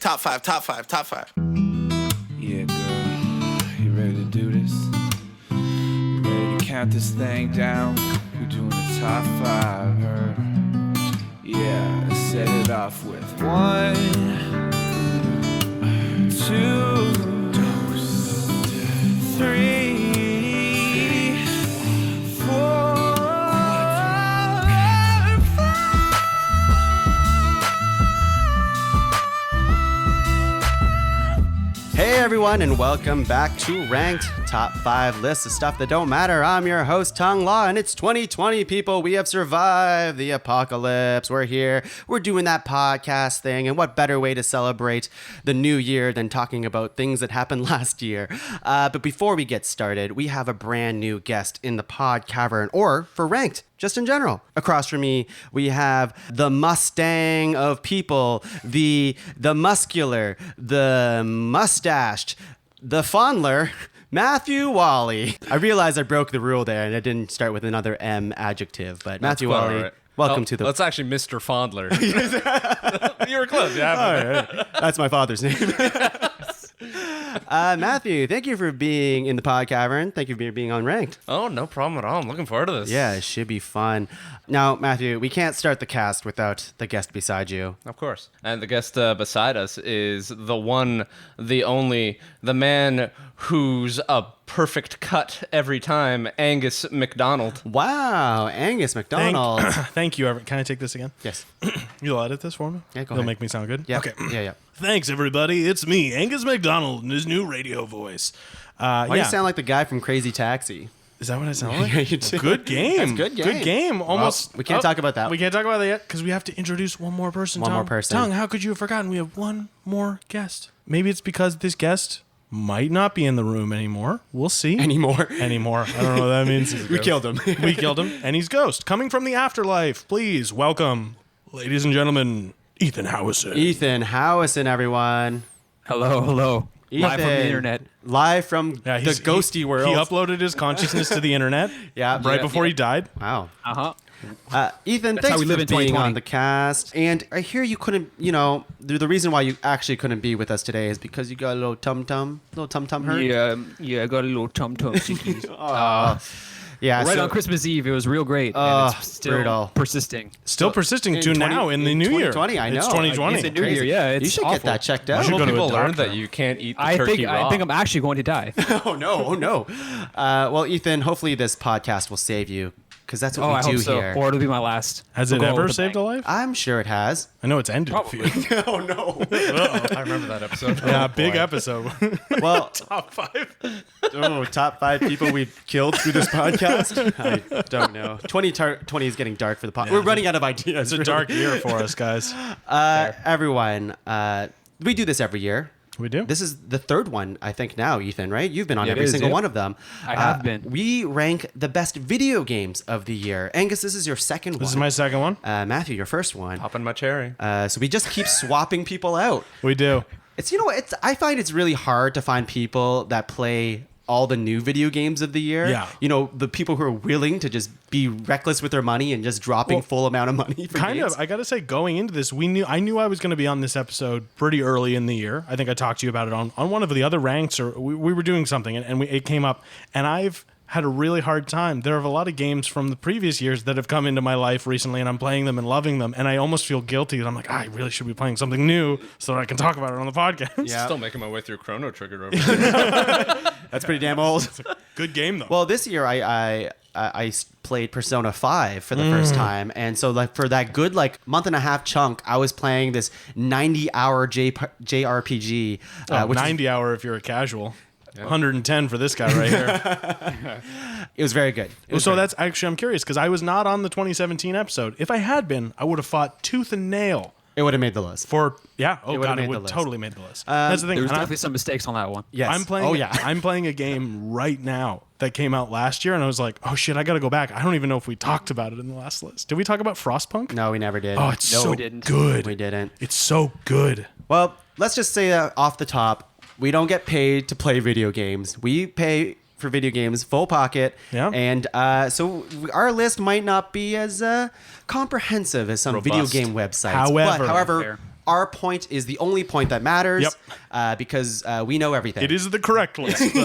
Top five. Yeah, girl. You ready to do this? You ready to count this thing down? We're doing the top 5, her. Yeah, set it off with 1, 2, 3, 4. Hey everyone, and welcome back to Ranked Top 5 Lists of Stuff That Don't Matter. I'm your host, Tuong, and it's 2020, people. We have survived the apocalypse. We're here. We're doing that podcast thing, and what better way to celebrate the new year than talking about things that happened last year? But before we get started, we have a brand new guest in the PodCavern, or for Ranked, just in general. Across from me, we have the Mustang of people, the muscular, the mustached, the fondler, Matthew Whalley. I realized I broke the rule there and I didn't start with another M adjective, but Matthew Whalley, right. welcome to the... That's actually Mr. Fondler. You were close, yeah. Right. That's my father's name. Matthew, thank you for being in the PodCavern. Thank you for being on Ranked. Oh, no problem at all. I'm looking forward to this. Yeah, it should be fun. Now, Matthew, we can't start the cast without the guest beside you. Of course. And the guest beside us is the one, the only, the man who's a perfect cut every time, Angus MacDonald. Wow, Angus MacDonald. Thank you. Can I take this again? Yes. You'll edit this for me? Yeah, go It'll ahead. make me sound good? Yeah. Okay. Yeah. Thanks, everybody. It's me, Angus MacDonald, and his new radio voice. Why you sound like the guy from Crazy Taxi? Is that what I sound like? Yeah, you do. Good game. That's good game. Good game. Almost. Well, we can't talk about that. We can't talk about that yet because we have to introduce one more person. One more person. Tuong, how could you have forgotten? We have one more guest. Maybe it's because this guest might not be in the room anymore. We'll see. Anymore. I don't know what that means. We killed him. We killed him, and he's Ghost. Coming from the afterlife, please welcome, ladies and gentlemen, Ethan Howieson. Ethan Howieson, everyone. Hello. Ethan, Live from the internet. Live from the ghosty world. He uploaded his consciousness to the internet right before he died. Wow. Uh-huh. Ethan, how thanks we for live in being 2020. on the cast. And I hear you couldn't, the reason why you actually couldn't be with us today is because you got a little tum-tum hurt. Yeah, I got a little tum-tum sickies. Yeah, Right so- on Christmas Eve, it was real great. And it's still brutal. persisting. Still persisting to now in the new year. 2020, I know. It's 2020. It's the new Crazy. year, yeah. It's You should awful. get that checked out. You should Well, go to a people learned doctor. that you can't eat the I turkey raw. think I'm actually going to die. Oh no. Well, Ethan, hopefully this podcast will save you, because that's what I we do hope so. here. Or it'll be my last. Has We'll it go ever over the saved a bank. life? I'm sure it has. I know it's ended a few. Oh no. I remember that episode. Yeah, Oh, big boy. episode. Well, Top 5. top 5 people we've killed through this podcast. I don't know. 2020 is getting dark for the podcast. We're running out of ideas. It's a dark year for us, guys. Everyone, we do this every year. We do. This is the third one, I think, now, Ethan, right? You've been on It every is, single yeah. one of them. I have been. We rank the best video games of the year. Angus, this is your second one. This is my second one. Matthew, your first one. Popping my cherry. So we just keep swapping people out. We do. It's I find it's really hard to find people that play all the new video games of the year. Yeah. The people who are willing to just be reckless with their money and just dropping full amount of money for Kind games. of. I got to say, going into this, I knew I was going to be on this episode pretty early in the year. I think I talked to you about it on one of the other ranks, or we were doing something, and it came up. And I've had a really hard time. There are a lot of games from the previous years that have come into my life recently, and I'm playing them and loving them, and I almost feel guilty. I'm like, I really should be playing something new so that I can talk about it on the podcast. Yeah. Still making my way through Chrono Trigger over here. That's pretty damn old. Good game, though. Well, this year I played Persona 5 for the first time, and so for that good month and a half chunk, I was playing this 90-hour JRPG, which 90 hour if you're a casual. 110 for this guy right here. it was very good. That's actually, I'm curious because I was not on the 2017 episode. If I had been, I would have fought tooth and nail It would have made the list. Oh would've god, made it the would list. totally made the list. That's the thing. There was And definitely some mistakes on that one. Yes. I'm playing. Oh yeah. I'm playing a game right now that came out last year, and I was like, oh shit, I got to go back. I don't even know if we talked about it in the last list. Did we talk about Frostpunk? No, we never did. Oh, it's No, so we didn't. good. We didn't. It's so good. Well, let's just say that off the top, we don't get paid to play video games. We pay for video games full pocket. Yeah. And so our list might not be as comprehensive as some Robust. video game websites. However- However, Fair. our point is the only point that matters. Yep. Because we know everything. It is the correct list.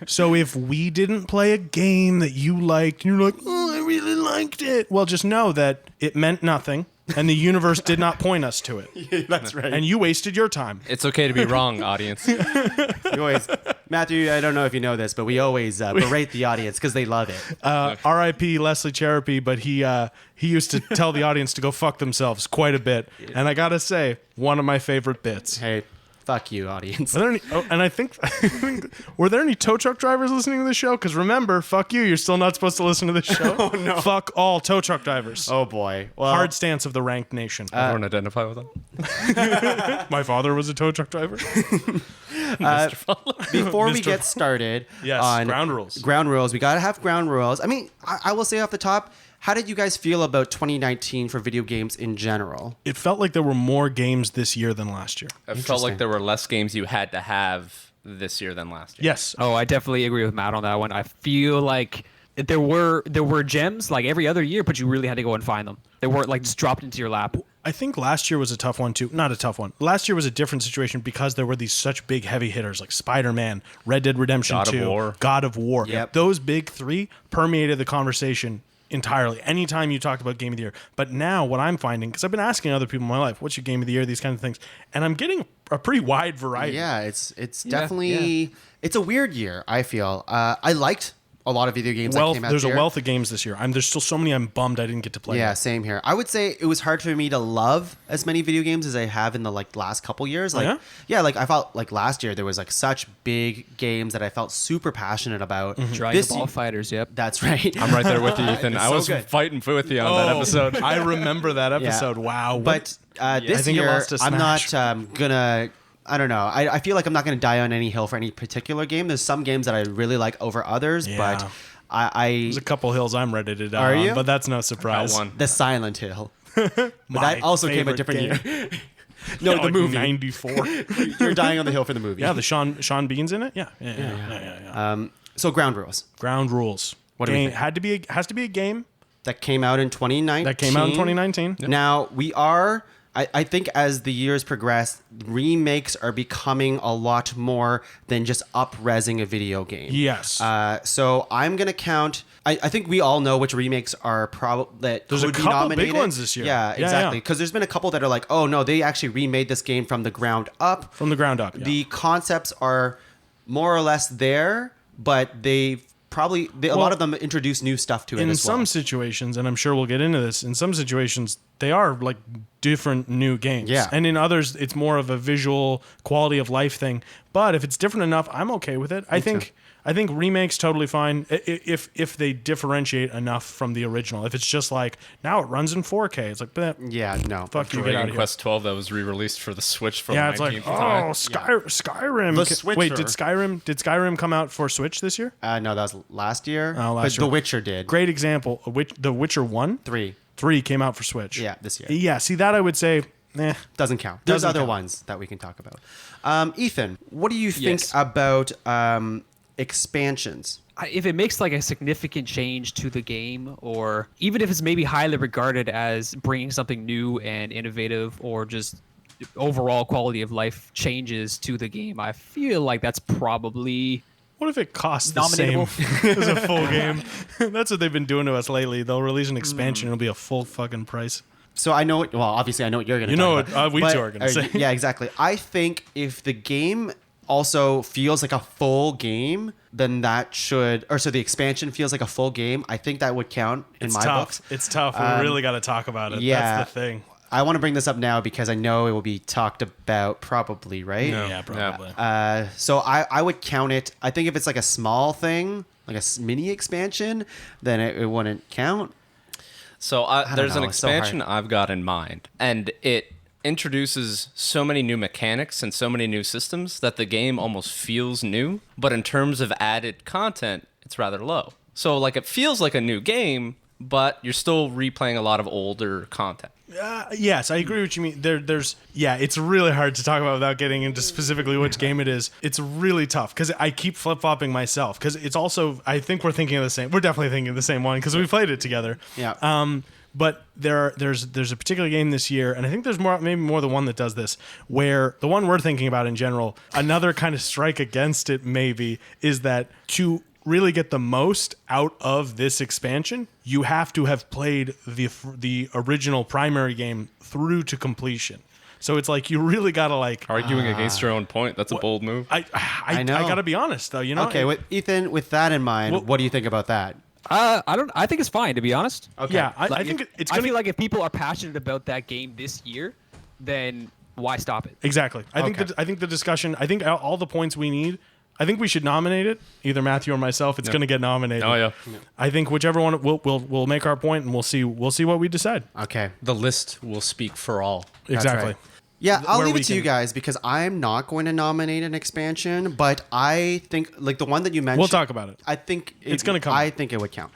So if we didn't play a game that you liked, and you're like, oh, I really liked it. Well, just know that it meant nothing, and the universe did not point us to it. That's right. And you wasted your time. It's okay to be wrong, audience. We always, Matthew, I don't know if you know this, but we always berate the audience because they love it. R.I.P. Leslie Cherapy, but he used to tell the audience to go fuck themselves quite a bit. And I gotta say, one of my favorite bits. Hey, fuck you, audience. Are there any, and I think, were there any tow truck drivers listening to the show? Because remember, fuck you, you're still not supposed to listen to this show. Oh, no. Fuck all tow truck drivers. Oh, boy. Well, Hard stance of the ranked nation. Everyone identify with them. My father was a tow truck driver. before we get started on ground rules. Ground rules, we got to have ground rules. I mean, I will say off the top, how did you guys feel about 2019 for video games in general? It felt like there were more games this year than last year. I felt like there were less games you had to have this year than last year. Yes. Oh, I definitely agree with Matt on that one. I feel like there were gems like every other year, but you really had to go and find them. They weren't like just dropped into your lap. I think last year was a tough one too. Not a tough one. Last year was a different situation because there were these such big heavy hitters like Spider-Man, Red Dead Redemption God of 2, War. God of War. Yep. Those big three permeated the conversation entirely. Anytime you talked about game of the year. But now what I'm finding, because I've been asking other people in my life, what's your game of the year, these kinds of things, and I'm getting a pretty wide variety. Yeah, it's definitely it's a weird year, I feel. I liked a lot of video games that came out There's here. a wealth of games this year. There's still so many I'm bummed I didn't get to play. Yeah, same here. I would say it was hard for me to love as many video games as I have in the last couple years. Like, I felt like last year there was like such big games that I felt super passionate about. Dragon Ball Fighters, yep. That's right. I'm right there with you, Ethan. I so was good. fighting with you on that episode. I remember that episode. Wow. But I this think it year, lost to I'm not Smash. gonna. I don't know. I feel like I'm not gonna die on any hill for any particular game. There's some games that I really like over others, but There's a couple hills I'm ready to die Are on, you? but that's no surprise. Got one. the Silent Hill. But My that also came a favorite different game. year. No, the Like movie. 94. You're dying on the hill for the movie. Yeah, the Sean Bean's in it. Yeah. So ground rules Ground rules. What do we think? Has to be a game that came out in 2019. that came out in 2019. Now we are. I think as the years progress, remakes are becoming a lot more than just up-resing a video game. Yes. So I'm gonna count. I think we all know which remakes are that There's a could be couple nominated. big ones this year. Yeah, Yeah, exactly. yeah. Because there's been a couple that are like, oh no, they actually remade this game from the ground up. From the ground up. Yeah. The concepts are more or less there, but they've probably a lot of them introduce new stuff to it in as well. some situations, and I'm sure we'll get into this, in some situations, they are like different new games. Yeah. And in others, it's more of a visual quality of life thing. But if it's different enough, I'm okay with it. I think remakes totally fine if they differentiate enough from the original. If it's just like, now it runs in 4K. It's like, bleh, Yeah, no. fuck you, get out Dragon of here. Quest 12 that was re-released for the Switch for Yeah, the it's like, 19th time. Skyrim. The Switcher. Wait, did Skyrim come out for Switch this year? No, that was last year. Oh, last but year. The Witcher did. Great example. The Witcher 1? 3 came out for Switch. Yeah, this year. Yeah, see, that I would say, Doesn't count. There's Doesn't other count. ones that we can talk about. Ethan, what do you think Yes. about expansions? If it makes like a significant change to the game, or even if it's maybe highly regarded as bringing something new and innovative, or just overall quality of life changes to the game, I feel like that's probably what if it costs the same nominatable. as a full game? That's what they've been doing to us lately. They'll release an expansion. It'll be a full fucking price. So I know. Well, obviously, I know what you're going to. You know talk what about, we but- two are gonna say. Yeah, exactly. I think if the game also feels like a full game, then that should, or so the expansion feels like a full game. I think that would count in It's my tough. books. It's tough. We really got to talk about it. yeah. That's the thing. I want to bring this up now because I know it will be talked about probably, right? Yeah, probably. So I would count it. I think if it's like a small thing, like a mini expansion, then it wouldn't count. So there's an know, it's so hard. expansion I've got in mind, and it introduces so many new mechanics and so many new systems that the game almost feels new, but in terms of added content, it's rather low. So like it feels like a new game, but you're still replaying a lot of older content. Yes, I agree with what you mean. There's it's really hard to talk about without getting into specifically which game it is. It's really tough because I keep flip-flopping myself because it's also, I think we're thinking of the same. We're definitely thinking of the same one because we played it together. Yeah. But there's a particular game this year, and I think there's maybe more than one that does this, where the one we're thinking about in general, another kind of strike against it maybe, is that to really get the most out of this expansion, you have to have played the original primary game through to completion. So it's like you really gotta like Arguing against your own point. That's a bold move. I know. I gotta be honest though, you know. Okay, Ethan, with that in mind, what do you think about that? I think it's fine, to be honest. Okay. Yeah, I Like, think it's I gonna feel like if people are passionate about that game this year, then why stop it? exactly. I Okay. think the discussion. I think all the points we need. I think we should nominate it, either Matthew or myself. It's going to get nominated. Oh, yeah. I think whichever one we'll make our point and we'll see what we decide. Okay. The list will speak for all. Exactly. right. Yeah, I'll Where leave we it to you can- guys because I'm not going to nominate an expansion, but I think like the one that you mentioned. We'll talk about it. I think It's gonna come. I think it would count.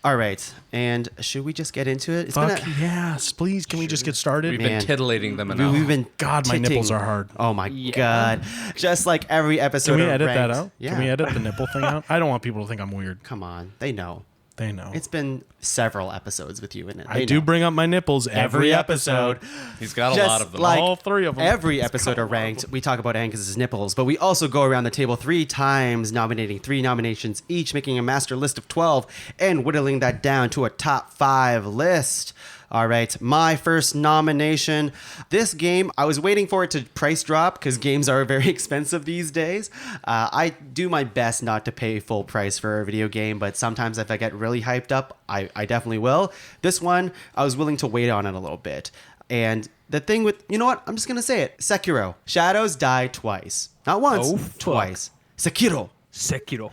All right, and should we just get into it? It's Fuck gonna. yes, please. Can we just get started? We've Man. been titillating them enough. We've been. God, my nipples titting. are hard. Oh my Yeah. god! Just like every episode. Can we of edit that Ranked. out? Yeah. Can we edit the nipple thing out? I don't want people to think I'm weird. Come on, they know. They know. It's been several episodes with you in it. I They do know. bring up my nipples every episode. He's got a Just lot of them. like All three of them. Every episode of Ranked, we talk about Angus's nipples, but we also go around the table 3 times, nominating 3 nominations each, making a master list of 12, and whittling that down to a top 5 list. All right, my first nomination. This game, I was waiting for it to price drop because games are very expensive these days. I do my best not to pay full price for a video game, but sometimes if I get really hyped up, I definitely will. This one, I was willing to wait on it a little bit. And the thing with, you know what? I'm just going to say it. Sekiro. Shadows die twice. Not once, Oh, fuck. twice. Sekiro. Sekiro.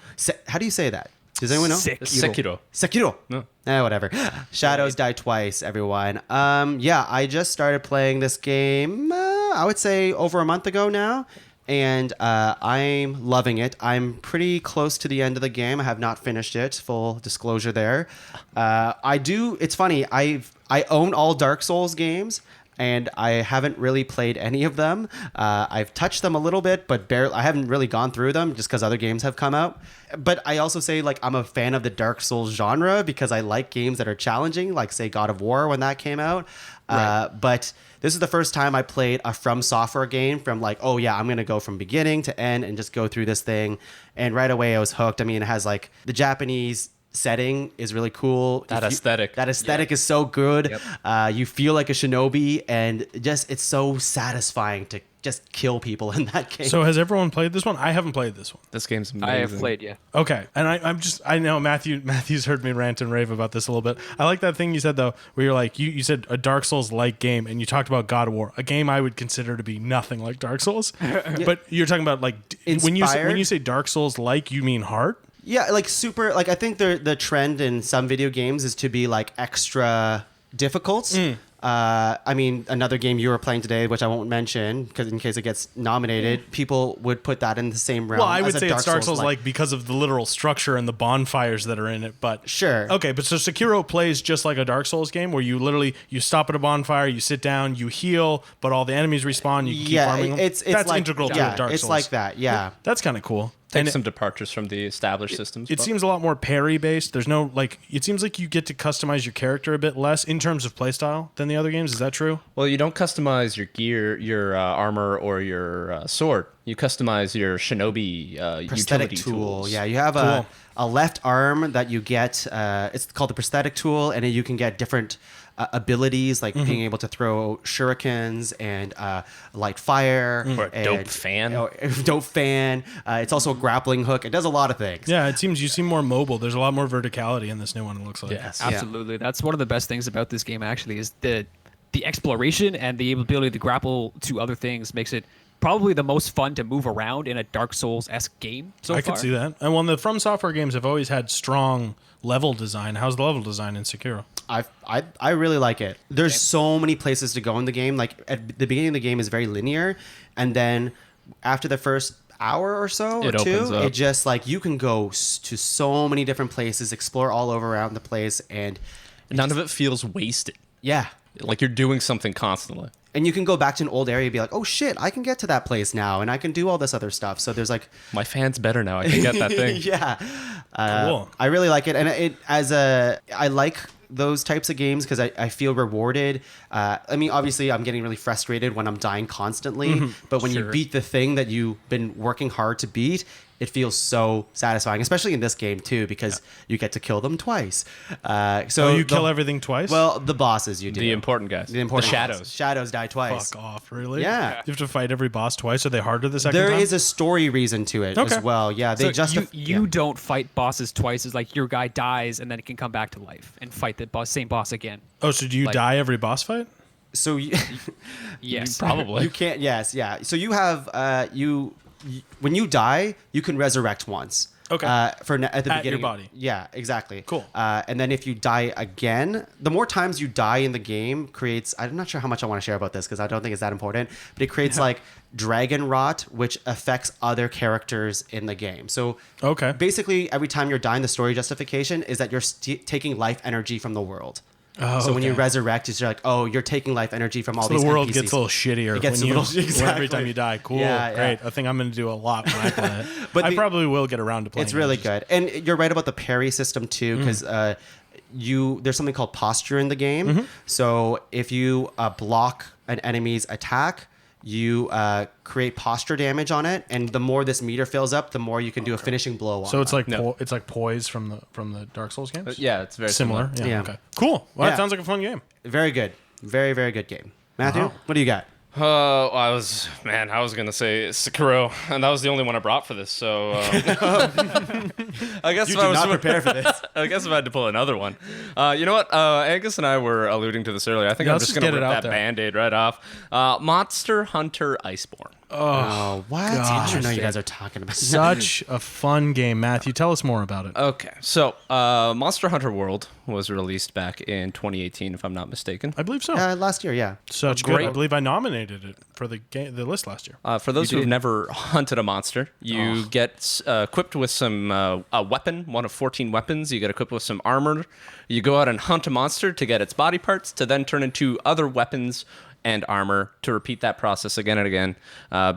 How do you say that? Does anyone know? Sekiro. Sekiro. No. Whatever. Shadows die twice, everyone. Yeah, I just started playing this game, I would say over a month ago now. And I'm loving it. I'm pretty close to the end of the game. I have not finished it. Full disclosure there. It's funny. I own all Dark Souls games. And I haven't really played any of them. I've touched them a little bit, but barely. I haven't really gone through them just because other games have come out. But I also say like I'm a fan of the Dark Souls genre because I like games that are challenging, like say God of War when that came out. But this is the first time I played a From Software game from like, oh yeah, I'm gonna go from beginning to end and just go through this thing. And right away I was hooked. I mean, it has like the Japanese setting is really cool. That aesthetic. That aesthetic is so good. You feel like a shinobi, and just it's so satisfying to just kill people in that game. So has everyone played this one? I haven't played this one. This game's amazing. I have played, yeah. Okay, and I know Matthew's heard me rant and rave about this a little bit. I like that thing you said though, where you're like you said a Dark Souls like game, and you talked about God of War, a game I would consider to be nothing like Dark Souls. But you're talking about like when Inspired? you say Dark Souls like, you mean hard? Yeah, like super. Like I think the trend in some video games is to be like extra difficult. I mean, another game you were playing today, which I won't mention because in case it gets nominated, people would put that in the same realm. Well, I would as a say it's Dark Souls like. like because of the literal structure and the bonfires that are in it. But Sure. Okay, but so Sekiro plays just like a Dark Souls game where you literally you stop at a bonfire, you sit down, you heal, but all the enemies respawn. You keep Yeah, farming them. it's That's like, integral yeah, to Dark it's Souls. like that. Yeah. That's kind of cool. Take And some departures from the established systems. it but- seems a lot more parry based. There's no like. It seems like you get to customize your character a bit less in terms of playstyle than the other games. Is that true? Well, you don't customize your gear, your armor, or your sword. You customize your shinobi Prosthetic utility tool. tools. Yeah, you have Cool. a left arm that you get. It's called the prosthetic tool, and then you can get different abilities like being able to throw shurikens and light fire. Or a and- dope fan. or a dope fan. It's also a grappling hook. It does a lot of things. Yeah, it seems you seem more mobile. There's a lot more verticality in this new one. It looks like. Yes. Absolutely. That's one of the best things about this game actually is the exploration and the ability to grapple to other things makes it probably the most fun to move around in a Dark Souls-esque game so I far. could see that. And well, the From Software games have always had strong level design. How's the level design in Sekiro? I really like it. There's so many places to go in the game. Like at the beginning of the game is very linear, and then after the first hour or so or It two, opens up. it just like you can go to so many different places, explore all over around the place, and None of it feels wasted. yeah. like you're doing something constantly. And you can go back to an old area and be like, oh shit, I can get to that place now, and I can do all this other stuff. So there's like, My fan's better now. I can get that thing. yeah, Cool. I really like it, and I like those types of games because I feel rewarded. I mean, obviously, I'm getting really frustrated when I'm dying constantly, but when you beat the thing that you've been working hard to beat, it feels so satisfying, especially in this game too, because you get to kill them twice. So you kill everything twice? Well, the bosses you do. The important guys. The important shadows. ones. Shadows die twice. Fuck off, really? Yeah. You have to fight every boss twice. Are they harder the second There time? is a story reason to it Okay. as well. Yeah, they So just you don't fight bosses twice. It's like your guy dies and then it can come back to life and fight the same boss again. Oh, so do you like- die every boss fight? so you, Yes. Probably. you can't. Yes, yeah. So you have when you die, you can resurrect once. Okay. At the At your beginning. body. Yeah, exactly. Cool. And then if you die again, the more times you die in the game creates. I'm not sure how much I want to share about this because I don't think it's that important. But it creates like dragon rot, which affects other characters in the game. So Okay. basically, every time you're dying, the story justification is that you're taking life energy from the world. Oh, So when you okay. resurrect, it's like, oh, you're taking life energy from all So these the world NPCs. gets a little shittier It gets when a you, little- when every time exactly. you die. Cool, Yeah, yeah. great. I think I'm going to do a lot when I play it. But but I the- probably will get around to playing It's really it. good, and you're right about the parry system too, because there's something called posture in the game. So if you block an enemy's attack, you create posture damage on it, and the more this meter fills up, the more you can do a finishing blow on. So it's them. like No. it's like poise from the Dark Souls games. Yeah, it's very Similar. similar. Yeah. Yeah. Okay. Cool. Well, Yeah. that sounds like a fun game. very good, very very good game. Matthew, what do you got? I was gonna say Sekiro, and that was the only one I brought for this. So I guess You if I did was not prepare for this. I guess if I had to pull another one, you know what? Angus and I were alluding to this earlier. I think Yeah, I'm let's just just gonna get it rip out that there. Band-Aid right off. Monster Hunter Iceborne. Oh, what? I don't know you interesting. guys are talking about. Such a fun game, Matthew. Tell us more about it. Okay, so Monster Hunter World was released back in 2018, if I'm not mistaken. I believe so. Last year, yeah. Such good. great- I believe I nominated it for the list last year. For those who have never hunted a monster, you get equipped with some a weapon, one of 14 weapons. You get equipped with some armor. You go out and hunt a monster to get its body parts, to then turn into other weapons and armor, to repeat that process again and again,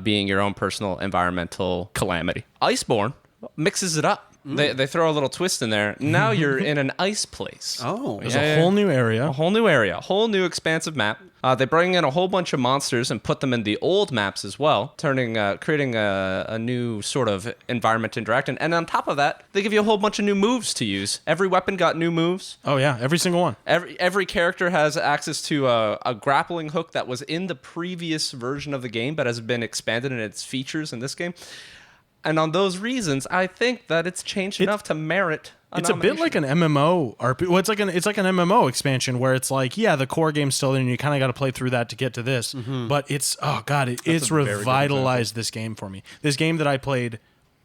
being your own personal environmental calamity. Iceborne mixes it up. They throw a little twist in there. Now you're in an ice place. Oh, There's a whole new area. A whole new area, a whole new expansive map. They bring in a whole bunch of monsters and put them in the old maps as well, creating a new sort of environment to interact in. And on top of that, they give you a whole bunch of new moves to use. Every weapon got new moves. Oh yeah, every single one. Every character has access to a grappling hook that was in the previous version of the game, but has been expanded in its features in this game. And on those reasons, I think that it's changed enough to merit. It's a bit like an MMO RP. Well, it's like an MMO expansion where it's like, yeah, the core game's still there, and you kind of got to play through that to get to this. But it's it's a very good revitalized this game for me. This game that I played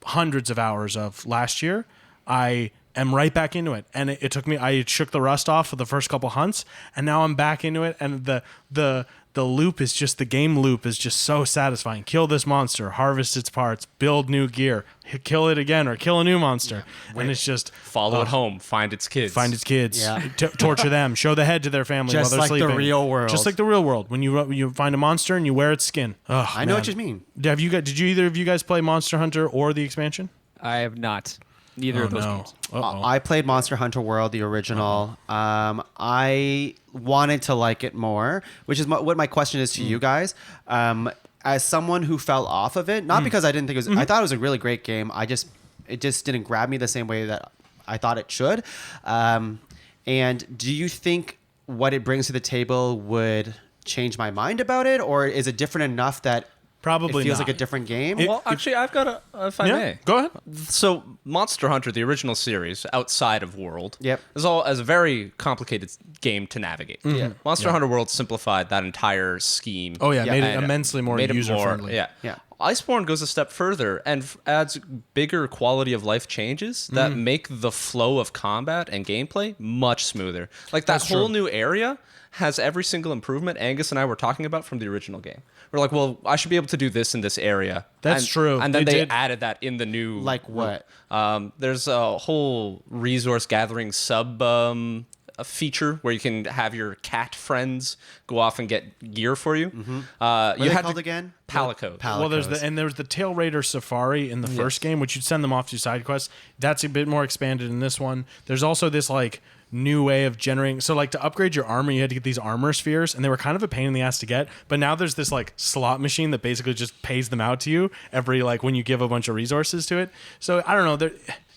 hundreds of hours of last year, I am right back into it, and it took me. I shook the rust off for the first couple hunts, and now I'm back into it, and the loop is just the game loop is just so satisfying. Kill this monster, harvest its parts, build new gear, kill it again, or kill a new monster, and it's just Follow it home, find its kids. find its kids, Yeah. torture them, show the head to their family Just while they're like the sleeping. real world. Just like the real world. When you find a monster and you wear its skin. Ugh, I know man. what you mean. Did you either of you guys play Monster Hunter or the expansion? I have not. Neither of those games. Uh-oh. I played Monster Hunter World, the original. I wanted to like it more, which is what my question is to you guys. As someone who fell off of it, not because I didn't think it was, I thought it was a really great game. It just didn't grab me the same way that I thought it should. And do you think what it brings to the table would change my mind about it, or is it different enough that Probably it feels not. like a different game? Well, actually, I've got if I Yeah, may. go ahead. So, Monster Hunter, the original series, outside of World, Yep. is a very complicated game to navigate. Yeah. Monster Hunter World simplified that entire scheme. Oh yeah, Yeah, made it and immensely more made it user friendly. Yeah. Yeah. Iceborne goes a step further and adds bigger quality of life changes that make the flow of combat and gameplay much smoother. Like that That's whole true. new area has every single improvement Angus and I were talking about from the original game. We're like, well, I should be able to do this in this area. That's true. And then They they did- added that in the new. Like what? There's a whole resource gathering sub a feature where you can have your cat friends go off and get gear for you. What are they had called again? Palicos. Well, there's the Tail Raider Safari in the first game, which you'd send them off to side quests. That's a bit more expanded in this one. There's also this like new way of generating. So like to upgrade your armor, you had to get these armor spheres, and they were kind of a pain in the ass to get. But now there's this like slot machine that basically just pays them out to you every like when you give a bunch of resources to it. So I don't know.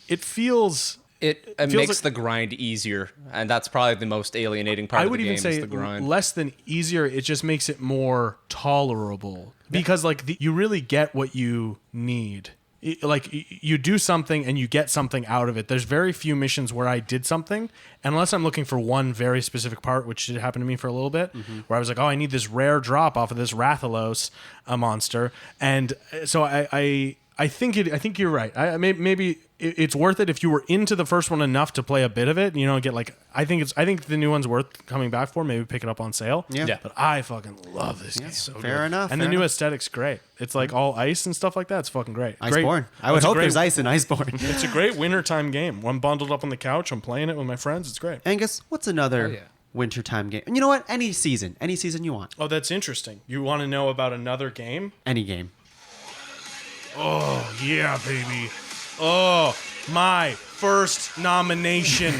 It feels. It feels makes like- the grind easier, and that's probably the most alienating part I of would the game even say is the grind. less than easier. It just makes it more tolerable because like you really get what you need. You do something and you get something out of it. There's very few missions where I did something, unless I'm looking for one very specific part, which did happen to me for a little bit, where I was like, oh, I need this rare drop off of this Rathalos monster, and so I think you're right. Maybe it's worth it if you were into the first one enough to play a bit of it. You know, get like I think the new one's worth coming back for. Maybe pick it up on sale. Yeah. But I fucking love this game. So fair good. enough, And fair the new enough. aesthetic's great. It's like all ice and stuff like that. It's fucking great. Iceborne. I would It's a hope great- there's ice in Iceborne. It's a great wintertime game. I'm bundled up on the couch. I'm playing it with my friends. It's great. Angus, what's another Oh, yeah. wintertime game? And you know what? Any season you want. Oh, that's interesting. You want to know about another game? Any game. Oh, yeah, baby. Oh, my first nomination.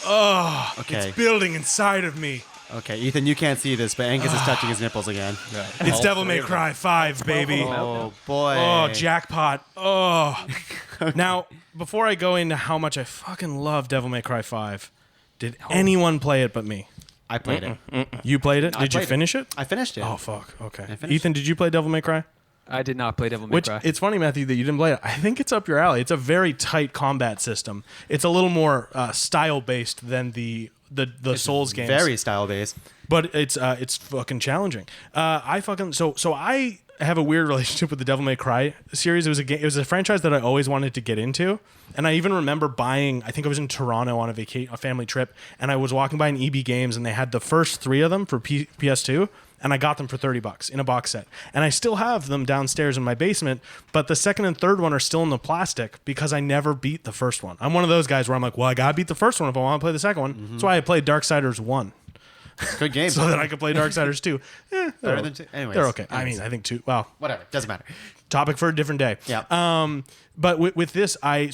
Okay. It's building inside of me. Okay, Ethan, you can't see this, but Angus is touching his nipples again. It's Devil May Cry 5, baby. Oh boy. Oh, jackpot. Oh. Now, before I go into how much I fucking love Devil May Cry 5, did anyone play it but me? I played it. You played it? I Did you played it. finish it? I finished it. Oh, fuck. Okay. finished Ethan, did you play Devil May Cry? I did not play Devil May Which Cry. it's funny, Matthew, that you didn't play it. I think it's up your alley. It's a very tight combat system. It's a little more style based than the Souls games. Very style based. But it's fucking challenging. I have a weird relationship with the Devil May Cry series. It was a franchise that I always wanted to get into, and I even remember buying. I think I was in Toronto on a family trip, and I was walking by an EB Games, and they had the first 3 of them for PS2. And I got them for $30 in a box set. And I still have them downstairs in my basement, but the second and third one are still in the plastic because I never beat the first one. I'm one of those guys where I'm like, well, I gotta beat the first one if I want to play the second one. That's why I played Darksiders 1. Good game. So that I could play Darksiders 2. Better than 2. Anyways. They're okay. I mean, I think 2. Well, Whatever. Doesn't matter. topic for a different day. Yeah. But with this, and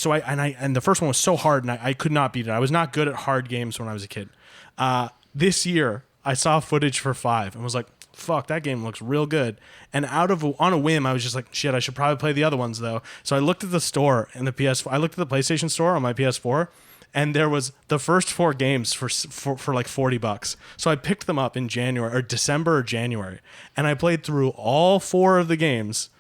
the first one was so hard, and I could not beat it. I was not good at hard games when I was a kid. This year, I saw footage for 5 and was like, fuck, that game looks real good. And on a whim, I was just like, shit, I should probably play the other ones though. So I looked at the store in the PS4. I looked at the PlayStation store on my PS4, and there was the first 4 games for like $40. So I picked them up in December or January, and I played through all 4 of the games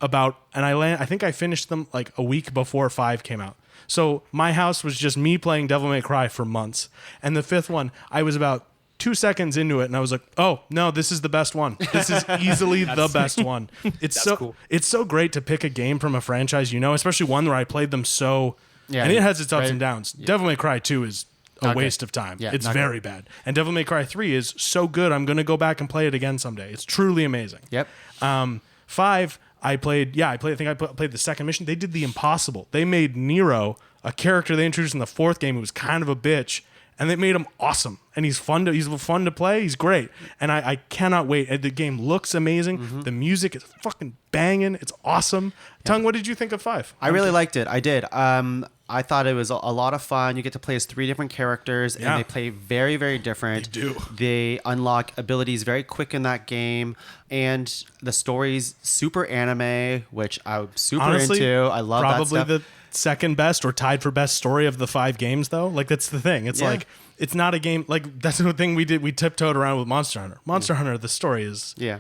I think I finished them like a week before 5 came out. So my house was just me playing Devil May Cry for months. And the 5th one, I was about 2 seconds into it, and I was like, "Oh no, this is the best one. This is easily the best one." It's so cool. It's so great to pick a game from a franchise, especially one where I played them so. Yeah, and it has its ups right. and downs. Devil May Cry 2 is a Not good. waste of time. Yeah, it's not very bad. And Devil May Cry 3 is so good. I'm gonna go back and play it again someday. It's truly amazing. Yep. 5, I played. I think I played the second mission. They did the impossible. They made Nero, a character they introduced in the 4th game, who was kind of a bitch, and they made him awesome. And he's fun to play. He's great. And I cannot wait. And the game looks amazing. The music is fucking banging. It's awesome. Tongue, what did you think of 5? I really liked it. I did. I thought it was a lot of fun. You get to play as 3 different characters, Yeah. and they play very, very different. They do. They unlock abilities very quick in that game, and the story's super anime, which I'm super Honestly, into. I love that probably stuff. the second best or tied for best story of the 5 games, though. Like, that's the thing. It's Yeah. like, it's not a game. Like, that's the thing we did. We tiptoed around with Monster Hunter. Monster Hunter, the story is Yeah.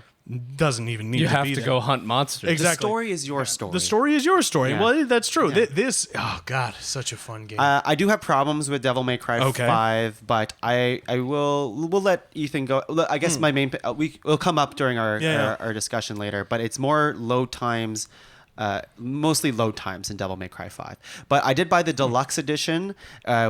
doesn't even need You to have be to there. go hunt monsters. Exactly. The story is your story. The story is your story. Yeah. Well, that's true. Yeah. This, oh god, such a fun game. I do have problems with Devil May Cry Okay. 5, but we'll let Ethan go. I guess my main will come up during our discussion later, but it's more load times. Mostly load times in Devil May Cry 5. But I did buy the deluxe edition,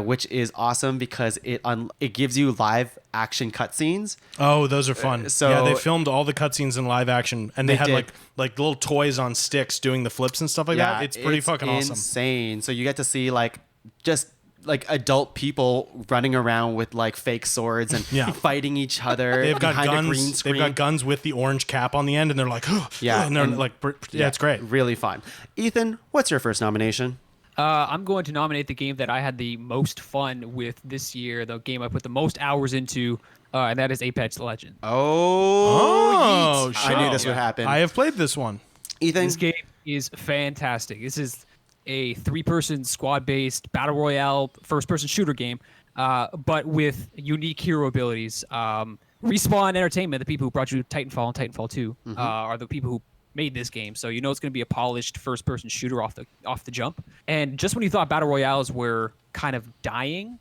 which is awesome because it gives you live action cutscenes. Oh, those are fun. so- yeah, they filmed all the cutscenes in live action, and they had did. like little toys on sticks doing the flips and stuff like that. It's pretty fucking awesome. Insane. So you get to see like just like adult people running around with like fake swords and fighting each other. They've got behind a green guns. screen. They've got guns with the orange cap on the end, and they're like, and they're like, it's great. Really fun. Ethan, what's your first nomination? I'm going to nominate the game that I had the most fun with this year, the game I put the most hours into, and that is Apex Legends. Oh, shit. I knew this would happen. I have played this one. Ethan, This game is fantastic. This is a 3-person squad-based battle royale first-person shooter game, but with unique hero abilities. Respawn Entertainment, the people who brought you Titanfall and Titanfall 2, are the people who made this game. So you know it's going to be a polished first-person shooter off the jump. And just when you thought battle royales were kind of dying,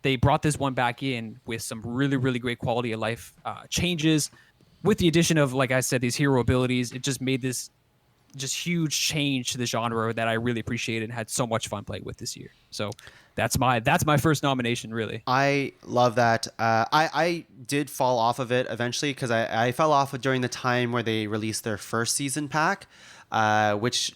they brought this one back in with some really, really great quality of life changes. With the addition of, like I said, these hero abilities, it just made this just huge change to the genre that I really appreciated and had so much fun playing with this year. So that's my first nomination, really. I love that. I did fall off of it eventually because I fell off during the time where they released their first season pack, which,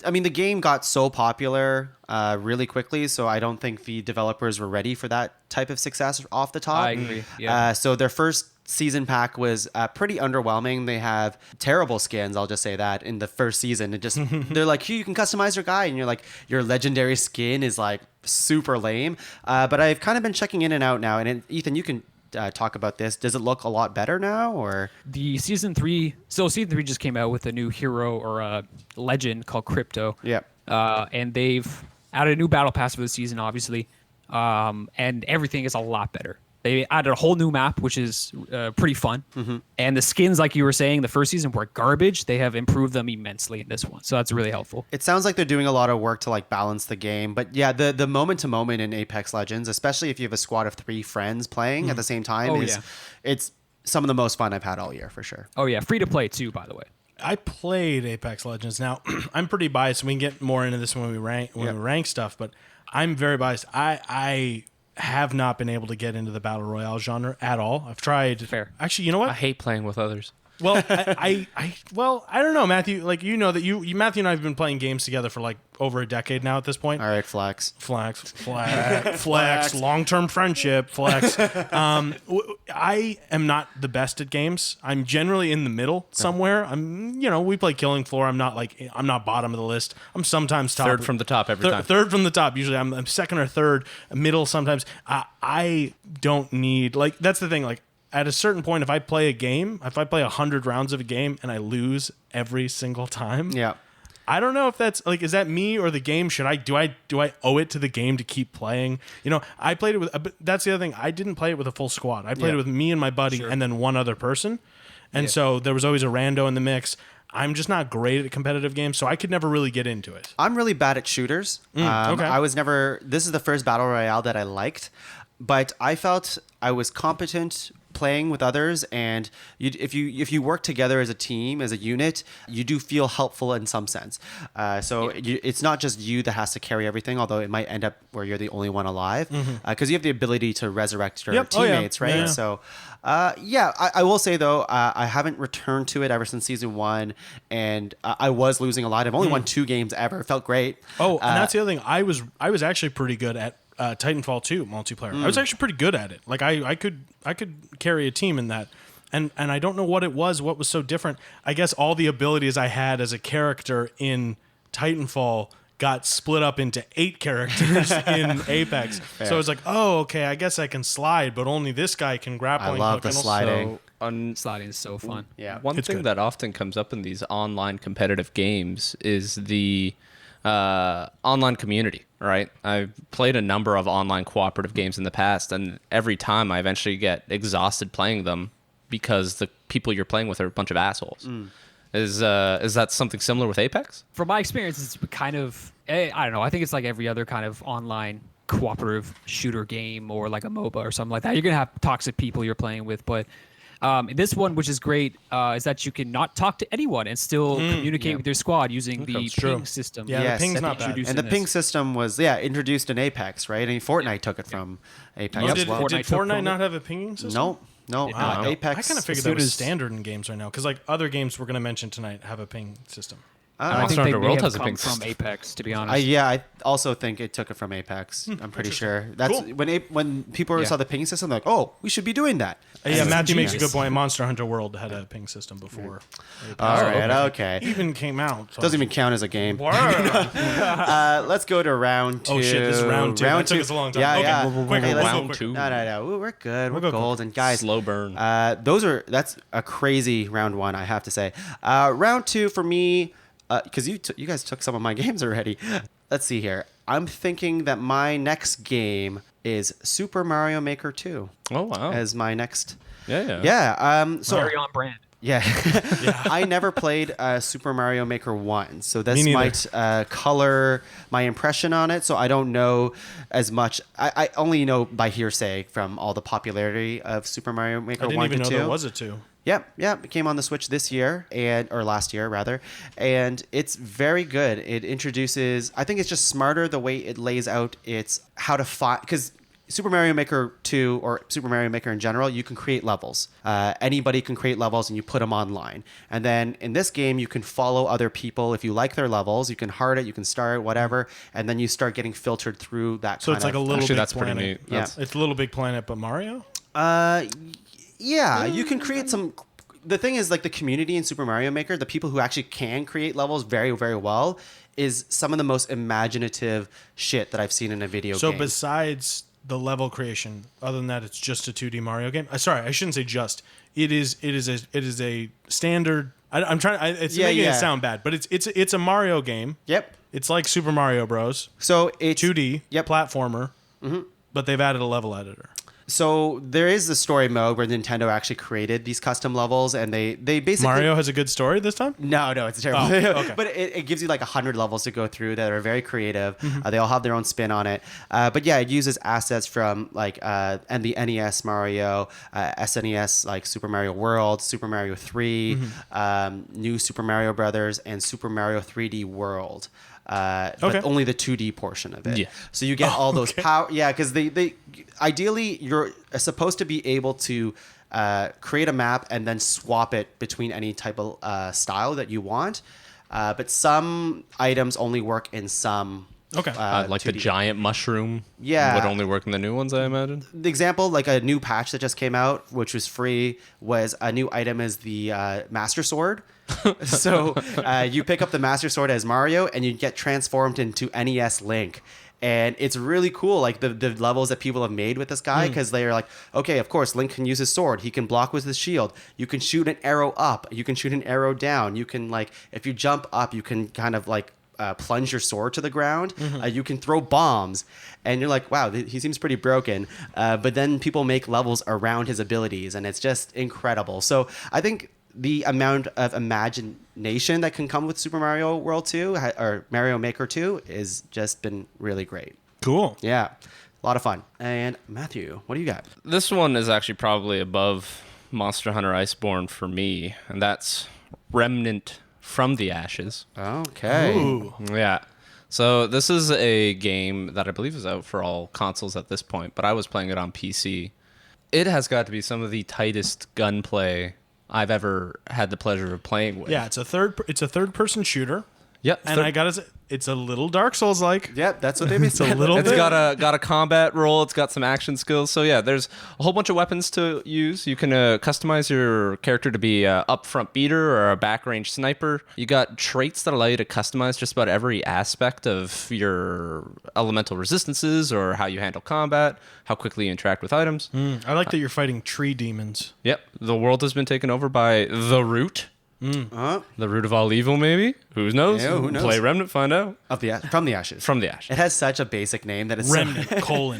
I mean, the game got so popular really quickly, so I don't think the developers were ready for that type of success off the top. I agree. Yeah. So their first season pack was pretty underwhelming. They have terrible skins, I'll just say that, in the first season. It just they're like, here, you can customize your guy, and you're like, your legendary skin is like super lame. But I've kind of been checking in and out now, and Ethan, you can talk about this. Does it look a lot better now, or The season 3 just came out with a new hero or a legend called Crypto. Yeah. And they've added a new battle pass for the season, obviously. And everything is a lot better. They added a whole new map, which is pretty fun. And the skins, like you were saying, the first season were garbage. They have improved them immensely in this one. So that's really helpful. It sounds like they're doing a lot of work to like balance the game. But yeah, the moment to moment in Apex Legends, especially if you have a squad of 3 friends playing at the same time, it's some of the most fun I've had all year for sure. Oh, yeah. Free to play, too, by the way. I played Apex Legends. Now, I'm pretty biased. We can get more into this when we rank stuff, but I'm very biased. I have not been able to get into the battle royale genre at all. I've tried. Fair. Actually, you know what? I hate playing with others. Well, I don't know, Matthew. Like, you know that you Matthew and I have been playing games together for like over a decade now at this point. All right, Flex. Flex, long-term friendship, flex. I am not the best at games. I'm generally in the middle somewhere. We play Killing Floor. I'm not bottom of the list. I'm sometimes top. Third from the top every time. Third from the top. Usually I'm second or third, middle sometimes. I don't need, like, that's the thing, like, at a certain point, if I play 100 rounds of a game and I lose every single time, I don't know if that's like, is that me or the game? Do I owe it to the game to keep playing? I played it with. That's the other thing. I didn't play it with a full squad. I played it with me and my buddy and then one other person, and so there was always a rando in the mix. I'm just not great at competitive games, so I could never really get into it. I'm really bad at shooters. Okay. I was never. This is the first battle royale that I liked, but I felt I was competent playing with others, and if you work together as a team, as a unit, you do feel helpful in some sense. It's not just you that has to carry everything, although it might end up where you're the only one alive, because you have the ability to resurrect your teammates, right? Yeah. So, I will say though, I haven't returned to it ever since season 1, and I was losing a lot. I've only won 2 games ever. It felt great. Oh, and that's the other thing. I was actually pretty good at Titanfall 2 multiplayer. I was actually pretty good at it. Like I could carry a team in that. And I don't know what it was, what was so different. I guess all the abilities I had as a character in Titanfall got split up into 8 characters in Apex. Fair. So I was like, oh, okay, I guess I can slide, but only this guy can grapple. I love the sliding. Sliding is so fun. Yeah. One thing that often comes up in these online competitive games is the online community, right? I've played a number of online cooperative games in the past, and every time I eventually get exhausted playing them because the people you're playing with are a bunch of assholes. Is that something similar with Apex? From my experience, it's kind of, I don't know, I think it's like every other kind of online cooperative shooter game or like a MOBA or something like that. You're going to have toxic people you're playing with, but this one, which is great, is that you can not talk to anyone and still communicate with your squad using the ping system. Yeah, Yes. the ping's not bad. And the ping system was introduced in Apex, right? And Fortnite took it from Apex Oh, as did well. Fortnite not have a pinging system? No. not. Apex. I kind of figured that was standard in games right now, because like other games we're going to mention tonight have a ping system. I Monster think they Hunter may World have has a come ping from system. Apex, to be honest. I also think it took it from Apex. I'm pretty sure. That's Cool. when people Yeah. saw the ping system, they're like, oh, we should be doing that. Yeah, Matthew makes a genius. good point. Monster Hunter World had a ping system before. All right, okay. Even came out. So Doesn't even count as a game. Word. Let's go to round 2. Oh, shit, this is round two. That took us a long time. Yeah, Okay, yeah. quick, Hey, quick, let's- round 2. No. Ooh, we're good. We're go golden, guys. Slow burn. That's a crazy round 1, I have to say. Round 2 for me, because you guys took some of my games already. Let's see here. I'm thinking that my next game is Super Mario Maker 2 Oh wow. as my next. Yeah. Yeah. So Very on brand. yeah. I never played Super Mario Maker 1, so this Me might color my impression on it, so I don't know as much. I only know by hearsay from all the popularity of Super Mario Maker I didn't 1 even to know 2. there was a 2. Yep. It came on the Switch this year or last year rather, and it's very good. It introduces, I think it's just smarter the way it lays out its how to find, because Super Mario Maker 2 or Super Mario Maker in general, you can create levels. Anybody can create levels and you put them online. And then in this game, you can follow other people. If you like their levels, you can heart it, you can start, whatever. And then you start getting filtered through that So kind it's like a of... little Actually, big that's pretty planet. neat. Yeah. That's- It's Little Big Planet, but Mario? Yeah, you can create some. The thing is, like the community in Super Mario Maker, the people who actually can create levels very, very well, is some of the most imaginative shit that I've seen in a video So game. besides the level creation, other than that, it's just a 2D Mario game. Sorry, I shouldn't say just. It is a standard. I'm trying. It's Yeah, making yeah. it sound bad, but it's a Mario game. Yep. It's like Super Mario Bros. So it's 2D Yep. platformer, but they've added a level editor. So there is the story mode where Nintendo actually created these custom levels, and they basically Mario has a good story this time. No, it's terrible. Oh, okay. But it gives you like 100 levels to go through that are very creative. Mm-hmm. They all have their own spin on it. But yeah, it uses assets from like and the NES Mario, SNES like Super Mario World, Super Mario 3, New Super Mario Brothers, and Super Mario 3D World. But Okay. only the 2D portion of it. Yeah. So you get all those power. Yeah, because they ideally you're supposed to be able to create a map and then swap it between any type of style that you want. But some items only work in some. Okay. like the 2D. giant mushroom Yeah. would only work in the new ones, I imagine. The example, like a new patch that just came out, which was free, was a new item is the Master Sword. So you pick up the Master Sword as Mario, and you get transformed into NES Link. And it's really cool, like the levels that people have made with this guy, because they're like, okay, of course, Link can use his sword. He can block with his shield. You can shoot an arrow up. You can shoot an arrow down. You can, like, if you jump up, you can kind of, like, plunge your sword to the ground. You can throw bombs. And you're like, wow, he seems pretty broken. But then people make levels around his abilities, and it's just incredible. So I think the amount of imagination that can come with Super Mario World 2 or Mario Maker 2 is just been really great. Cool. Yeah, a lot of fun. And Matthew, what do you got? This one is actually probably above Monster Hunter Iceborne for me, and that's Remnant from the Ashes. Okay. Ooh. Yeah. So this is a game that I believe is out for all consoles at this point, but I was playing it on PC. It has got to be some of the tightest gunplay I've ever had the pleasure of playing with. Yeah, it's a third person shooter, Yep. and I gotta say, it's a little Dark Souls like. Yep, that's what they mean. It's a little It's bit. got a combat roll. It's got some action skills. So yeah, there's a whole bunch of weapons to use. You can customize your character to be a up-front beater or a back-range sniper. You got traits that allow you to customize just about every aspect of your elemental resistances or how you handle combat, how quickly you interact with items. I like that you're fighting tree demons. Yep, the world has been taken over by the Root. The root of all evil, maybe? Who knows? Yeah, who knows? Play Remnant, find out. From the ashes. From the Ashes. It has such a basic name that it's Remnant,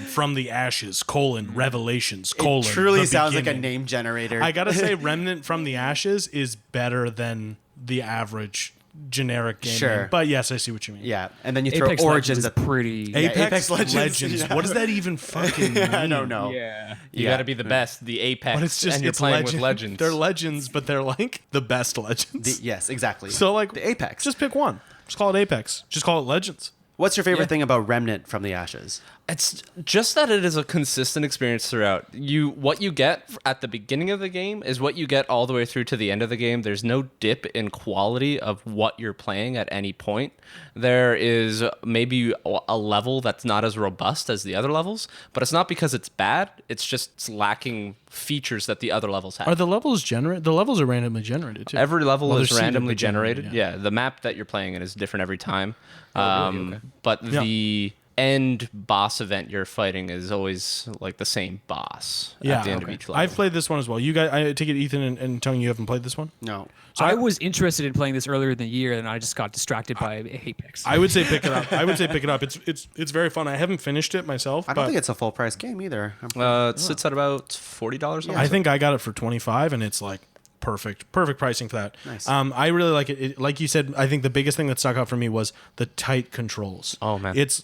from the ashes, revelations, it truly the sounds like a beginning. name generator. I gotta say, Remnant from the Ashes is better than the average generic game. Sure. name. But yes, I see what you mean. Yeah, and then you throw Apex Origins. Legends is pretty. Apex Legends, yeah. What does that even fucking mean? I don't know. Yeah. You Yeah. got to be the best, the apex, But it's just and you're it's playing legend. with legends. They're legends, but they're like the best legends. Yes, exactly. So like the Apex. Just pick one. Just call it Apex. Just call it Legends. What's your favorite thing about Remnant from the Ashes? It's just that it is a consistent experience throughout. What you get at the beginning of the game is what you get all the way through to the end of the game. There's no dip in quality of what you're playing at any point. There is maybe a level that's not as robust as the other levels, but it's not because it's bad. It's just lacking features that the other levels have. Are the levels generated? The levels are randomly generated too. Every level Well, is they're randomly seasonally generated. yeah. The map that you're playing in is different every time. really? Okay. But Yeah. the end boss event you're fighting is always like the same boss Yeah, at the end of each level. I've played this one as well. You guys, I take it, Ethan and Tuong, you haven't played this one. No. So I was interested in playing this earlier in the year, and I just got distracted by Apex. I would say pick it up. It's very fun. I haven't finished it myself. I don't but think it's a full price game either. It sits at about $40. I think I got it for 25, and it's like perfect pricing for that. Nice. I really like it. Like you said, I think the biggest thing that stuck out for me was the tight controls. Oh, man. It's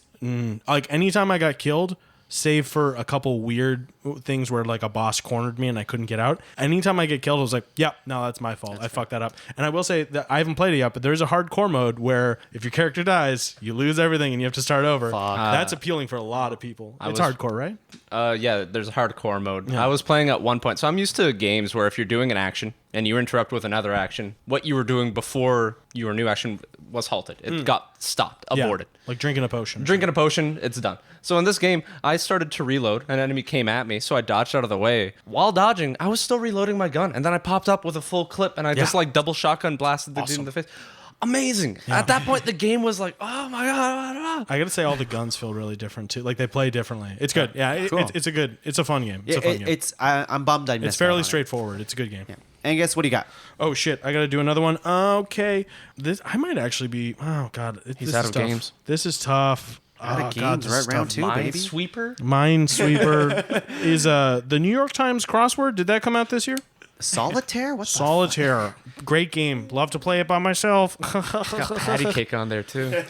like anytime I got killed, save for a couple weird things where like a boss cornered me and I couldn't get out. Anytime I get killed, I was like, yeah, no, that's my fault. I fucked that up. And I will say that I haven't played it yet, but there's a hardcore mode where if your character dies, you lose everything and you have to start over. That's appealing for a lot of people. It's hardcore, right? Yeah, there's a hardcore mode. I was playing at one point. So I'm used to games where if you're doing an action and you interrupt with another action, what you were doing before your new action was halted. It got stopped, aborted. Yeah, like drinking a potion. Drinking a potion, it's done. So in this game, I started to reload. An enemy came at me, so I dodged out of the way. While dodging, I was still reloading my gun, and then I popped up with a full clip, and I just like double shotgun blasted the dude in the face. Amazing. At that point, the game was like, oh my god. I gotta say, all the guns feel really different too. Like they play differently. It's good. Yeah, Cool. it's a fun game. It's a fun game. I'm bummed I missed It's fairly out on it. straightforward. It's a good game. Yeah. Angus, what do you got? Oh shit! I gotta do another one. Okay, this I might actually be. Oh god, He's out of tough. games. This is tough. Out of Oh, games, God, this is right? Round tough. two, baby. Minesweeper? Minesweeper is the New York Times crossword. Did that come out this year? Solitaire? What's Solitaire. Great game. Love to play it by myself. Got patty cake on there too.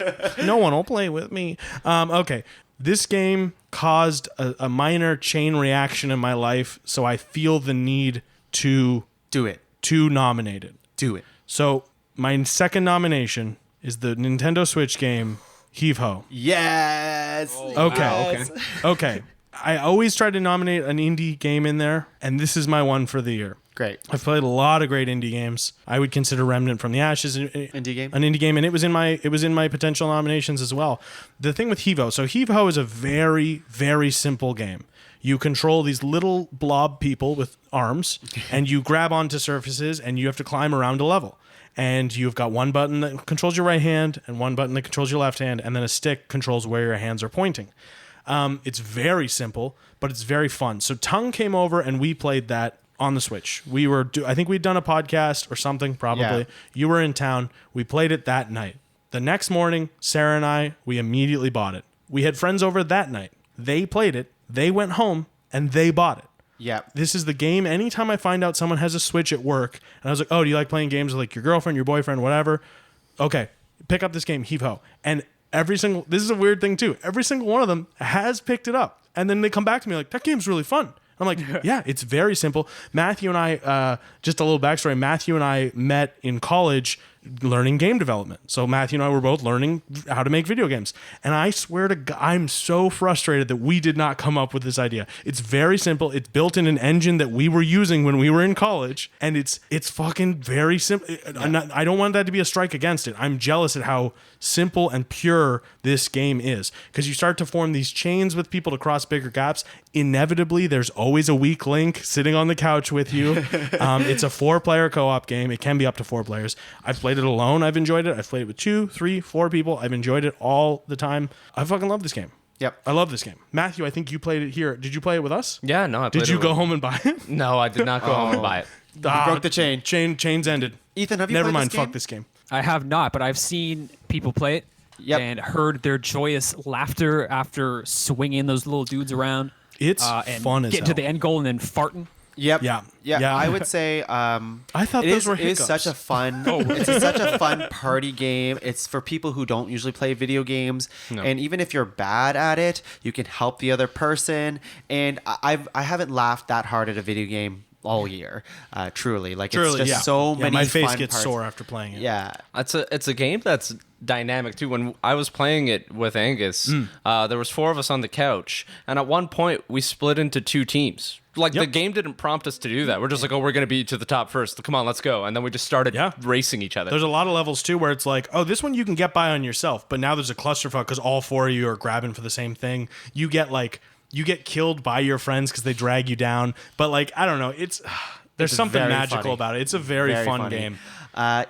No one will play with me. Okay. This game caused a minor chain reaction in my life, so I feel the need to Do it. nominate it. Do it. So my second nomination is the Nintendo Switch game Heave Ho. Yes. Okay. Okay. I always try to nominate an indie game in there, and this is my one for the year. Great. I've played a lot of great indie games. I would consider Remnant from the Ashes Indie game? an indie game, and it was in my potential nominations as well. The thing with Heave Ho, so Heave Ho is a very, very simple game. You control these little blob people with arms, and you grab onto surfaces, and you have to climb around a level. And you've got one button that controls your right hand, and one button that controls your left hand, and then a stick controls where your hands are pointing. It's very simple, but it's very fun. So Tuong came over, and we played that on the Switch. I think we'd done a podcast or something, probably. Yeah. You were in town. We played it that night. The next morning, Sarah and I, we immediately bought it. We had friends over that night. They played it. They went home, and they bought it. Yeah. This is the game. Anytime I find out someone has a Switch at work, and I was like, oh, do you like playing games with like your girlfriend, your boyfriend, whatever? Okay, pick up this game, Heave Ho. And this is a weird thing too. Every single one of them has picked it up. And then they come back to me like, that game's really fun. I'm like, yeah, it's very simple. Matthew and I, just a little backstory, Matthew and I met in college learning game development. So Matthew and I were both learning how to make video games. And I swear to God, I'm so frustrated that we did not come up with this idea. It's very simple. It's built in an engine that we were using when we were in college. And it's fucking very simple. I don't want that to be a strike against it. I'm jealous at how simple and pure this game is. Because you start to form these chains with people to cross bigger gaps. Inevitably, there's always a weak link sitting on the couch with you. It's a 4-player co-op game. It can be up to 4 players. I've played it alone. I've enjoyed it. I've played it with 2, 3, 4 people. I've enjoyed it all the time. I fucking love this game. Yep. I love this game. Matthew, I think you played it here. Did you play it with us? Yeah, no, I played Did you it go with- home and buy it? No, I did not go home and buy it. broke the chain. Chains ended. Ethan, have you Never played mind. this game? Fuck this game. I have not, but I've seen people play it Yep. and heard their joyous laughter after swinging those little dudes around. It's And fun as getting hell. to the end goal and then farting. Yep. Yeah. Yeah. Yeah. I would say I thought it those is, were it is hiccups. such a fun it's such a fun party game. It's for people who don't usually play video games. And even if you're bad at it, you can help the other person. And I haven't laughed that hard at a video game all year. Truly, like Truly, it's just yeah. so Yeah, many. my face fun gets parts. sore after playing it. Yeah, It's a game that's dynamic too. When I was playing it with Angus, there was 4 of us on the couch, and at one point we split into 2 teams. Like the game didn't prompt us to do that. We're just like, oh, we're gonna be to the top first. Come on, let's go. And then we just started racing each other. There's a lot of levels too where it's like, oh, this one you can get by on yourself, but now there's a clusterfuck because all 4 of you are grabbing for the same thing. You get killed by your friends because they drag you down. But like, I don't know, there's something very magical funny. about it. It's a very fun funny. game.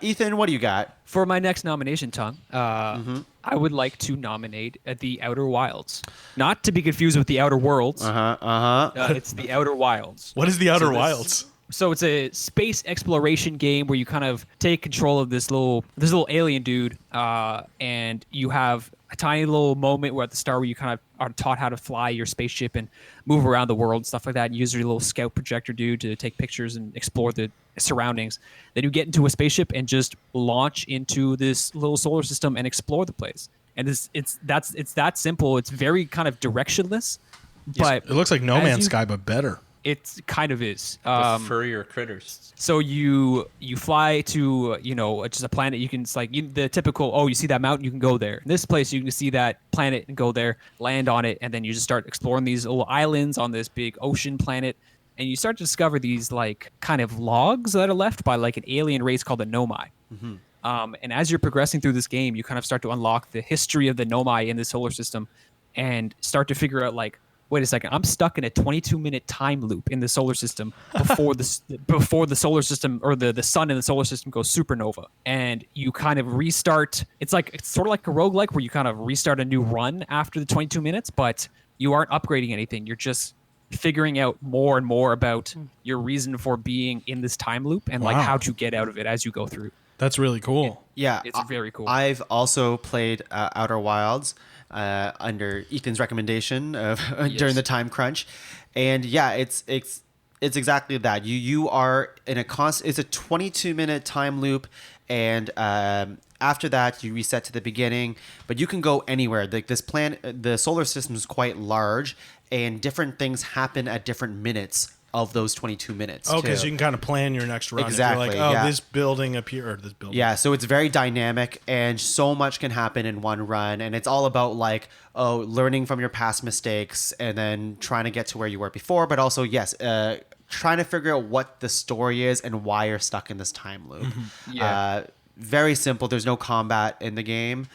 Ethan, what do you got? For my next nomination, Tung, I would like to nominate The Outer Wilds. Not to be confused with The Outer Worlds. It's The Outer Wilds. What is the Outer Wilds? So it's a space exploration game where you kind of take control of this little alien dude, and you have a tiny little moment where at the start where you kind of are taught how to fly your spaceship and move around the world and stuff like that, and use your little scout projector dude to take pictures and explore the surroundings. Then you get into a spaceship and just launch into this little solar system and explore the place. And it's that simple. It's very kind of directionless, but It looks like No as Man's you- Sky, but better. It kind of is. With furrier critters. So you fly to just a planet. You can it's like the typical you see that mountain, you can go there. In this place you can see that planet and go there, land on it, and then you just start exploring these little islands on this big ocean planet, and you start to discover these like kind of logs that are left by like an alien race called the Nomai. And as you're progressing through this game, you kind of start to unlock the history of the Nomai in the solar system, and start to figure out like, wait a second, I'm stuck in a 22-minute time loop in the solar system before the solar system or the sun in the solar system goes supernova. And you kind of restart. It's sort of like a roguelike where you kind of restart a new run after the 22 minutes, but you aren't upgrading anything. You're just figuring out more and more about your reason for being in this time loop and like how to get out of it as you go through. That's really cool. Yeah, It's very cool. I've also played Outer Wilds under Ethan's recommendation of during the time crunch, and yeah, it's exactly that. You are in a it's a 22-minute time loop, and after that you reset to the beginning, but you can go anywhere. Like the solar system is quite large, and different things happen at different minutes of those 22 minutes. Okay, too. so you can kind of plan your next run. Exactly, If you're like, yeah. this building appeared, or this building. Yeah, so it's very dynamic, and so much can happen in one run, and it's all about like learning from your past mistakes and then trying to get to where you were before, but also trying to figure out what the story is and why you're stuck in this time loop. Yeah. Very simple. There's no combat in the game.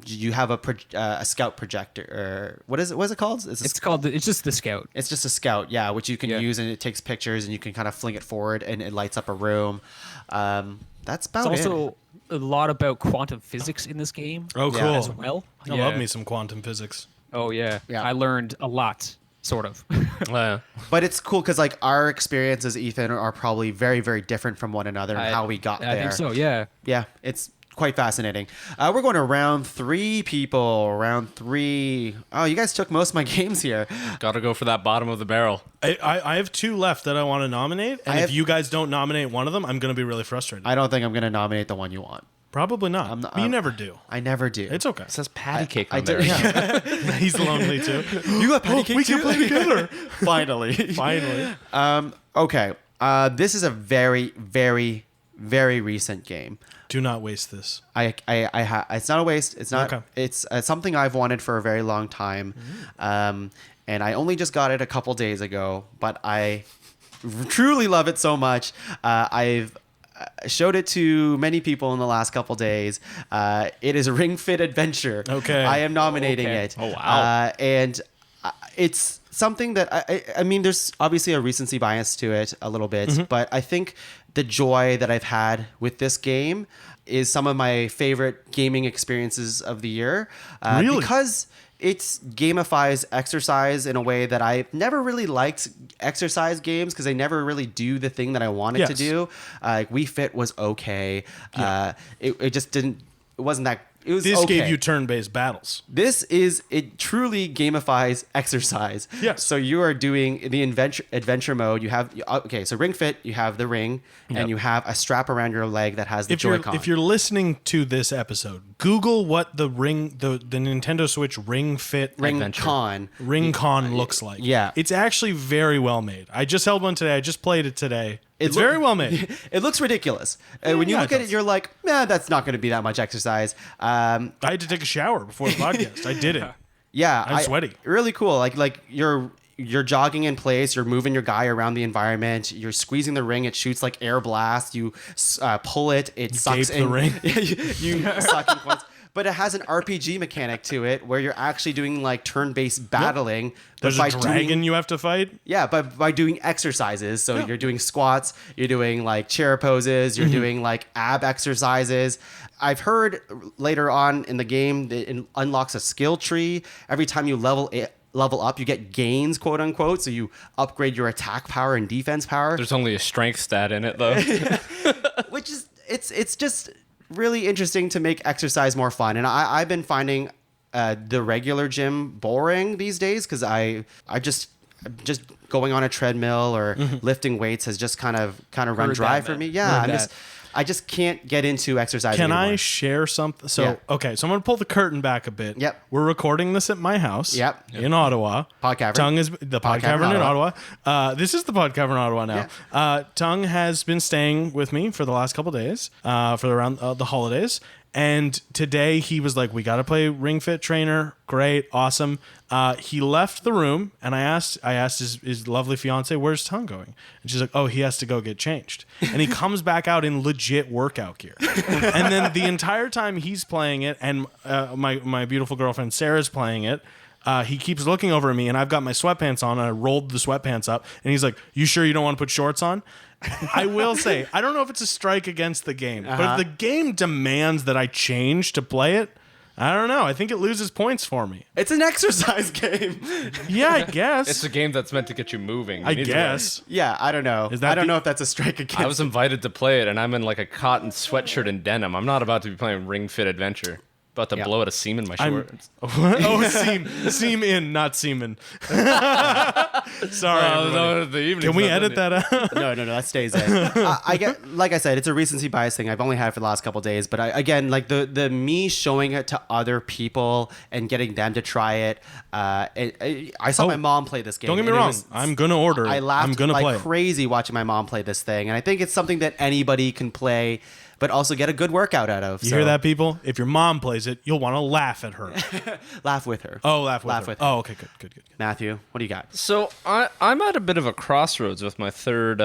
You have a scout projector, or what is it called? It's just the Scout. It's just a scout, yeah, which you can Yeah. use, and it takes pictures, and you can kind of fling it forward, and it lights up a room. That's about It's it. also a lot about quantum physics in this game. Oh, Yeah, cool. as well. I love me some quantum physics. Oh yeah. Yeah. I learned a lot, sort of. But it's cool because like our experiences, Ethan, are probably very, very different from one another and how we got there. I think so. Yeah. Yeah, it's quite fascinating. We're going to round 3, people. Round 3. Oh, you guys took most of my games here. Gotta go for that bottom of the barrel. I have 2 left that I want to nominate, and I if have- you guys don't nominate one of them, I'm going to be really frustrated. I don't think I'm going to nominate the one you want. Probably not. But you never do. I never do. It's okay. It says patty cake I on did- there. He's lonely too. You got patty cake We too? can play together. Finally. Finally. Okay. This is a very, very, very recent game. Do not waste this. It's not a waste. It's not. Okay. It's something I've wanted for a very long time, and I only just got it a couple days ago. But I truly love it so much. I've showed it to many people in the last couple days. It is Ring Fit Adventure. Okay. I am nominating Okay. it. Oh, wow. And it's something that I mean, there's obviously a recency bias to it a little bit, but I think the joy that I've had with this game is some of my favorite gaming experiences of the year. Really? Because it gamifies exercise in a way that I've never really liked exercise games because they never really do the thing that I wanted to Yes. do. Like Wii Fit was okay. It just didn't. It wasn't that It was This okay. gave you turn-based battles. It truly gamifies exercise. Yes. So you are doing the adventure mode. You have, okay, so Ring Fit, you have the ring, and you have a strap around your leg that has the Joy-Con. If you're listening to this episode, Google what the Nintendo Switch Ring Fit Ring Con looks like. Yeah. It's actually very well made. I just held one today. I just played it today. It's very well made. It looks ridiculous. When you look at it, you're like, that's not going to be that much exercise. I had to take a shower before the podcast. I did it. Yeah, I'm sweaty. Really cool. Like you're jogging in place. You're moving your guy around the environment. You're squeezing the ring. It shoots like air blast. You pull it. It sucks gape in the ring. you suck in points. But it has an RPG mechanic to it where you're actually doing like turn-based battling. There's a dragon you have to fight. Yeah, but by doing exercises. So you're doing squats, you're doing like chair poses, you're doing like ab exercises. I've heard later on in the game that it unlocks a skill tree. Every time you level up, you get gains, quote unquote. So you upgrade your attack power and defense power. There's only a strength stat in it, though. Which is, it's just really interesting to make exercise more fun. And I've been finding the regular gym boring these days because I just going on a treadmill or lifting weights has just kind of run dry for me. Yeah, I just can't get into exercise Can anymore. I share something? So, Yeah. okay, so I'm going to pull the curtain back a bit. Yep. We're recording this at my house. Yep. In Ottawa. PodCavern. Tongue is the PodCavern in Ottawa. This is the PodCavern Ottawa now. Tongue has been staying with me for the last couple days for around the holidays. And today he was like, we got to play Ring Fit Trainer. Great. Awesome. He left the room and I asked his lovely fiance, where's Tongue going? And she's like, oh, he has to go get changed. And he comes back out in legit workout gear. And then the entire time he's playing it and my beautiful girlfriend Sarah's playing it, he keeps looking over at me and I've got my sweatpants on and I rolled the sweatpants up and he's like, you sure you don't want to put shorts on? I will say, I don't know if it's a strike against the game, but if the game demands that I change to play it, I don't know. I think it loses points for me. It's an exercise game. Yeah, I guess. It's a game that's meant to get you moving. You I need to guess. Yeah, I don't know. Is that I don't the- know if that's a strike against. I was invited to play it, and I'm in like a cotton sweatshirt and denim. I'm not about to be playing Ring Fit Adventure. About to blow out a seam in my shorts. Seam in, not semen. Sorry. everybody. Can we edit that out? No, that stays in. I get, like I said, it's a recency bias thing. I've only had it for the last couple of days, but again, like the me showing it to other people and getting them to try it. I saw my mom play this game. Don't get me and wrong. I'm gonna order it. I laughed I'm gonna like play it. crazy watching my mom play this thing, and I think it's something that anybody can play, but also get a good workout out of. You hear that, people? If your mom plays it, you'll want to laugh at her. Laugh with her. Oh, laugh with her. her. Oh, okay, good. Matthew, what do you got? So I'm at a bit of a crossroads with my third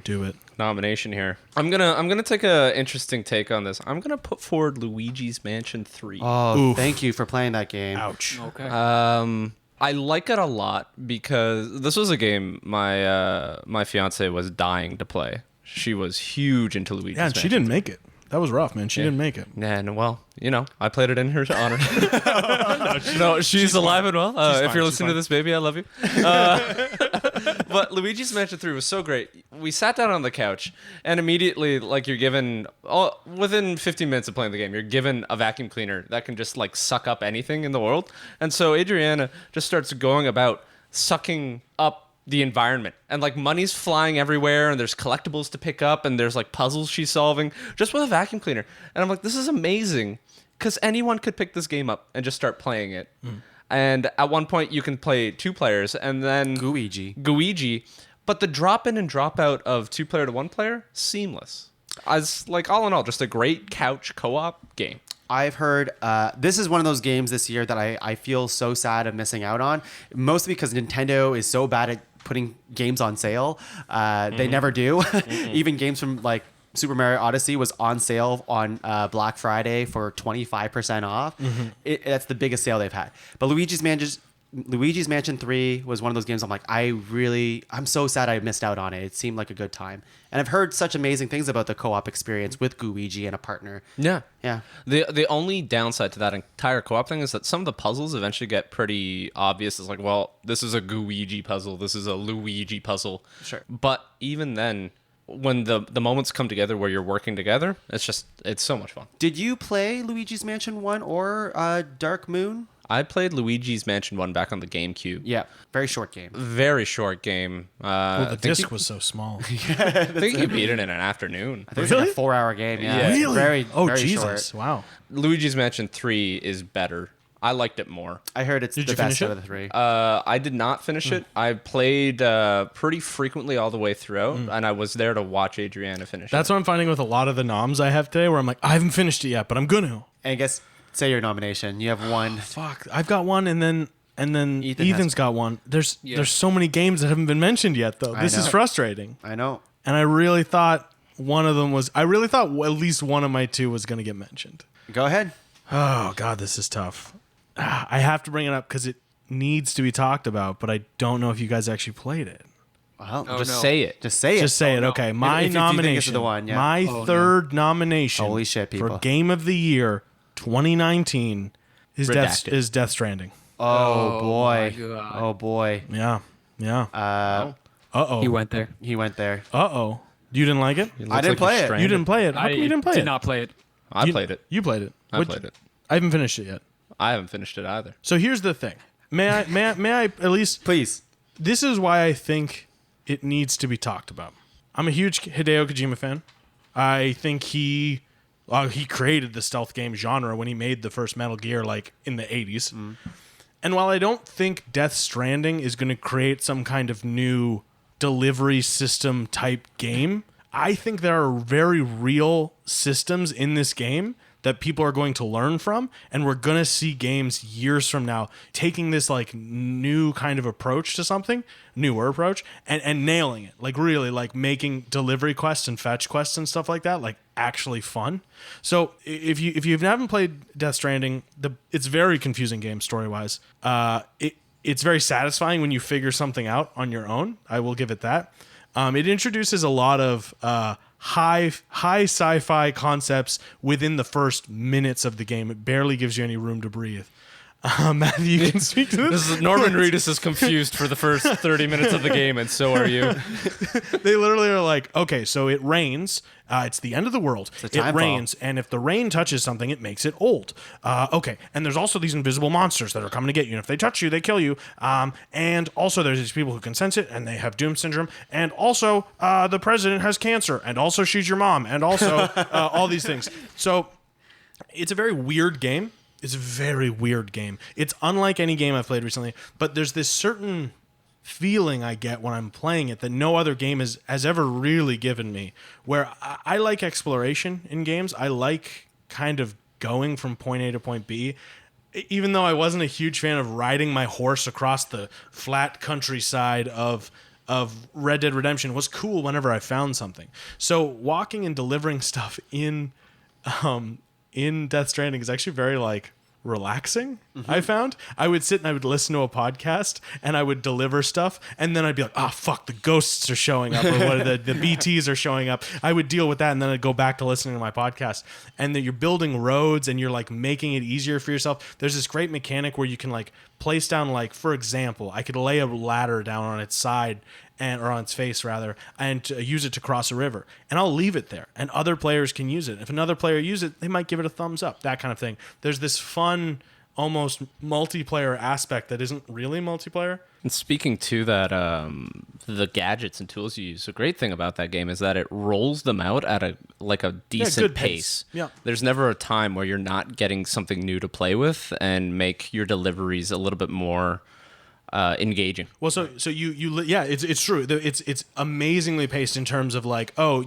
Do it. nomination here. I'm gonna take a interesting take on this. I'm gonna put forward Luigi's Mansion 3. Oh, Oof. thank you for playing that game. Ouch. Okay. I like it a lot because this was a game my fiance was dying to play. She was huge into Luigi's Yeah, and Mansion. she didn't make it. That was rough, man. She didn't make it. And well, I played it in her honor. No, she's alive and well. If fine, you're she's listening to fine. this, baby, I love you. But Luigi's Mansion 3 was so great. We sat down on the couch, and immediately, like, you're given within 15 minutes of playing the game, you're given a vacuum cleaner that can just like suck up anything in the world. And so Adriana just starts going about sucking up the environment, and like money's flying everywhere, and there's collectibles to pick up, and there's like puzzles she's solving just with a vacuum cleaner. And I'm like, this is amazing, because anyone could pick this game up and just start playing it. And at one point you can play 2 players, and then Guigi, but the drop in and drop out of 2-player to 1-player, seamless. As like all in all, just a great couch co-op game. I've heard this is one of those games this year that I feel so sad of missing out on, mostly because Nintendo is so bad at putting games on sale. They never do. Even games from like Super Mario Odyssey was on sale on Black Friday for 25% off. That's the biggest sale they've had. But Luigi's Mansion 3 was one of those games I'm like, I'm so sad I missed out on it. It seemed like a good time. And I've heard such amazing things about the co-op experience with Luigi and a partner. Yeah. Yeah. The only downside to that entire co-op thing is that some of the puzzles eventually get pretty obvious. It's like, well, this is a Luigi puzzle. This is a Luigi puzzle. Sure. But even then, when the moments come together where you're working together, it's so much fun. Did you play Luigi's Mansion 1 or Dark Moon? I played Luigi's Mansion 1 back on the GameCube. Yeah, very short game. Very short game. Well, the disc was so small. I think you beat it in an afternoon. I think it's like a 4-hour game. Yeah, Really? Very, very Jesus! short. Wow. Luigi's Mansion 3 is better. I liked it more. I heard it's Did the you best finish out it? of the 3. I did not finish it. I played pretty frequently all the way throughout, and I was there to watch Adriana finish That's it. what I'm finding with a lot of the noms I have today, where I'm like, I haven't finished it yet, but I'm gonna. And I guess, say your nomination. You have one. Fuck, I've got one, and then Ethan Ethan's has- got one. There's so many games that haven't been mentioned yet, though. I This is know. frustrating. I know. And I really thought one of them was. I really thought at least one of my two was gonna get mentioned. Go ahead. Oh God, this is tough. I have to bring it up because it needs to be talked about, but I don't know if you guys actually played it. Well, Just say it. Just say it. Just say it. Okay, my if you think it's nomination. the one, yeah. My third nomination. Holy shit, people. For Game of the Year 2019 is Redacted. Death Stranding. Oh, boy. my God. Oh boy. Yeah. Uh oh. He went there. He went there. Uh oh. You didn't like it? I didn't play it. You didn't play it. How come you didn't play did it? not play it. I played it. You played it. I played it. I haven't finished it yet. I haven't finished it either. So here's the thing. May I at least Please. this is why I think it needs to be talked about. I'm a huge Hideo Kojima fan. I think he created the stealth game genre when he made the first Metal Gear, like in the 80s. And while I don't think Death Stranding is going to create some kind of new delivery system type game, I think there are very real systems in this game that people are going to learn from, and we're going to see games years from now taking this like new kind of approach to something, newer approach, and nailing it, like really like making delivery quests and fetch quests and stuff like that like actually fun. So if you haven't played Death Stranding, it's a very confusing game story wise. It's very satisfying when you figure something out on your own. I will give it that. It introduces a lot of high sci-fi concepts within the first minutes of the game. It barely gives you any room to breathe. Matthew, you can speak to this. This is Norman Reedus is confused for the first 30 minutes of the game, and so are you. They literally are like, okay, so it rains. It's the end of the world. a It timefall. rains, and if the rain touches something, it makes it old. Okay, and there's also these invisible monsters that are coming to get you, and if they touch you, they kill you. And also there's these people who can sense it, and they have Doom syndrome. And also the president has cancer, and also she's your mom, and also all these things. So it's a very weird game. It's a very weird game. It's unlike any game I've played recently, but there's this certain feeling I get when I'm playing it that no other game has ever really given me, where I like exploration in games. I like kind of going from point A to point B. Even though I wasn't a huge fan of riding my horse across the flat countryside of Red Dead Redemption, was cool whenever I found something. So walking and delivering stuff in Death Stranding is actually very like relaxing. I found I would sit and I would listen to a podcast and I would deliver stuff, and then I'd be like, oh fuck, the ghosts are showing up, or what the BTs are showing up. I would deal with that, and then I'd go back to listening to my podcast. And then you're building roads and you're like making it easier for yourself. There's this great mechanic where you can like place down, like, for example, I could lay a ladder down on its side or on its face rather, and to use it to cross a river, and I'll leave it there, and other players can use it. If another player uses it, they might give it a thumbs up, that kind of thing. There's this fun, almost multiplayer aspect that isn't really multiplayer. And speaking to that, the gadgets and tools you use, the great thing about that game is that it rolls them out at a decent good pace. Yeah. There's never a time where you're not getting something new to play with and make your deliveries a little bit more engaging. Well, so you yeah, it's true. It's amazingly paced in terms of like, oh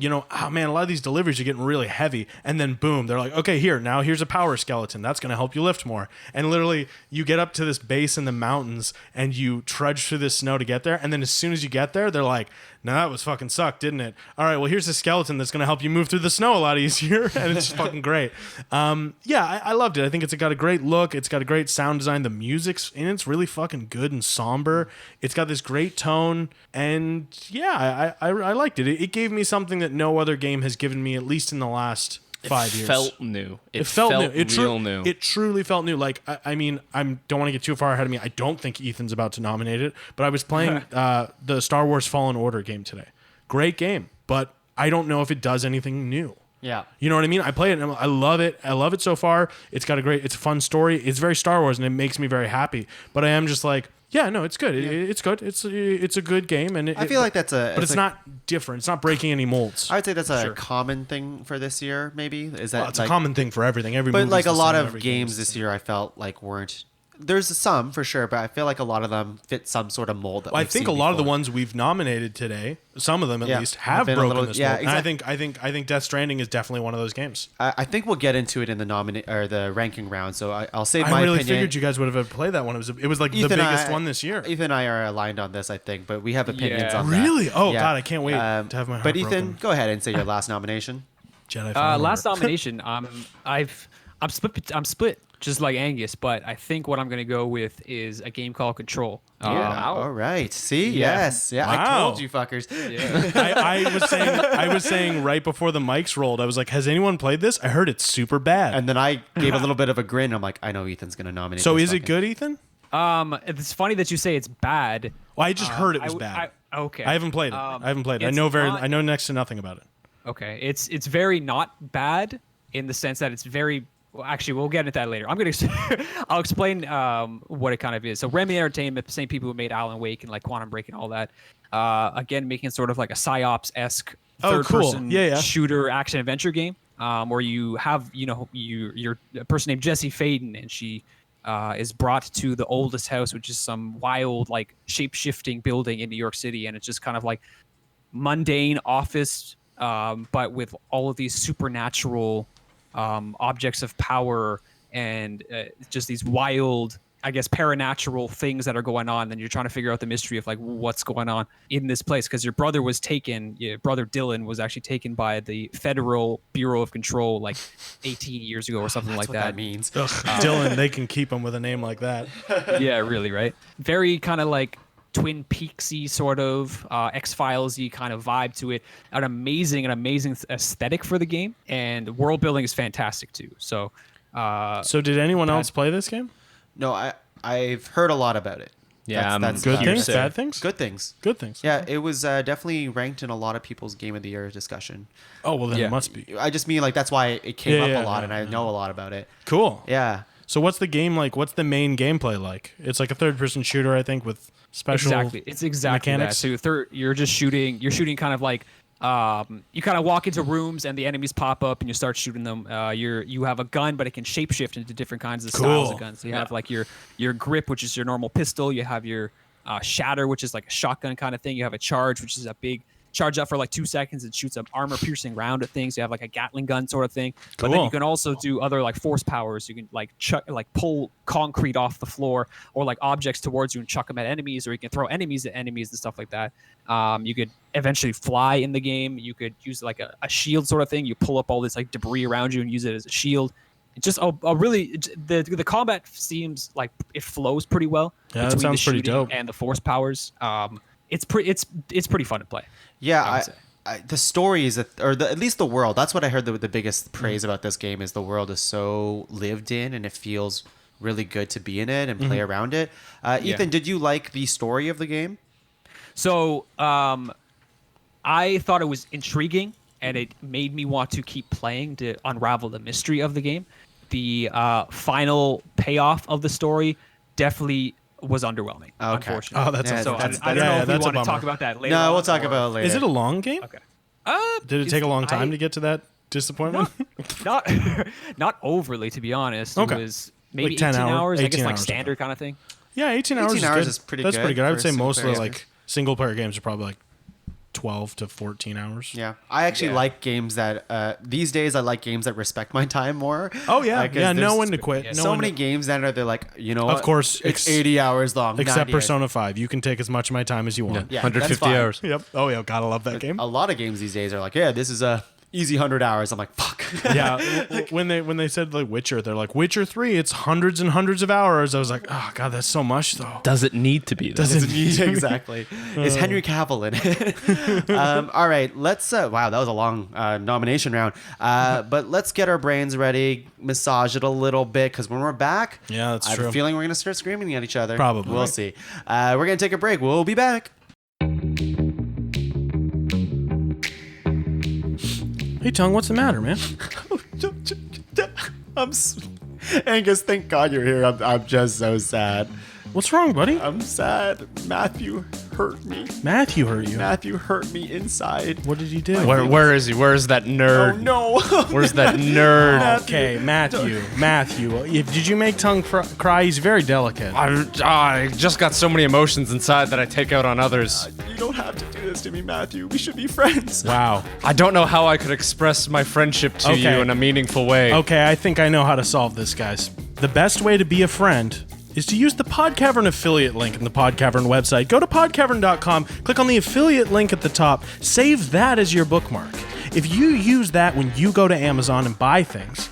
man, a lot of these deliveries are getting really heavy, and then boom, they're like, okay, here's a power skeleton that's going to help you lift more, and literally you get up to this base in the mountains and you trudge through this snow to get there, and then as soon as you get there, they're like, no, that was fucking sucked, didn't it? All right, well, here's a skeleton that's going to help you move through the snow a lot easier, and it's just fucking great. I loved it. I think it's got a great look. It's got a great sound design. The music's in it's really fucking good and somber. It's got this great tone, and yeah, I liked it. It gave me something that no other game has given me, at least in the last 5 years. It felt new. It felt new. real new. It truly felt new. Like, I mean, I don't want to get too far ahead of me. I don't think Ethan's about to nominate it, but I was playing the Star Wars Fallen Order game today. Great game, but I don't know if it does anything new. Yeah. You know what I mean? I play it and I love it. I love it so far. It's a fun story. It's very Star Wars and it makes me very happy. But I am just like, yeah, no, it's good. It's good. It's a good game. And I feel like that's but it's not different. It's not breaking any molds. I would say that's a common thing for this year, maybe. Is that Well, it's a common thing for everything. Every But movie's like a the lot same, of every games game's this the same. year, I felt like weren't. There's some for sure, but I feel like a lot of them fit some sort of mold. That Well, I we've think seen a lot of the before. ones we've nominated today, some of them at Yeah, least, have have been a broken little- this yeah, mold. And exact- I think Death Stranding is definitely one of those games. I think we'll get into it in the the ranking round. So I'll save my I really opinion. figured you guys would have played that one. It was like the Ethan and biggest I- one this year. Ethan and I are aligned on this, I think, but we have opinions Yeah. on that. Really? Oh, Yeah. God, I can't wait to have my heart But Ethan, broken. go ahead and say your last nomination. Jedi Fallen Last Order. nomination. I'm split, just like Angus, but I think what I'm gonna go with is a game called Control. All right. See, Yeah. yes, yeah. I Wow. told you, fuckers. I was saying right before the mics rolled, I was like, has anyone played this? I heard it's super bad. And then I gave a little bit of a grin. I'm like, I know Ethan's gonna nominate. So this is it fucking- good, Ethan? It's funny that you say it's bad. Well, I just heard it was bad. Okay. I haven't played it. I haven't played it. it's I know next to nothing about it. Okay, it's very not bad in the sense that it's very. Well, actually, we'll get into that later. I'll explain what it kind of is. So, Remedy Entertainment, the same people who made Alan Wake and like Quantum Break and all that, again making sort of like a PsyOps-esque Oh, cool. third-person Yeah. shooter action adventure game, where you have you're a person named Jessie Faden, and she is brought to the oldest house, which is some wild like shape-shifting building in New York City, and it's just kind of like mundane office, but with all of these supernatural objects of power and just these wild, I guess, paranatural things that are going on. And you're trying to figure out the mystery of like what's going on in this place, because your brother Dylan was actually taken by the Federal Bureau of Control like 18 years ago or something That's like what that. that means. Dylan, they can keep him with a name like that. Yeah, really, right? Very kind of like Twin Peaksy sort of X-Files-y kind of vibe to it. An amazing aesthetic for the game, and world building is fantastic too. So, So did anyone else play this game? No, I've heard a lot about it. Yeah, that's Good things, hearsay. bad things? Good things. Good things. Yeah, it was definitely ranked in a lot of people's Game of the Year discussion. Oh, well, then Yeah. it must be. I just mean like that's why it came Yeah, up yeah, a lot, yeah, and I know a lot about it. Cool. Yeah. So what's the game like? What's the main gameplay like? It's like a third-person shooter, I think, with special it's exactly mechanics. that. So you're just shooting. You're shooting kind of like you kind of walk into rooms and the enemies pop up and you start shooting them. You have a gun, but it can shapeshift into different kinds of styles Cool. of guns. So you have like your grip, which is your normal pistol. You have your shatter, which is like a shotgun kind of thing. You have a charge, which is a big charge up for like 2 seconds and shoots an armor-piercing round at things. You have like a Gatling gun sort of thing. But then Cool. you can also do other like force powers. You can like pull concrete off the floor or like objects towards you and chuck them at enemies, or you can throw enemies at enemies and stuff like that. You could eventually fly in the game. You could use like a shield sort of thing. You pull up all this like debris around you and use it as a shield. It's just a really the combat seems like it flows pretty well. Yeah, that between sounds the pretty shooting dope. and the force powers. It's pretty fun to play. Yeah, I would say. the story is, at least the world. That's what I heard. The biggest Mm-hmm. praise about this game is the world is so lived in, and it feels really good to be in it and play Mm-hmm. around it. Ethan, did you like the story of the game? So I thought it was intriguing, and it made me want to keep playing to unravel the mystery of the game. The final payoff of the story definitely was underwhelming, Okay. unfortunately. Oh, that's Yeah, So that's- I don't know if we that's a want to bummer. talk about that later. No, on, we'll talk or- about it later. Is it a long game? Okay. Did it take a long time I- to get to that disappointment? Not not overly, to be honest. Okay. It was maybe Like 10 18 hours. I 18 guess like hours, standard kind of thing. Yeah, 18 hours, 18 is, hours good. is pretty That's good pretty good. I for would say a most of the single-player like single player games are probably like 12 to 14 hours. Yeah, I actually like games that these days I like games that respect my time more. Oh yeah, 'cause yeah. No there's one to quit. No so one many to, games that are they're like, you know, Of what? course, it's 80 hours long. except 90 Persona 5. You can take as much of my time as you want. Yeah, 150 that's fine. hours. Yep. Oh yeah, gotta love that game. A lot of games these days are like, yeah, this is a easy 100 hours. I'm like, fuck. Yeah, when they said like Witcher, they're like Witcher 3. It's hundreds and hundreds of hours. I was like, oh god, that's so much though. Does it need to be? Though? Does it need to be? Exactly. Is Henry Cavill in it? All right, let's. Wow, that was a long nomination round. But let's get our brains ready, massage it a little bit, because when we're back, Yeah, that's I have true. a feeling we're gonna start screaming at each other. Probably. We'll see. We're gonna take a break. We'll be back. Hey, Tuong, what's the matter, man? Angus, thank God you're here. I'm just so sad. What's wrong, buddy? I'm sad. Matthew hurt me. Matthew hurt you. Matthew hurt me inside. What did he do? Where is he? Where's that Oh nerd? no. Where's that nerd? Okay, Matthew. Did you make Tuong cry? He's very delicate. I just got so many emotions inside that I take out on others. You don't have to do this to me, Matthew. We should be friends. Wow. I don't know how I could express my friendship to Okay. you in a meaningful way. Okay, I think I know how to solve this, guys. The best way to be a friend is to use the PodCavern affiliate link in the PodCavern website. Go to podcavern.com, click on the affiliate link at the top, save that as your bookmark. If you use that when you go to Amazon and buy things,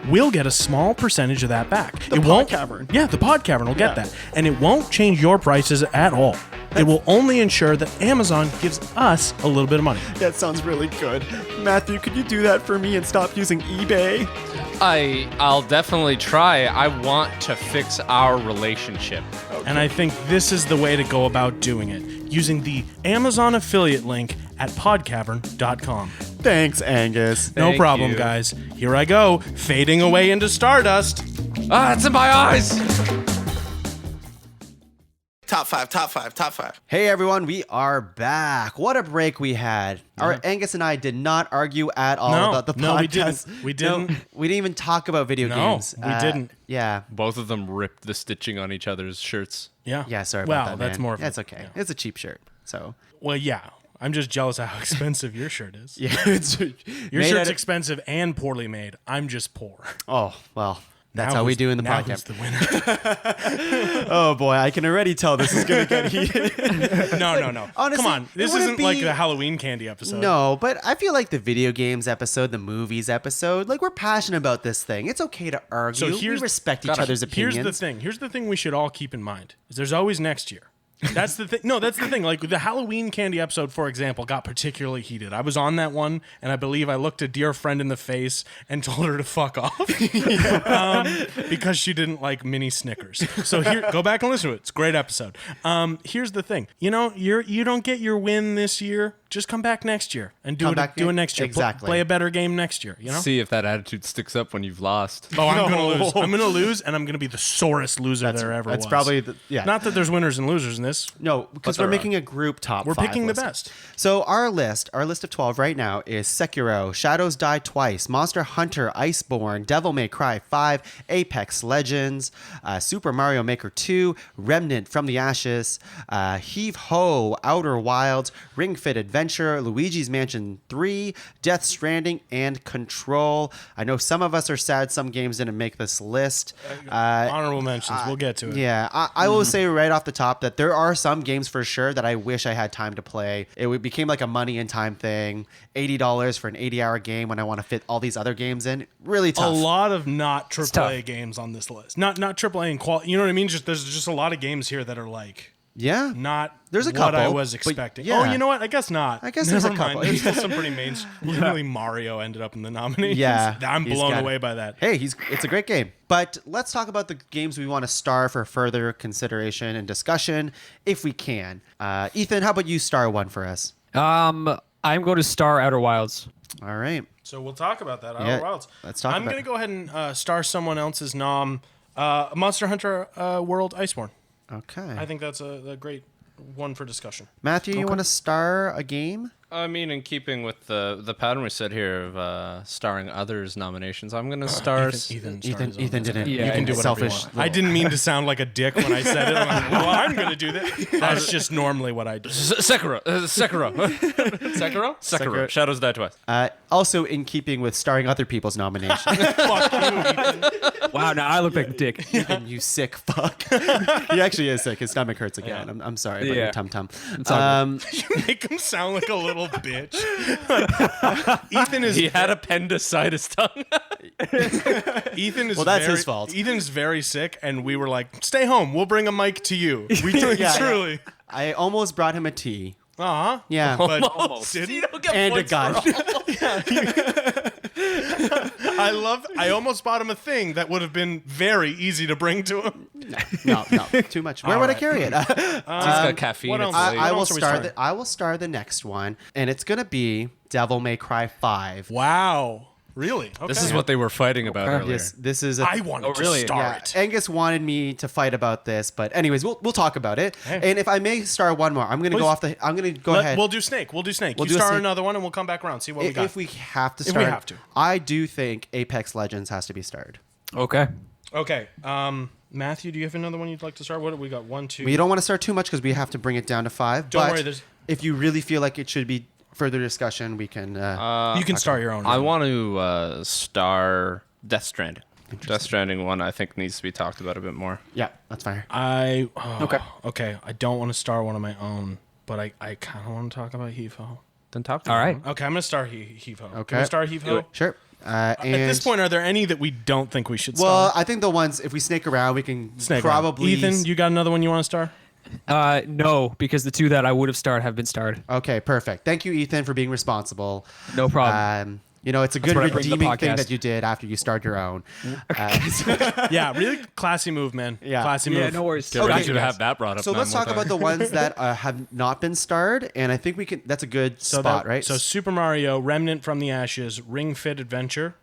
we'll get a small percentage of that back. The PodCavern. Yeah, the PodCavern will get that. And it won't change your prices at all. It will only ensure that Amazon gives us a little bit of money. That sounds really good. Matthew, could you do that for me and stop using eBay? I'll definitely try. I want to fix our relationship. And I think this is the way to go about doing it, using the Amazon affiliate link at podcavern.com. Thanks, Angus. No Thank problem, you. guys. Here I go, fading away into stardust. Ah, it's in my eyes! Top five. Hey everyone, we are back. What a break we had. Our Angus and I did not argue at all No, about the no, we podcast. didn't. We didn't. No, we didn't even talk about video No, games. we didn't. Yeah. Both of them ripped the stitching on each other's shirts. Yeah. Yeah, sorry well, about that, man. that's more of That's a- okay. yeah. It's a cheap shirt. So, Well, yeah. I'm just jealous of how expensive your shirt is. yeah. It's Your shirt's expensive and poorly made. I'm just poor. Oh, well. That's Now how we who's- do in the now who's podcast. the winner? Oh boy, I can already tell this is going to get heated. No. Honestly, Come on. it This wouldn't isn't like be- the Halloween candy episode. No, but I feel like the video games episode, the movies episode, like we're passionate about this thing. It's okay to argue. We respect each other's opinions. Here's the thing we should all keep in mind. Is there's always next year. That's the thing. No, that's the thing. Like the Halloween candy episode, for example, got particularly heated. I was on that one, and I believe I looked a dear friend in the face and told her to fuck off because she didn't like mini Snickers. So go back and listen to it. It's a great episode. Here's the thing. You know, you don't get your win this year. Just come back next year and do it next year. Exactly. Play a better game next year. You know. See if that attitude sticks up when you've lost. Oh, I'm gonna lose. I'm gonna lose, and I'm gonna be the sorest loser there ever was. That's probably Not that there's winners and losers in this. No, because we're making a group top We're 5 picking the list. best. So our list of 12 right now is Sekiro, Shadows Die Twice, Monster Hunter, Iceborne, Devil May Cry 5, Apex Legends, Super Mario Maker 2, Remnant from the Ashes, Heave Ho, Outer Wilds, Ring Fit Adventure, Luigi's Mansion 3, Death Stranding, and Control. I know some of us are sad some games didn't make this list. Honorable mentions. We'll get to it. Yeah, I will say right off the top that there are some games for sure that I wish I had time to play. It became like a money and time thing. $80 for an 80-hour game when I want to fit all these other games in. Really tough. A lot of not AAA tough. games on this list. Not AAA in quality. You know what I mean? There's just a lot of games here that are like Yeah. not There's a what I couple, was but expecting. yeah. Oh, you know what? I guess not. I guess Never there's a mind. couple. There's still some pretty mainstream. Literally Mario ended up in the nominations. Yeah, I'm he's blown got it. away by that. Hey, it's a great game. But let's talk about the games we want to star for further consideration and discussion, if we can. Ethan, how about you star one for us? I'm going to star Outer Wilds. All right. So we'll talk about that. Yeah, Outer Wilds. let's talk I'm about gonna it. go ahead and star someone else's nom. Monster Hunter World Iceborne. Okay. I think that's a great one for discussion. Matthew, you want to star a game? I mean, in keeping with the pattern we set here of starring others nominations, I'm going to star... Ethan didn't. Yeah, You can do whatever you selfish. want. I didn't mean to sound like a dick when I said it. I'm like, well, I'm going to do that. That's just normally what I do. Sekiro. Sekiro. Shadows Die Twice. Also, in keeping with starring other people's nominations. Fuck you, Ethan. Wow, now I look like a dick. Ethan, you sick fuck. He actually is sick. His stomach hurts again. I'm sorry about your Yeah. tum-tum. all You make him sound like a little bitch. Ethan is He had appendicitis tongue. Ethan is Well, that's very- his fault. Ethan's very sick, and we were like, "Stay home. We'll bring a mic to you." We truly. I almost brought him a tea. Uh-huh. Yeah. But You didn't. don't get And a points gun. for all. I almost bought him a thing that would have been very easy to bring to him. No, too much. Where would I carry it? It's got caffeine. what It's else? late. I will else are we start. starting? I will start the next one, and it's gonna be Devil May Cry 5. Wow. Really? Okay. This is what they were fighting about earlier. This is. I wanted to really? start. Yeah, Angus wanted me to fight about this, but anyways, we'll talk about it. And if I may start one more, I'm gonna go off the. I'm gonna go ahead. We'll do Snake. We'll do Snake. We'll you do a start Snake. another one, and we'll come back around. See what we got. If we have to If start, we have to. I do think Apex Legends has to be started. Okay. Okay. Matthew, do you have another one you'd like to start? What we got? 1, 2. We don't want to start too much because we have to bring it down to 5. Don't but worry, there's- if you really feel like it should be further discussion, we can. you can start your own. I want to star Death Stranding. Death Stranding 1, I think, needs to be talked about a bit more. Yeah, that's fine. Okay. I don't want to star one of my own, but I kind of want to talk about Heave-Ho. Then talk to All me. right. Okay, I'm going to star Heave-Ho. Okay. Can we star Heave-Ho? Sure. At this point, are there any that we don't think we should star? Well, I think the ones if we snake around, we can Snake around. probably. Ethan, you got another one you want to star? No, because the two that I would have starred have been starred. Okay, perfect. Thank you, Ethan, for being responsible. No problem. It's a good what I bring to the redeeming thing podcast. that you did after you started your own. Yeah, really classy move, man. Yeah. Classy move. Yeah, no worries. Get ready to have that brought up. So now let's more talk about time. the ones that have not been starred, and I think we can. That's a good So spot, that- right? So Super Mario, Remnant from the Ashes, Ring Fit Adventure,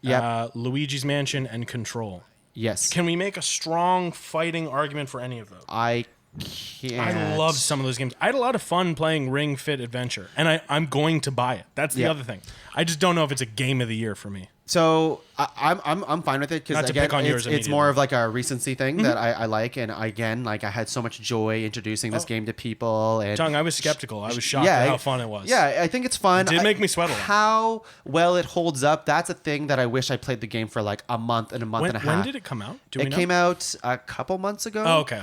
Yep. Luigi's Mansion, and Control. yes, Can we make a strong fighting argument for any of those? I can't. I love some of those games. I had a lot of fun playing Ring Fit Adventure, and I'm going to buy it. That's the Yeah. other thing. I just don't know if it's a game of the year for me. So I'm fine with it Not because to again, pick on yours it's more immediately. of like a recency thing that I like, and again, like I had so much joy introducing this game to people. And Tongue, I was skeptical. I was shocked at how fun it was. Yeah, I think it's fun. It did make me sweat a lot. How well it holds up, that's a thing that I wish I played the game for like a month and a month When, and a when half. did it come out? Do we It know? came out a couple months ago. Oh, okay.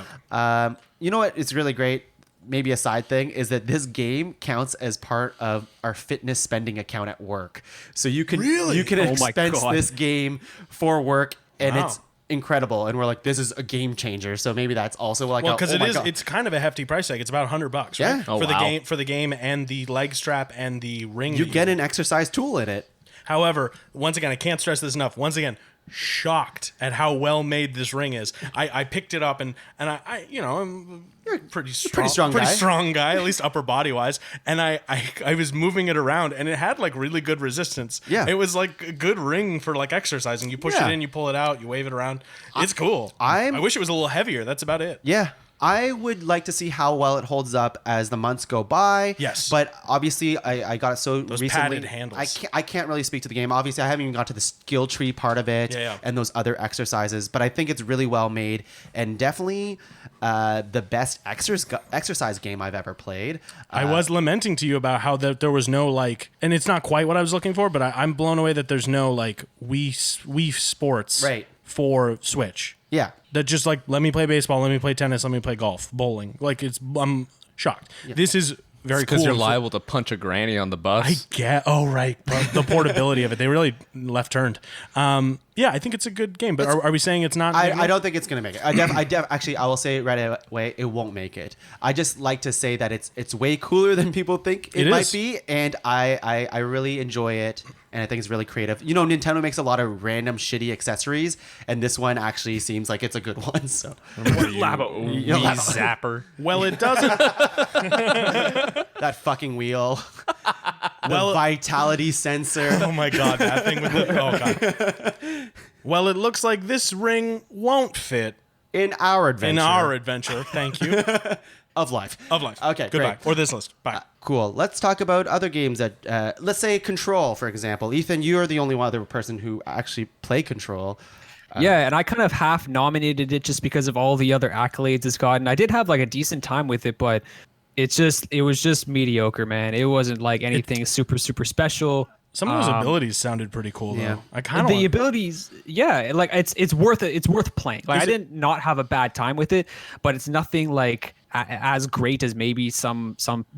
You know what? It's really great. Maybe a side thing is that this game counts as part of our fitness spending account at work. So you can Really? Oh my expense God. this game for work, and Wow. it's incredible. And we're like, this is a game changer. So maybe that's also like, Well, a, because oh my God. it's kind of a hefty price tag. It's about $100, Yeah. right? Oh, for wow. the game and the leg strap and the ring. you that get an exercise tool in it. However, once again, I can't stress this enough. Once again, shocked at how well made this ring is. I picked it up and I I'm a pretty strong guy, at least upper body wise. And I was moving it around and it had like really good resistance. Yeah. It was like a good ring for like exercising. You push Yeah. it in, you pull it out, you wave it around. It's cool. I wish it was a little heavier. That's about it. Yeah. I would like to see how well it holds up as the months go by. Yes. But obviously, I got it so recently. padded handles. I can't really speak to the game. Obviously, I haven't even got to the skill tree part of it Yeah. and those other exercises. But I think it's really well made and definitely the best exercise game I've ever played. I was lamenting to you about how there was no like, and it's not quite what I was looking for, but I'm blown away that there's no like Wii Sports Right. for Switch. Yeah. That just like, let me play baseball, let me play tennis, let me play golf, bowling. Like I'm shocked. This is very cool. Because you're liable to punch a granny on the bus. I get. Oh right, the portability of it. They really left turned. Yeah, I think it's a good game. But are we saying it's not? I don't think it's gonna make it. Actually, I will say it right away. It won't make it. I just like to say that it's way cooler than people think it might is. be, and I really enjoy it, and I think it's really creative. You know, Nintendo makes a lot of random shitty accessories, and this one actually seems like it's a good one. So Wii zapper. Well, it doesn't. that fucking wheel, the vitality sensor. Oh my god, that thing with the. Oh god. Well, it looks like this ring won't fit In our adventure. in our adventure. Thank you. of life. Of life. Okay, Goodbye. great. Or this list. Bye. Cool. Let's talk about other games that, let's say Control, for example. Ethan, you are the only other person who actually play Control. Yeah, and I kind of half nominated it just because of all the other accolades it's gotten. I did have like a decent time with it, but it was just mediocre, man. It wasn't like anything super special. Some of those abilities sounded pretty cool, though. Yeah. I kind The of abilities, yeah, like it's worth it. It's worth playing. Like Is I it- didn't not have a bad time with it, but it's nothing like as great as maybe some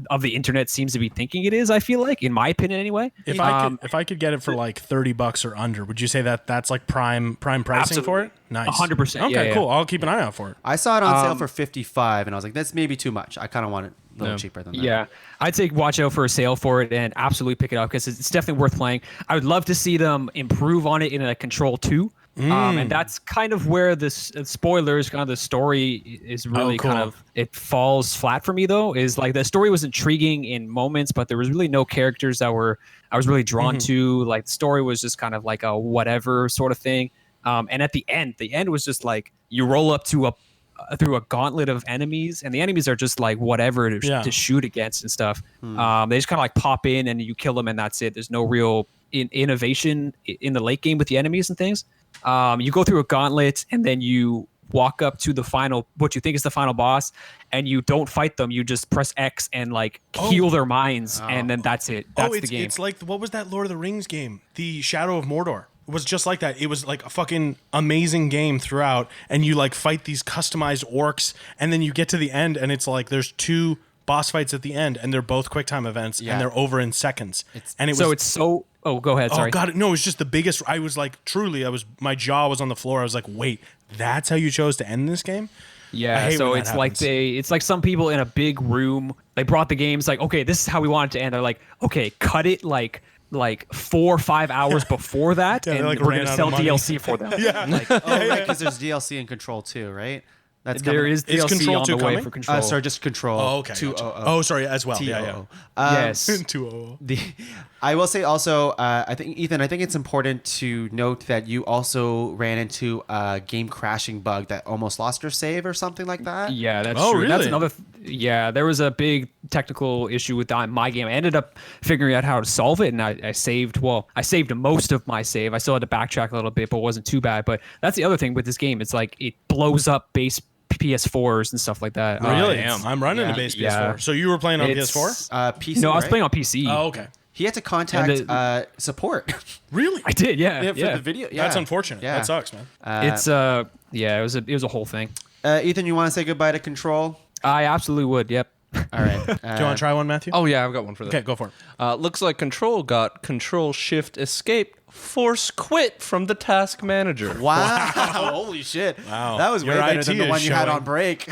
of the internet seems to be thinking it is. I feel like, in my opinion, anyway. If I could get it for like $30 or under, would you say that that's like prime pricing for it? Nice. 100%, Okay, yeah, yeah. cool. I'll keep an eye out for it. I saw it on sale for $55, and I was like, that's maybe too much. I kind of want it a little No. cheaper than that. Yeah, I'd say watch out for a sale for it and absolutely pick it up because it's definitely worth playing. I would love to see them improve on it in a Control 2. And that's kind of where this spoilers, kind of the story is really cool. kind of, it falls flat for me though, is like the story was intriguing in moments, but there was really no characters that I was really drawn to. Like the story was just kind of like a whatever sort of thing. And at the end was just like you roll up to through a gauntlet of enemies, and the enemies are just like whatever to shoot against and stuff. They just kind of like pop in and you kill them and that's it. There's no real innovation in the late game with the enemies and things. You go through a gauntlet and then you walk up to the final, what you think is the final boss, and you don't fight them. You just press X and like heal their minds, and then that's it. That's the game. It's like, what was that Lord of the Rings game? The Shadow of Mordor. It was just like that. It was like a fucking amazing game throughout, and you like fight these customized orcs, and then you get to the end, and it's like there's 2 boss fights at the end, and they're both QuickTime events, and they're over in seconds. Oh, go ahead. Sorry. Oh god, no, it was just the biggest. I was like, truly, my jaw was on the floor. I was like, wait, that's how you chose to end this game? Yeah, so it's like it's like some people in a big room. They brought the games like, okay, this is how we want it to end. They're like, okay, cut it like 4 or 5 hours before that, and like we're ran gonna out sell of money. DLC for them. Because there's DLC in Control too, right? That's There is Is DLC Control on 2 the way coming? for Control. sorry, just Control. Oh, okay. 200. Gotcha. Oh, sorry, as well. Yeah. Yes. 200. I will say also, I think Ethan, I think it's important to note that you also ran into a game crashing bug that almost lost your save or something like that. Yeah, that's Oh, true. really? That's another. Yeah, there was a big technical issue with my game. I ended up figuring out how to solve it, and I saved. Well, I saved most of my save. I still had to backtrack a little bit, but it wasn't too bad. But that's the other thing with this game. It's like it blows up base PS4s and stuff like that. Really? damn. I'm running a base PS4. Yeah. So you were playing on It's- PS4? PC, No, I was right? playing on PC. Oh, okay. He had to contact support. Really? I did. Yeah. For the video. Yeah. That's unfortunate. Yeah. That sucks, man. It's yeah. It was a whole thing. Ethan, you want to say goodbye to Control? I absolutely would. Yep. All right. Do you want to try one, Matthew? Oh yeah, I've got one for that. Okay, go for it. Looks like Control got Control Shift Escape force quit from the task manager. Wow. Holy shit. Wow. That was way Your better IT than the is one you had showing. on break.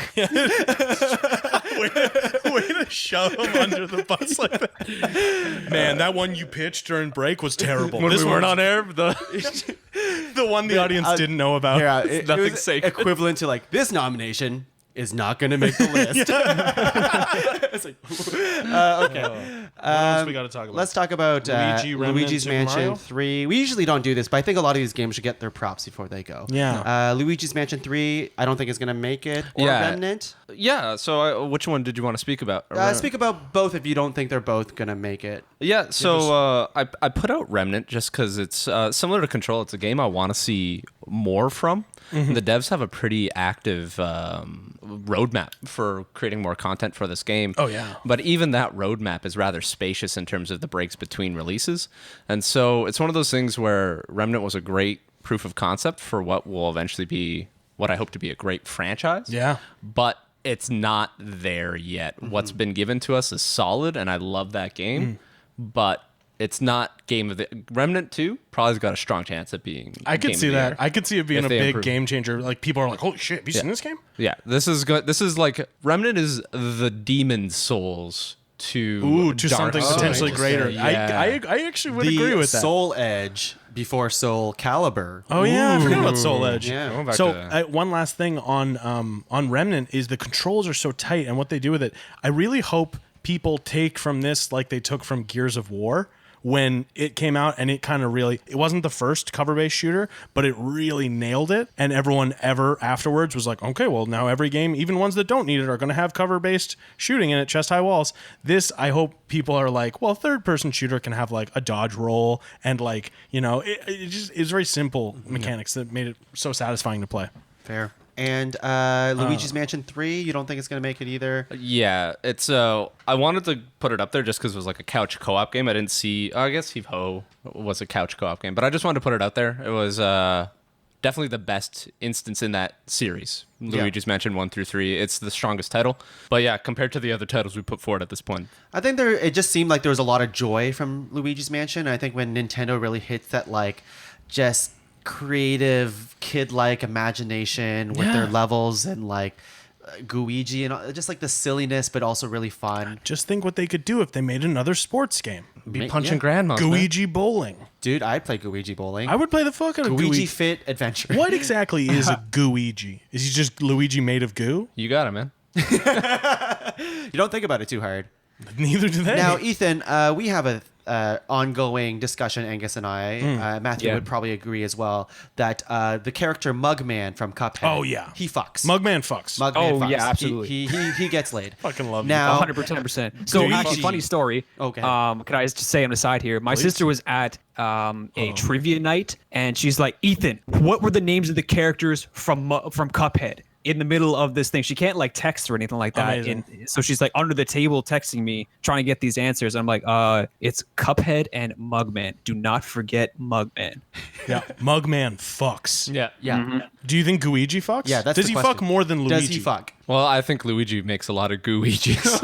Way to shove him under the bus like that. Man, that one you pitched during break was terrible. When This we weren't one's- on air, the one the audience didn't know about. Yeah, it Nothing was sacred. equivalent to like this nomination is not going to make the list. It's like, okay. What else we got to talk about? Let's talk about Luigi, Remnant, Luigi's Super Mansion Mario? 3. We usually don't do this, but I think a lot of these games should get their props before they go. Yeah. Luigi's Mansion 3, I don't think is going to make it. Or Yeah. Remnant. yeah. So which one did you want to speak about? Speak about both if you don't think they're both going to make it. Yeah, so I put out Remnant just because it's similar to Control. It's a game I want to see more from. The devs have a pretty active roadmap for creating more content for this game. Oh, yeah. But even that roadmap is rather spacious in terms of the breaks between releases. And so it's one of those things where Remnant was a great proof of concept for what will eventually be what I hope to be a great franchise. Yeah. But it's not there yet. What's been given to us is solid, and I love that game. But it's not game of the Remnant 2 probably's got a strong chance at being I could game see of the that. year. I could see it being If a they big improve. game changer. Like people are like, "Holy shit, have you seen this game?" Yeah, this is good. This is like Remnant is the Demon Souls to To Dark something Souls. potentially greater. Yeah. I actually would The agree with that. Soul Edge before Soul Calibur. Oh yeah, I forgot about Soul Edge. Yeah. Going back So to that. one last thing on Remnant is the controls are so tight, and what they do with it. I really hope people take from this like they took from Gears of War when it came out, and it kind of really, it wasn't the first cover-based shooter, but it really nailed it, and everyone ever afterwards was like, okay, well now every game, even ones that don't need it, are going to have cover-based shooting in it, chest-high walls. This, I hope people are like, well, third-person shooter can have like a dodge roll, and like, you know, it just is very simple mechanics that made it so satisfying to play. Fair. And Luigi's Mansion 3, you don't think it's going to make it either? Yeah, it's I wanted to put it up there just because it was like a couch co-op game. I didn't see. I guess Heave Ho was a couch co-op game, but I just wanted to put it out there. It was definitely the best instance in that series. Luigi's Mansion 1 through 3. It's the strongest title, but yeah, compared to the other titles we put forward at this point. I think it just seemed like there was a lot of joy from Luigi's Mansion. I think when Nintendo really hits that like just creative kid-like imagination with their levels and like Guiji and just like the silliness, but also really fun. Just think what they could do if they made another sports game. Be punching grandmas. man. Luigi bowling. Dude, I'd play Guiji bowling. I would play the fuck out of Guiji Fit Adventure. What exactly is a Guiji? Is he just Luigi made of goo? You got it, man. You don't think about it too hard. Neither do they. Now, Ethan, we have a ongoing discussion, Angus and I. Matthew Yeah. would probably agree as well that the character Mugman from Cuphead. Oh, yeah. he fucks. Mugman fucks. Mugman Oh, fucks. yeah, absolutely. He gets laid. Fucking love now. 100%. So Guiji. actually, funny story. Okay. Can I just say on the side here? My sister was at a trivia night, and she's like, "Ethan, what were the names of the characters from Cuphead?" In the middle of this thing, she can't like text or anything like that. Amazing. So she's like under the table texting me, trying to get these answers. I'm like, it's Cuphead and Mugman. Do not forget Mugman. Yeah, Mugman fucks. Yeah. Yeah. Do you think Guiji fucks? Yeah, that's Does the he question. fuck more than Luigi? Does he fuck? Well, I think Luigi makes a lot of Guijis.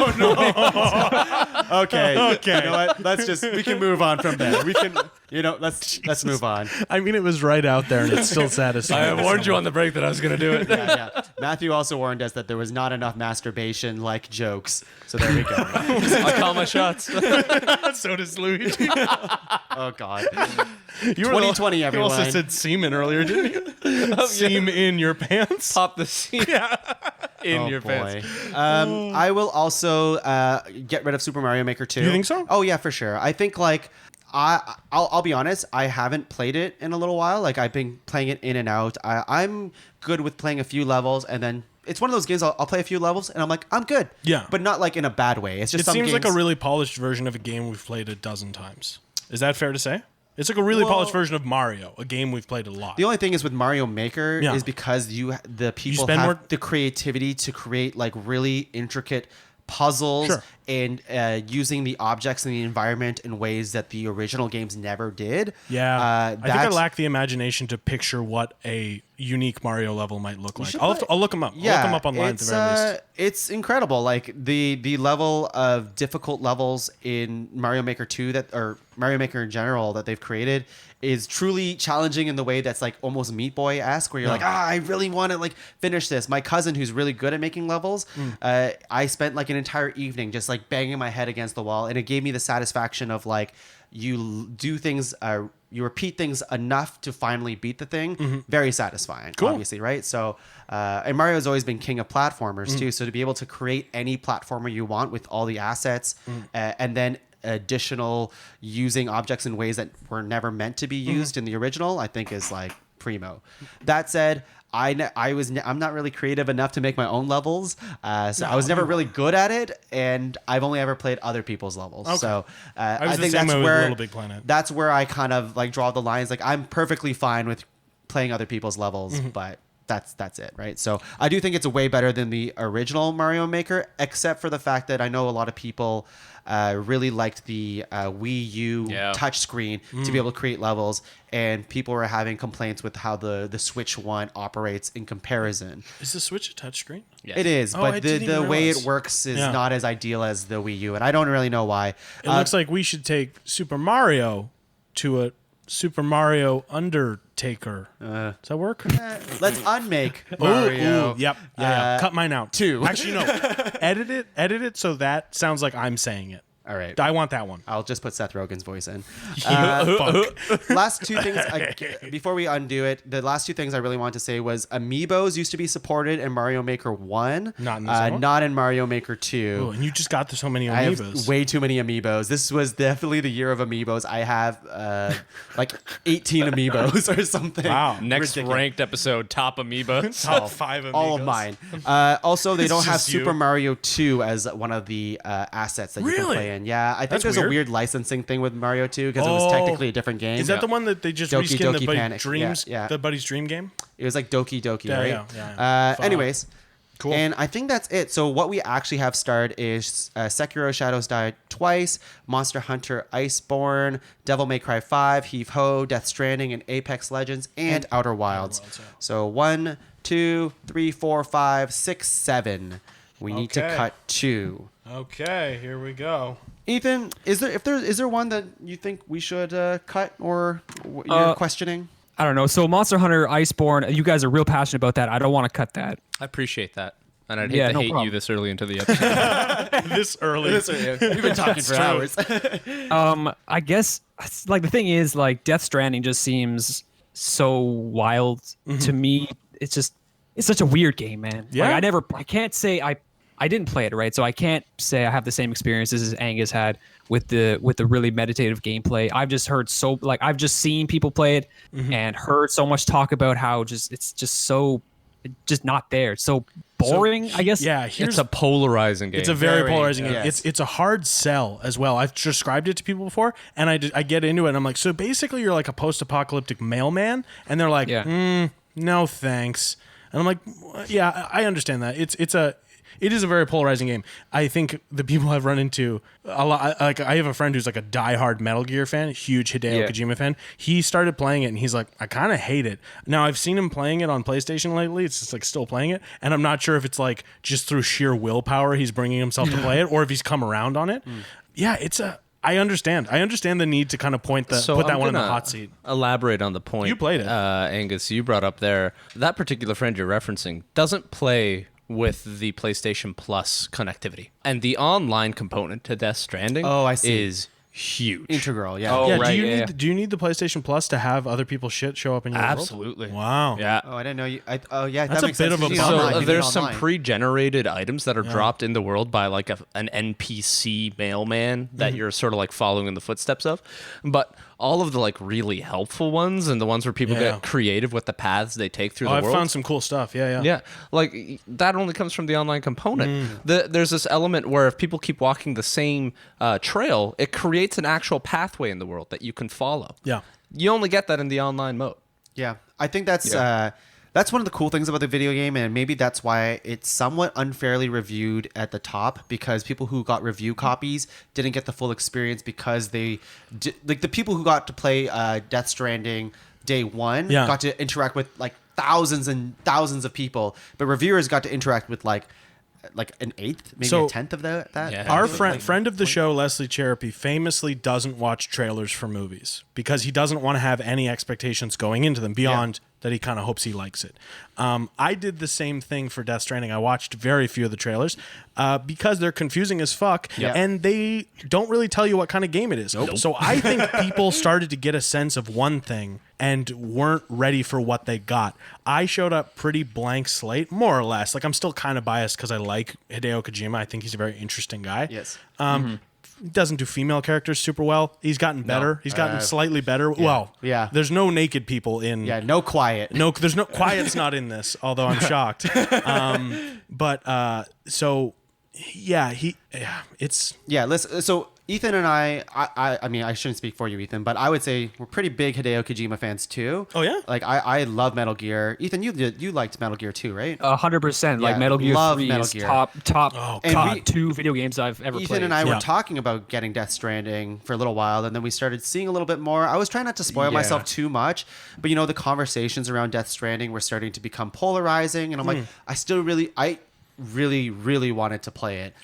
Okay. You know what? We can move on from there. We can, let's move on. I mean, it was right out there, and it's still satisfying. I warned you on the break that I was going to do it. Yeah. Matthew also warned us that there was not enough masturbation-like jokes. So there we go. I call my shots. So does Luigi. Oh, God. You 2020, You everyone. also said semen earlier, didn't you? Seam in your pants. Pop the scene in your pants. I will also get rid of Super Mario Maker 2. You think so? Oh, yeah, for sure. I think, I'll be honest, I haven't played it in a little while. Like, I've been playing it in and out. I'm good with playing a few levels, and then it's one of those games I'll play a few levels, and I'm like, I'm good. Yeah. But not, like, in a bad way. It's just It some seems like games- a really polished version of a game we've played a dozen times. Is that fair to say? It's like a really polished version of Mario, a game we've played a lot. The only thing is with Mario Maker Yeah. is because the people spend have more- the creativity to create like really intricate puzzles Sure. and using the objects in the environment in ways that the original games never did. Yeah. I think I that's- lack the imagination to picture what a unique Mario level might look like. should I'll play- look them up. I'll look them up online at the very least. It's incredible. Like the level of difficult levels in Mario Maker 2 or Mario Maker in general that they've created is truly challenging in the way that's like almost Meat Boy-esque, where you're like, I really want to like finish this. My cousin, who's really good at making levels, I spent like an entire evening just like banging my head against the wall, and it gave me the satisfaction of like you do things. You repeat things enough to finally beat the thing. Very satisfying, obviously, right? So, and Mario's always been king of platformers too. So to be able to create any platformer you want with all the assets, and then additional using objects in ways that were never meant to be used in the original, I think is like primo. That said, I'm not really creative enough to make my own levels, so I was never really good at it, and I've only ever played other people's levels. Okay. So I was I the think same that's way with where Little Big Planet. that's where I kind of like draw the lines. Like I'm perfectly fine with playing other people's levels, but that's it, right? So I do think it's way better than the original Mario Maker, except for the fact that I know a lot of people really liked the Wii U touchscreen to be able to create levels, and people were having complaints with how the Switch one operates in comparison. Is the Switch a touchscreen? Yes. It is, Oh, I but didn't the even way realize. it works is Yeah. not as ideal as the Wii U, and I don't really know why. It looks like we should take Super Mario to a Super Mario Undertaker. Does that work? Let's unmake Ooh, Mario. ooh, yep. Yeah. Cut mine out. 2. Actually, no. Edit it so that sounds like I'm saying it. All right. I want that one. I'll just put Seth Rogen's voice in. Fuck. Last two things, before we undo it, the last two things I really wanted to say was Amiibos used to be supported in Mario Maker 1. Not in this one? Not in Mario Maker 2. Oh, and you just got so many I Amiibos. have way too many Amiibos. This was definitely the year of Amiibos. I have like 18 Amiibos or something. Wow. Next Ridiculous. ranked episode, top amoebas. Top 5 Amiibos. All of mine. Also, they It's don't have just you. Super Mario 2 as one of the assets that you can Really? play in. Yeah, I think That's there's a weird. weird licensing thing with Mario 2 because it was technically a different game. Is that the one that they just Doki reskinned Doki the Buddy Panic. Dreams? Yeah, yeah. The Buddy's Dream game? It was like Doki Doki, Yeah, right? yeah. Fuck. Anyways. Cool. And I think that's it. So what we actually have starred is Sekiro Shadows Die Twice, Monster Hunter Iceborne, Devil May Cry 5, Heave Ho, Death Stranding, and Apex Legends, and Outer Wilds. Wilds, yeah. So 1, 2, 3, 4, 5, 6, 7. We need to Okay. cut 2. Okay, here we go. Ethan, is there one that you think we should cut or you're questioning? I don't know. So Monster Hunter Iceborne, you guys are real passionate about that. I don't want to cut that. I appreciate that. And I'd hate Yeah, to no hate you problem. this early into the episode. This early. We've been talking for hours. I guess like the thing is like Death Stranding just seems so wild to me. It's such a weird game, man. Yeah. Like, I can't say I didn't play it, right? So I can't say I have the same experiences as Angus had with the really meditative gameplay. I've just heard I've just seen people play it and heard so much talk about how it's just not there. It's so boring, I guess. Yeah, It's a polarizing game. It's a very Very, polarizing game. yes. It's a hard sell as well. I've described it to people before, and I get into it, and I'm like, so basically you're like a post-apocalyptic mailman, and they're like, Yeah. no thanks. And I'm like, yeah, I understand that. It is a very polarizing game. I think the people I've run into a lot, like I have a friend who's like a diehard Metal Gear fan, huge Hideo Kojima fan. He started playing it and he's like, I kind of hate it. Now I've seen him playing it on PlayStation lately. It's just like still playing it. And I'm not sure if it's like just through sheer willpower he's bringing himself to play it or if he's come around on it. Yeah, I understand. I understand the need to kind of put that one in the hot seat. Elaborate on the point. You played it. Angus, you brought up there. That particular friend you're referencing doesn't play with the PlayStation Plus connectivity. And the online component to Death Stranding is huge. Integral, yeah. Oh, Yeah, right, do you need the PlayStation Plus to have other people's shit show up in your Absolutely. world? Wow. Yeah. Oh, I didn't know you. Yeah, That's that a makes bit sense. of a You need bummer. online, So you need there's some online. pre-generated items that are dropped in the world by like an NPC mailman that you're sort of like following in the footsteps of. But all of the like really helpful ones and the ones where people Yeah. get creative with the paths they take through the I've world. found some cool stuff. Yeah. Yeah, like that only comes from the online component. There's this element where if people keep walking the same trail, it creates an actual pathway in the world that you can follow. Yeah. You only get that in the online mode. Yeah, I think that's one of the cool things about the video game, and maybe that's why it's somewhat unfairly reviewed at the top, because people who got review copies didn't get the full experience because the people who got to play Death Stranding day one got to interact with like thousands and thousands of people, but reviewers got to interact with like an eighth, maybe So- a tenth of that. Yeah. Our friend of the show, Leslie Cherapy, famously doesn't watch trailers for movies because he doesn't want to have any expectations going into them beyond that he kind of hopes he likes it. I did the same thing for Death Stranding. I watched very few of the trailers because they're confusing as fuck and they don't really tell you what kind of game it is. So I think people started to get a sense of one thing and weren't ready for what they got. I showed up pretty blank slate, more or less. Like I'm still kind of biased because I like Hideo Kojima. I think he's a very interesting guy. Yes. Doesn't do female characters super well. He's gotten better. He's gotten slightly better. Well, Yeah. There's no naked people in. Yeah, no quiet. No, there's no quiet's not in this. Although I'm shocked. It's Yeah, listen. So Ethan and I mean, I shouldn't speak for you, Ethan, but I would say we're pretty big Hideo Kojima fans too. Oh, yeah? Like I love Metal Gear. Ethan, you liked Metal Gear too, right? 100%. Like Yeah, Metal Gear love 3 Metal is Gear. top And two video games I've ever Ethan played. and I Yeah. were talking about getting Death Stranding for a little while, and then we started seeing a little bit more. I was trying not to spoil myself too much, but the conversations around Death Stranding were starting to become polarizing, and I'm like, I really wanted to play it.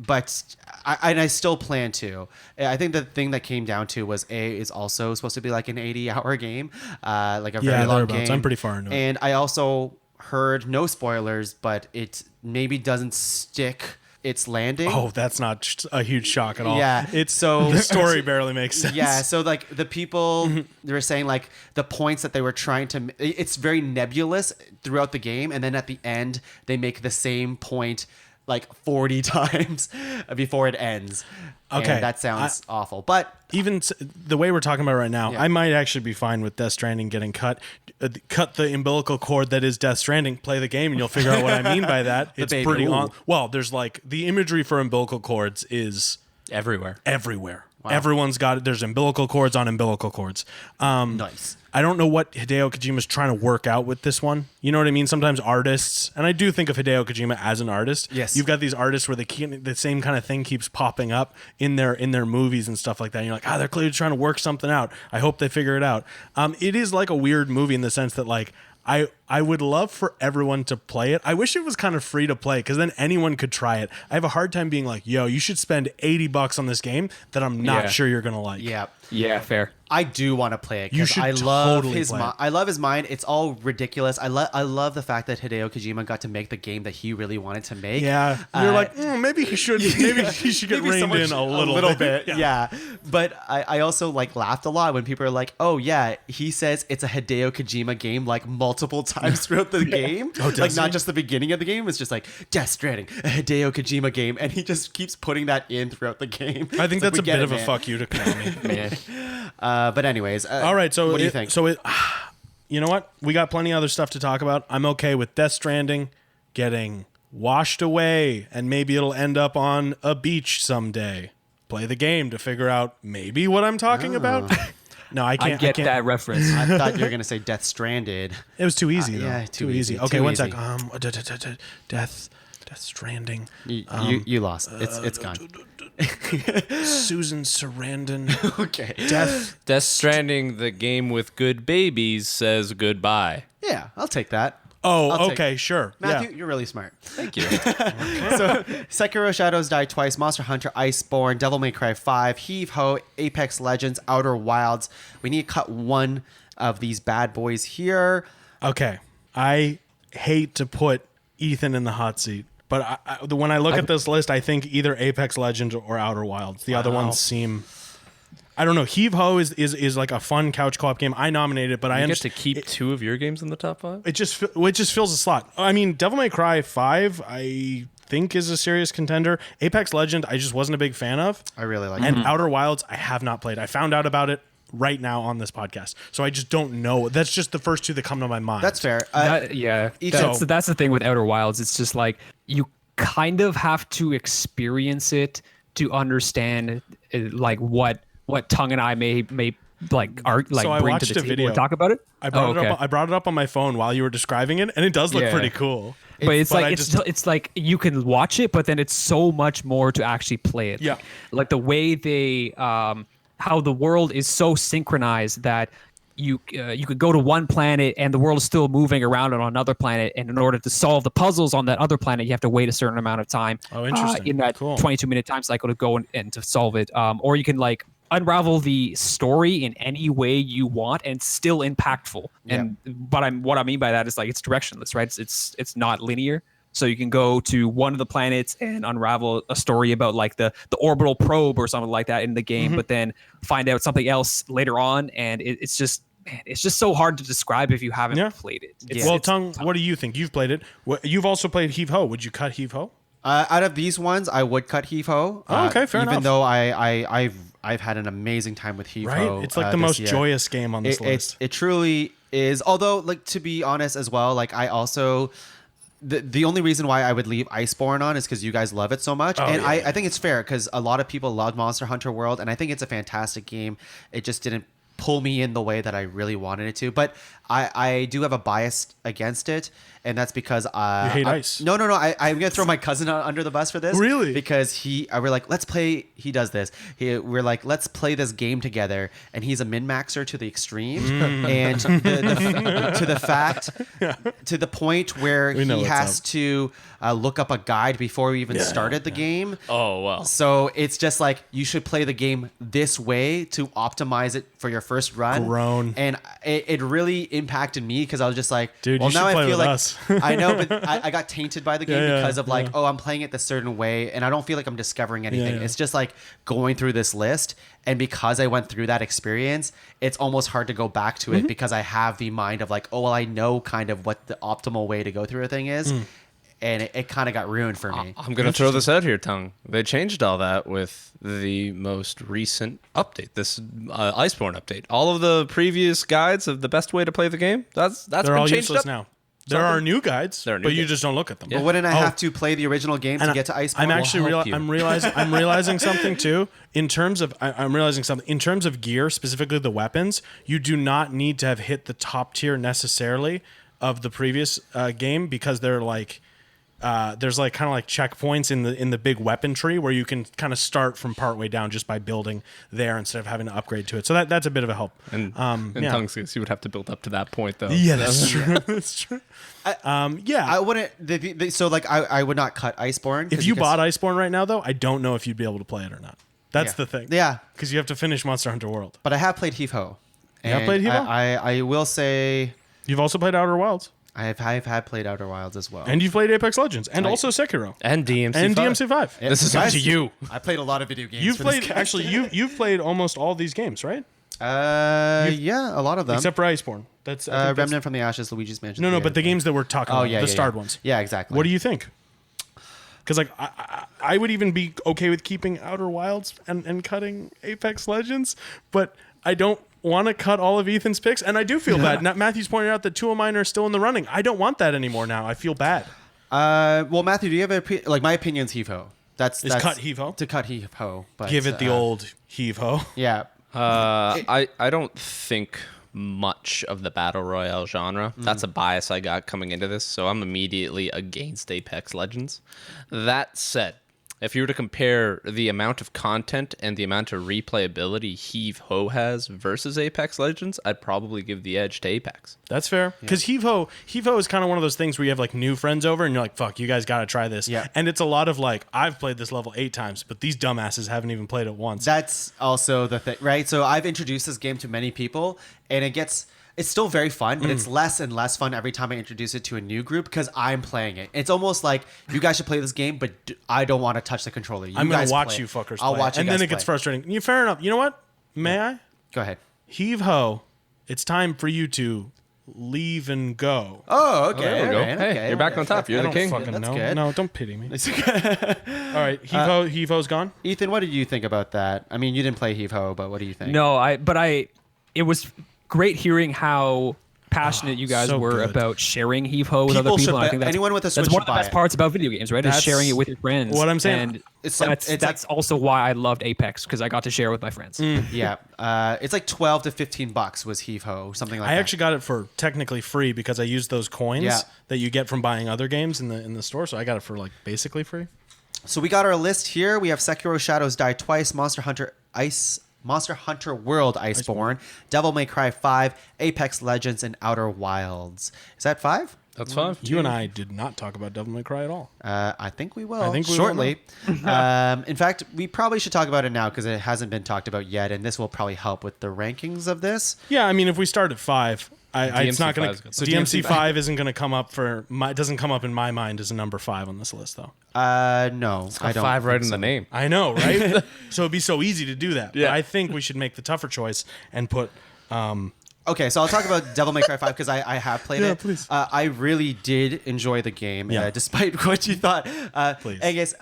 But I still plan to. I think the thing that came down to was is also supposed to be like an 80-hour game, like a very long thereabouts. game. I'm pretty far into it. And I also heard, no spoilers, but it maybe doesn't stick its landing. Oh, that's not a huge shock at all. Yeah, It's so- the story barely makes sense. Yeah, so like the people, they were saying like the points that they were trying to, it's very nebulous throughout the game, and then at the end they make the same point like 40 times before it ends. Okay, And that sounds awful, but Even the way we're talking about it right now, Yeah. I might actually be fine with Death Stranding getting cut. Cut the umbilical cord that is Death Stranding, play the game, and you'll figure out what I mean by that. It's baby. pretty on. Ooh. Well, there's like the imagery for umbilical cords is Everywhere. everywhere. Everyone's got it. There's umbilical cords on umbilical cords. nice. I don't know what Hideo Kojima's trying to work out with this one. You know what I mean? Sometimes artists, and I do think of Hideo Kojima as an artist. Yes. You've got these artists where the same kind of thing keeps popping up in their movies and stuff like that. And you're like, they're clearly trying to work something out. I hope they figure it out. It is like a weird movie in the sense that like I would love for everyone to play it. I wish it was kind of free to play because then anyone could try it. I have a hard time being like, yo, you should spend $80 on this game that I'm not Yeah. sure you're gonna like. Yeah. Yeah, fair. I do want to play it You because should I love totally his play it. I love his mind. It's all ridiculous. I love the fact that Hideo Kojima got to make the game that he really wanted to make. Yeah, you're like maybe he should get maybe reined someone in should- a little bit. Yeah. But I also like laughed a lot when people are like, "Oh yeah, he says it's a Hideo Kojima game like multiple times throughout the game. Oh, does like he? not just the beginning of the game. It's just like Death Stranding, a Hideo Kojima game, and he just keeps putting that in throughout the game. I think It's like, that's we a get bit it, of a man. fuck you to Konami. Man. But anyways, All right, so what do you think? You know what? We got plenty of other stuff to talk about. I'm okay with Death Stranding getting washed away, and maybe it'll end up on a beach someday. Play the game to figure out maybe what I'm talking about. No, I I can't. get can't. that reference. I thought you were gonna say Death Stranded. It was too easy. Though. yeah, too easy, Okay, too one easy. sec. Death Stranding. You lost. It's gone. Susan Sarandon. Okay. Death Stranding, the game with good babies, says goodbye. Yeah, I'll take that. Oh, I'll take okay, it. sure. Matthew, Yeah. you're really smart. Thank you. So, Sekiro Shadows Die Twice, Monster Hunter Iceborne, Devil May Cry 5, Heave Ho, Apex Legends, Outer Wilds. We need to cut one of these bad boys here. Okay. I hate to put Ethan in the hot seat, but when I look at this list, I think either Apex Legends or Outer Wilds. The other ones seem... I don't know. Heave Ho is like a fun couch co-op game. I nominated it, but I You get understand. to keep two of your games in the top 5? It just fills a slot. I mean, Devil May Cry 5, I think is a serious contender. Apex Legend, I just wasn't a big fan of. I really like And it. Outer Wilds, I have not played. I found out about it right now on this podcast, so I just don't know. That's just the first two that come to my mind. That's fair. That's the thing with Outer Wilds. It's just like you kind of have to experience it to understand like what Tongue and I may like So I bring watched to the a table video. and talk about it. I brought it up on my phone while you were describing it, and it does look Yeah. pretty cool. But it's but like it's like you can watch it, but then it's so much more to actually play it. Yeah. Like the way they how the world is so synchronized that you could go to one planet and the world is still moving around on another planet, and in order to solve the puzzles on that other planet, you have to wait a certain amount of time. Oh, interesting. In that Cool. 22-minute time cycle to go and to solve it. Or you can like unravel the story in any way you want and still impactful. And what I mean by that is like it's directionless, right? It's not linear. So you can go to one of the planets and unravel a story about like the orbital probe or something like that in the game, but then find out something else later on, and it's just so hard to describe if you haven't played it. It's Tongue, what do you think? You've played it. You've also played Heave Ho. Would you cut Heave Ho? Out of these ones, I would cut Heave Ho. Oh, okay, fair enough. Even though I've had an amazing time with Heave Ho. Right? It's like the this most year. joyous game on this list. It truly is. Although, like, to be honest as well, like I also the only reason why I would leave Iceborne on is because you guys love it so much, and I think it's fair because a lot of people love Monster Hunter World, and I think it's a fantastic game. It just didn't pull me in the way that I really wanted it to, but I do have a bias against it, and that's because You hate ice. No, I'm gonna throw my cousin under the bus for this. Really? Because we're like, let's play. He does this. We're like, let's play this game together, and he's a min maxer to the extreme, and to the fact, to the point where We know he what's has up. to look up a guide before we even started the game. Oh, well. So it's just like you should play the game this way to optimize it for your first run. Grown. And it really impacted me because I was just like, Dude, well, you now should I play feel with like us. I know, but I got tainted by the game Yeah, because of like, yeah. oh, I'm playing it this certain way, and I don't feel like I'm discovering anything. yeah. It's just like going through this list, and because I went through that experience, it's almost hard to go back to it because I have the mind of like, oh, well, I know kind of what the optimal way to go through a thing is. And it kind of got ruined for me. I'm going to throw this out here, Tongue. They changed all that with the most recent update, this Iceborne update. All of the previous guides of the best way to play the game, that's They're been all changed useless up. now. There are new guides, There are new but you guides. just don't look at them. But wouldn't I Oh, have to play the original game to and get to Iceborne? I'm actually help you. I'm realizing something too. In terms of I'm realizing something in terms of gear, specifically the weapons. You do not need to have hit the top tier necessarily of the previous game because they're like. There's like kind of like checkpoints in the big weapon tree where you can kind of start from part way down just by building there instead of having to upgrade to it. So that's a bit of a help. In yeah. Tongue's case, you would have to build up to that point, though. Yeah, that's true. That's true. Yeah. I wouldn't. So like, I would not cut Iceborne. If you bought Iceborne right now, though, I don't know if you'd be able to play it or not. That's Yeah. the thing. Yeah. Because you have to finish Monster Hunter World. But I have played Heave Ho. You have played Heave Ho? I will say You've also played Outer Wilds. I've had played Outer Wilds as well. And you've played Apex Legends. And also Sekiro. And DMC5. And DMC5. Yeah, This is guys, up to you. I played a lot of video games. You've for this played, guy. actually, you've played almost all these games, right? Yeah, a lot of them. Except for Iceborne. I think that's- Remnant from the Ashes, Luigi's Mansion. No, 3, but the games that we're talking about, the starred ones. Yeah, exactly. What do you think? Because like I would even be okay with keeping Outer Wilds and cutting Apex Legends, but I don't want to cut all of Ethan's picks, and I do feel bad. Matthew's pointed out that two of mine are still in the running. I don't want that anymore now. I feel bad. Well, Matthew, do you have like my opinion's Heave Ho? That's cut Heave Ho? To cut Heave Ho. But, Give it the old heave ho. Yeah. I don't think much of the battle royale genre. That's a bias I got coming into this, so I'm immediately against Apex Legends. That said, if you were to compare the amount of content and the amount of replayability Heave Ho has versus Apex Legends, I'd probably give the edge to Apex. That's fair. Because Heave Ho is kind of one of those things where you have like new friends over and you're like, fuck, you guys got to try this. Yeah. And it's a lot of like, I've played this level 8 times, but these dumbasses haven't even played it once. That's also the thing, right? So I've introduced this game to many people, and it's still very fun, but it's less and less fun every time I introduce it to a new group because I'm playing it. It's almost like you guys should play this game, but I don't want to touch the controller. I'm going guys to watch play you it. fuckers I'll play watch it. you And guys then it gets play. frustrating. Fair enough. You know what? May I? Go ahead. Heave Ho, it's time for you to leave and go. Oh, okay. there we go. all right, Hey, okay. you're back on top. You're I the don't king. fucking That's know. good. No, don't pity me. All right, Heave Ho's gone. Ethan, what did you think about that? I mean, you didn't play Heave Ho, but what do you think? No, it was great hearing how passionate you guys so were good. about sharing Heave Ho with People other should people. And I buy- think that's, anyone with a Switch that's one should of the buy best it. parts about video games, right? That's Is sharing it with your friends. what I'm saying. And It's like- that's also why I loved Apex, because I got to share with my friends. Yeah, it's like $12 to $15 was Heave Ho, something like I that. actually got it for technically free because I used those coins Yeah. that you get from buying other games in the store. So I got it for like basically free. So we got our list here. We have Sekiro Shadows Die Twice, Monster Hunter World Iceborne, Devil May Cry 5, Apex Legends, and Outer Wilds. Is that 5? That's fine. You and I did not talk about Devil May Cry at all. I think we will. I think we will shortly. In fact, we probably should talk about it now because it hasn't been talked about yet, and this will probably help with the rankings of this. Yeah, I mean, if we start at 5, it's not going DMC5 is to. good. So DMC5 isn't going to come up it doesn't come up in my mind as a number 5 on this list, though. No, I don't. 5 right think in so. the name. I know, right? So it'd be so easy to do that. But Yeah. I think we should make the tougher choice and put. Okay, so I'll talk about Devil May Cry 5 because I have played Yeah, it. please. I really did enjoy the game, Yeah. despite what you thought. Please. Angus,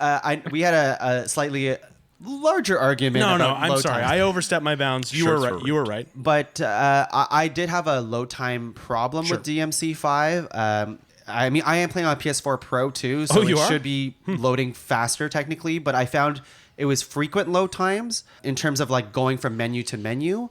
we had a slightly larger argument. No, about I'm load sorry. times. I overstepped my bounds. You were Shirts right. were You were right. But I did have a load time problem with DMC5. I mean, I am playing on PS4 Pro too, so you it are? should be loading faster technically. But I found it was frequent load times in terms of like going from menu to menu,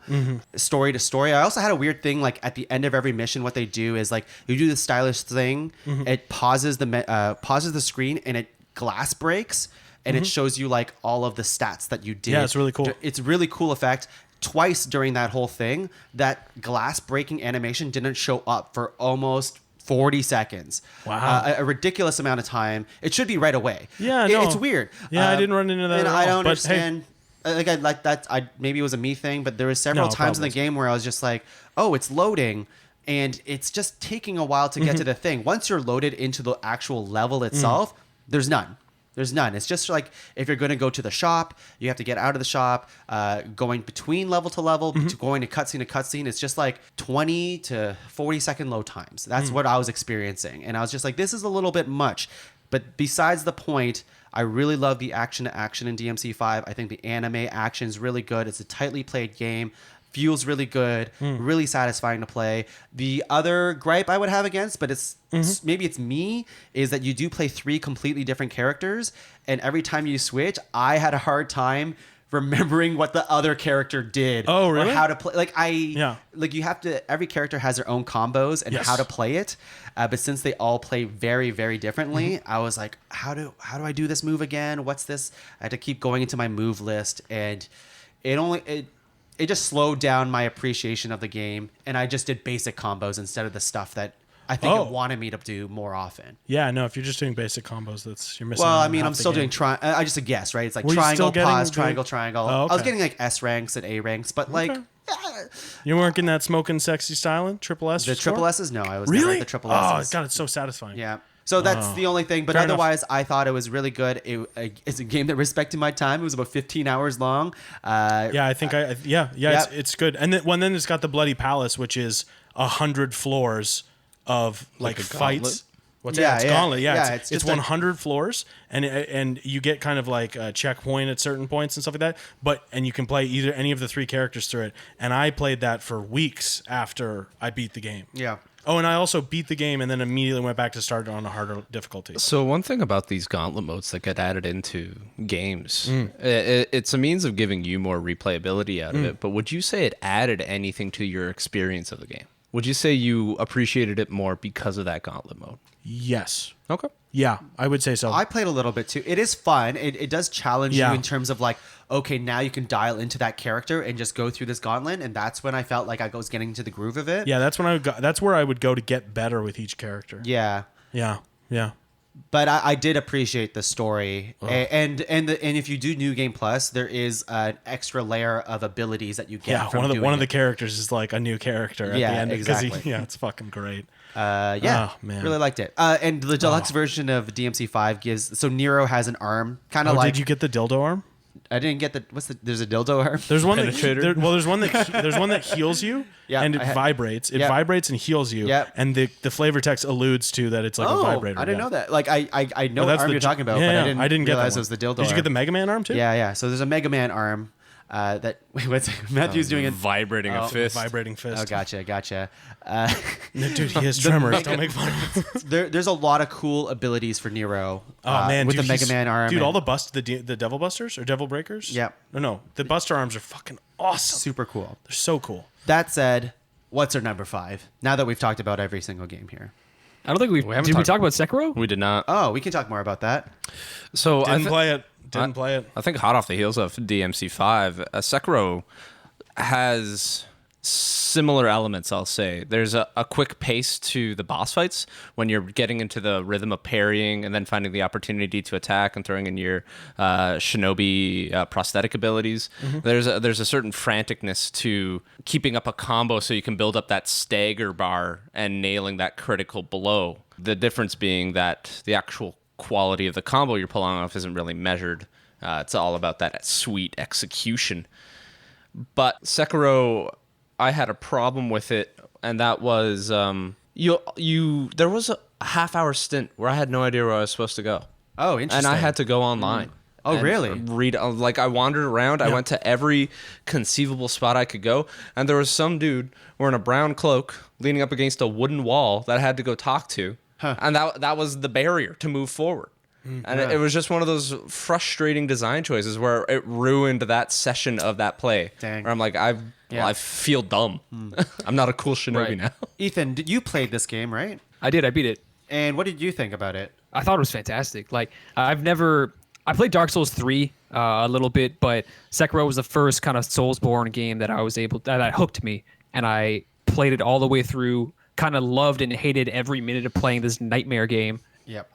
story to story. I also had a weird thing like at the end of every mission, what they do is like you do the stylish thing, it pauses the screen and it glass breaks. And it shows you like all of the stats that you did. Yeah, it's really cool. It's a really cool effect. Twice during that whole thing, that glass breaking animation didn't show up for almost 40 seconds. Wow. A ridiculous amount of time. It should be right away. Yeah, no. It's weird. Yeah, I didn't run into that And at I all, don't but hey. understand. Like that. Maybe it was a me thing, but there was several No, times in the probably. game where I was just like, "Oh, it's loading," and it's just taking a while to get to the thing. Once you're loaded into the actual level itself, there's none. There's none. It's just like if you're going to go to the shop, you have to get out of the shop, going between level to level, going to cutscene. It's just like 20 to 40 second load times. That's what I was experiencing. And I was just like, this is a little bit much. But besides the point, I really love the action in DMC5. I think the anime action is really good. It's a tightly played game. Feels really good, really satisfying to play. The other gripe I would have against, but maybe it's me, is that you do play 3 completely different characters, and every time you switch, I had a hard time remembering what the other character did. Oh, really? Or how to play. Yeah. You have to. Every character has their own combos and Yes. how to play it. But since they all play very, very differently, I was like, how do I do this move again? What's this? I had to keep going into my move list, and it just slowed down my appreciation of the game, and I just did basic combos instead of the stuff that I think Oh. it wanted me to do more often. Yeah, no, if you're just doing basic combos, you're missing Well, out I on mean, half I'm the still game. doing I just a guess, right? It's like Were you triangle, still getting pause, the- triangle, triangle. Oh, I was okay. getting like S ranks and A ranks, but like You weren't getting that smoking sexy styling triple S. the score? triple S's, no, I was Really? never at the triple Oh S's. god, it's so satisfying. Yeah. So that's the only thing. But Fair enough. otherwise, I thought it was really good. It's a game that respected my time. It was about 15 hours long. Yeah, I think yeah. It's good. And then it's got the Bloody Palace, which is 100 floors of like a fights. gauntlet? What's Yeah, that? It's yeah. gauntlet. Yeah, Yeah, it's it's just 100 floors, and you get kind of like a checkpoint at certain points and stuff like that. And you can play either any of the 3 characters through it. And I played that for weeks after I beat the game. Yeah. Oh, and I also beat the game and then immediately went back to start it on a harder difficulty. So one thing about these gauntlet modes that get added into games, it's a means of giving you more replayability out of it. But would you say it added anything to your experience of the game? Would you say you appreciated it more because of that gauntlet mode? Yes. Okay. Yeah, I would say so. I played a little bit too. It is fun. It does challenge Yeah. you in terms of like, okay, now you can dial into that character and just go through this gauntlet. And that's when I felt like I was getting into the groove of it. Yeah, that's when that's where I would go to get better with each character. Yeah. Yeah. But I did appreciate the story, and if you do New Game Plus, there is an extra layer of abilities that you get. Yeah, from one of the it. characters is like a new character at Yeah, the end. 'Cause exactly. it's fucking great. Yeah, Oh, man. really liked it. And the deluxe version of DMC5 gives Nero has an arm, kind of Oh, like did you get the dildo arm? I didn't get there's a dildo arm. There's one Penetrator? there's one that heals you. Yeah, and it vibrates. It vibrates and heals you. Yeah. And the flavor text alludes to that it's like a vibrator. I didn't yeah. know that. Like I know Oh, what that's arm the you're talking about, yeah, but I didn't get that realize one. it was the dildo. Did you arm. get the Mega Man arm too? Yeah. So there's a Mega Man arm that Matthew's doing it. Vibrating a fist. Vibrating fist. Oh, gotcha. No, dude, he has tremors. Don't make fun of him. There's a lot of cool abilities for Nero. Oh man, with dude, the Mega he's- Man arm. Dude, and all the Devil Busters or Devil Breakers? Yeah. No, the Buster arms are fucking awesome. super cool. They're so cool. That said, what's our number 5? Now that we've talked about every single game here. I don't think we haven't did. We talked- talk about Sekiro? We did not. Oh, we can talk more about that. So Didn't play it. Didn't play it. I think hot off the heels of DMC5, Sekiro has similar elements, I'll say. There's a quick pace to the boss fights when you're getting into the rhythm of parrying and then finding the opportunity to attack and throwing in your shinobi prosthetic abilities. There's a certain franticness to keeping up a combo so you can build up that stagger bar and nailing that critical blow. The difference being that the actual quality of the combo you're pulling off isn't really measured. It's all about that sweet execution. But Sekiro, I had a problem with it, and that was there was a half-hour stint where I had no idea where I was supposed to go. Oh, interesting. And I had to go online. Oh, and really? Read I wandered around. I went to every conceivable spot I could go, and there was some dude wearing a brown cloak leaning up against a wooden wall that I had to go talk to, and that was the barrier to move forward. And it was just one of those frustrating design choices where it ruined that session of that play. Dang. Where I'm like, I feel dumb. I'm not a cool shinobi Right. now. Ethan, you played this game, right? I did. I beat it. And what did you think about it? I thought it was fantastic. Like I played Dark Souls 3 a little bit, but Sekiro was the first kind of Soulsborne game that I was that hooked me, and I played it all the way through. Kind of loved and hated every minute of playing this nightmare game. Yep.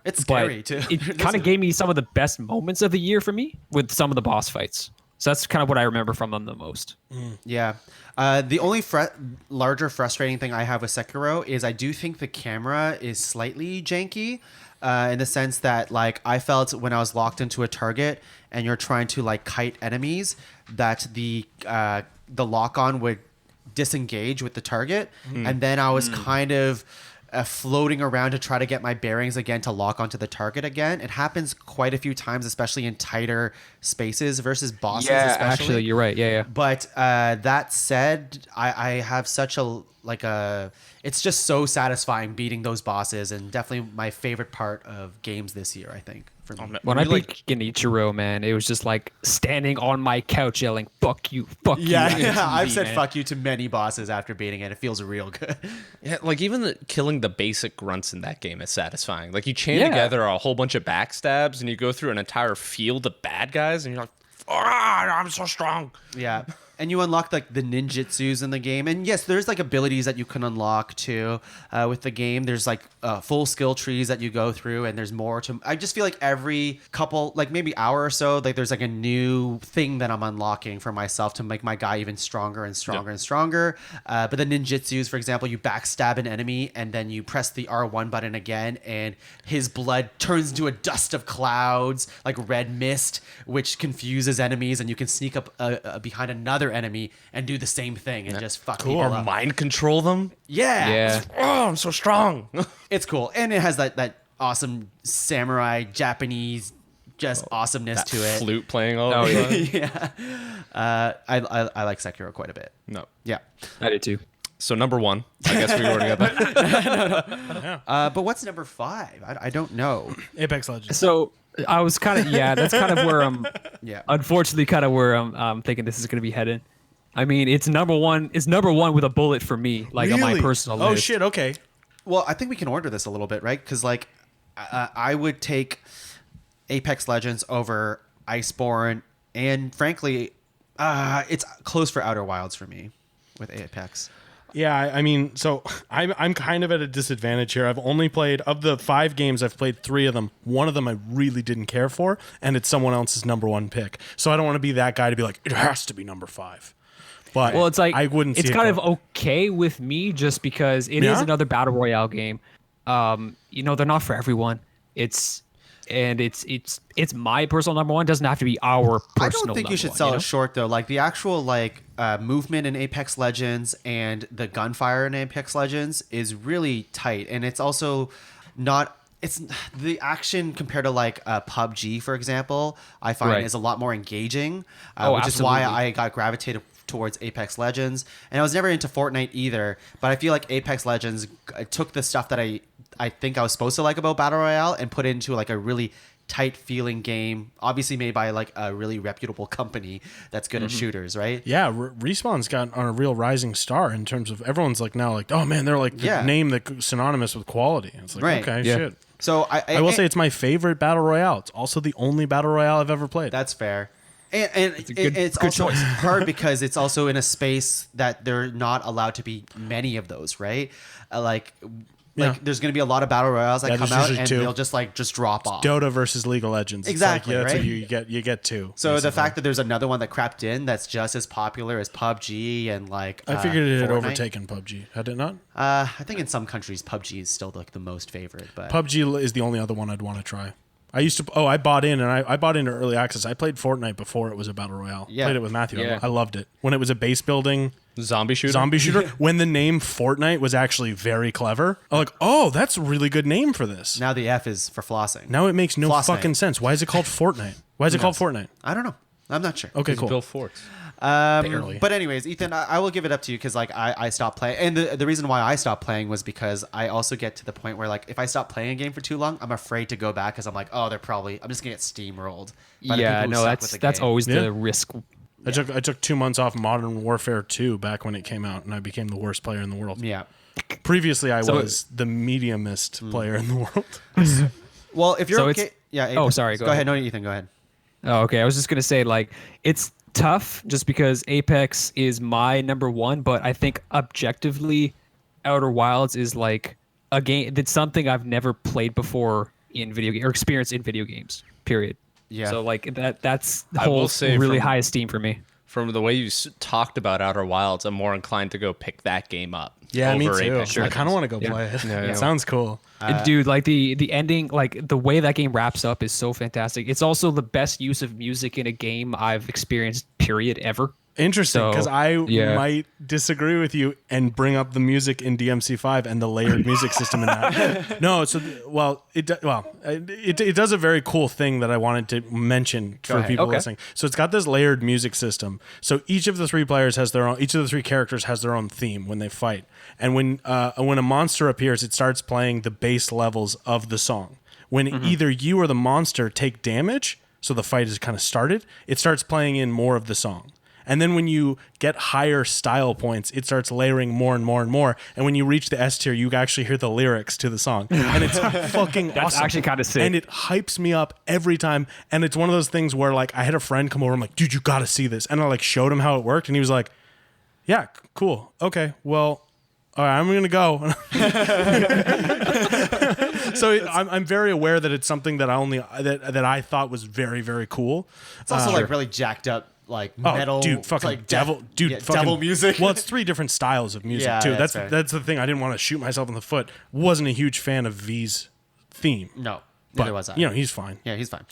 It's but scary, too. It kind of gave me some of the best moments of the year for me with some of the boss fights. So that's kind of what I remember from them the most. Yeah. The only larger frustrating thing I have with Sekiro is I do think the camera is slightly janky in the sense that, like, I felt when I was locked into a target and you're trying to, like, kite enemies that the lock-on would disengage with the target. And then I was kind of floating around to try to get my bearings again to lock onto the target again. It happens quite a few times, especially in tighter spaces versus bosses. Especially. Actually, you're right. Yeah. But that said, I have such it's just so satisfying beating those bosses, and definitely my favorite part of games this year, I think. For me. When I beat Genichiro, man, it was just like standing on my couch yelling, fuck you. Yeah, It's I've me, said man. fuck you to many bosses after beating it. It feels real good. Yeah, like even killing the basic grunts in that game is satisfying. Like you chain Yeah. together a whole bunch of backstabs and you go through an entire field of bad guys and you're like, I'm so strong. Yeah. And you unlock like the ninjutsus in the game, and yes, there's like abilities that you can unlock too with the game. There's like full skill trees that you go through, and there's more to. I just feel like every couple, like maybe hour or so, like there's like a new thing that I'm unlocking for myself to make my guy even stronger and stronger and stronger. But the ninjutsus, for example, you backstab an enemy, and then you press the R1 button again, and his blood turns into a dust of clouds, like red mist, which confuses enemies, and you can sneak up behind another enemy and do the same thing and just fuck people Or up. mind control them. Yeah. Oh, I'm so strong. It's cool. And it has that awesome samurai Japanese just awesomeness to it. Flute playing all over. Yeah. I like Sekiro quite a bit. No. Yeah. I did too. So number 1, I guess we already got that. But what's number 5? I don't know. Apex Legends. So I was kind of that's kind of where I'm. Yeah. Unfortunately, kind of where I'm thinking this is going to be headed. I mean, it's number one. It's number one with a bullet for me, like on my Really? personal list. Oh shit. Okay. Well, I think we can order this a little bit, right? Because like, I would take Apex Legends over Iceborne, and frankly, it's close for Outer Wilds for me with Apex. Yeah, I mean, so I'm kind of at a disadvantage here. I've only played, of the 5 games, I've played 3 of them. One of them I really didn't care for, and it's someone else's number 1 pick. So I don't want to be that guy to be like, it has to be number 5. But Well, it's like I wouldn't. It's see kind it of okay with me just because it is another battle royale game. You know, they're not for everyone. It's my personal number 1. Doesn't have to be our personal. I don't think you should sell you know? it short though. Like the actual movement in Apex Legends and the gunfire in Apex Legends is really tight, and it's also not. It's the action compared to like PUBG, for example, I find Right. is a lot more engaging, Oh, which is why absolutely. I got gravitated towards Apex Legends. And I was never into Fortnite either, but I feel like Apex Legends took the stuff that I think I was supposed to like about Battle Royale and put it into like a really tight feeling game, obviously made by like a really reputable company that's good at shooters, right? Yeah, Respawn's got on a real rising star in terms of everyone's like now like, oh man, they're like the Yeah. name that's synonymous with quality. It's like, Right. okay, Yeah. shit. So I will say it's my favorite battle royale. It's also the only battle royale I've ever played. that's fair. And it's good also choice. hard because it's also in a space that they're not allowed to be many of those, right? Yeah. There's going to be a lot of battle royales that Yeah, come there's out usually and 2. they'll just drop off. Dota versus League of Legends. It's Exactly, like, that's right? what you get 2. So the basically. fact that there's another one that crept in that's just as popular as PUBG and like I figured it had Fortnite. overtaken PUBG. Had it not? I think in some countries PUBG is still like the most favorite, but PUBG is the only other one I'd want to try. I used to. Oh, I bought in, and I bought into early access. I played Fortnite before it was a battle royale. Yeah. Played it with Matthew. Yeah. I loved it when it was a base building Zombie shooter. zombie shooter. When the name Fortnite was actually very clever. I'm like, oh, that's a really good name for this. now the F is for flossing. Now it makes no Floss fucking Night. sense. Why is it called Fortnite? Why is it called Fortnite? I don't know. I'm not sure. Okay, cool. Bill Forts. Barely. But anyways, Ethan, I will give it up to you because like I stopped playing, and the reason why I stopped playing was because I also get to the point where like if I stop playing a game for too long, I'm afraid to go back because I'm like, oh, I'm just gonna get steamrolled. by the Yeah, people who no, suck with the that's game. always Yeah. the risk. I took 2 months off Modern Warfare 2 back when it came out, and I became the worst player in the world. Yeah. Previously, I So- was the mediumist player in the world. Well, if you're So okay, it's- yeah. Oh, sorry, Go go ahead. ahead. No, Ethan, go ahead. Oh, okay. I was just gonna say like it's tough just because Apex is my number 1, but I think objectively, Outer Wilds is like a game that's something I've never played before in video game or experienced in video games. Period. Yeah. So like that's I will holds say really from- high esteem for me. From the way you talked about Outer Wilds, I'm more inclined to go pick that game up. Yeah, me over too. Apex I kind of want to go Yeah. play it. Yeah, yeah. Sounds cool. Dude, like the ending, like the way that game wraps up is so fantastic. It's also the best use of music in a game I've experienced, period, ever. Interesting, So, because I yeah. might disagree with you and bring up the music in DMC5 and the layered music system in that. No, so it does a very cool thing that I wanted to mention for ahead. people Okay. listening. So it's got this layered music system. So each of the 3 players has their own. Each of the 3 characters has their own theme when they fight. And when a monster appears, it starts playing the bass levels of the song. When either you or the monster take damage, so the fight is kind of started, it starts playing in more of the song. And then when you get higher style points, it starts layering more and more and more. And when you reach the S tier, you actually hear the lyrics to the song. And it's fucking awesome. That's actually kind of sick. And it hypes me up every time. And it's one of those things where like I had a friend come over, I'm like, dude, you gotta see this. And I like showed him how it worked, and he was like, yeah, cool. Okay, well, all right, I'm gonna go. So I'm very aware that it's something that I thought was very, very cool. It's also like really jacked up, like metal, dude, fucking like devil, fucking devil music. Well, it's 3 different styles of music Yeah, too. that's That's the thing. I didn't want to shoot myself in the foot. Wasn't a huge fan of V's theme. No, But neither was I. you know, he's fine. Yeah, he's fine.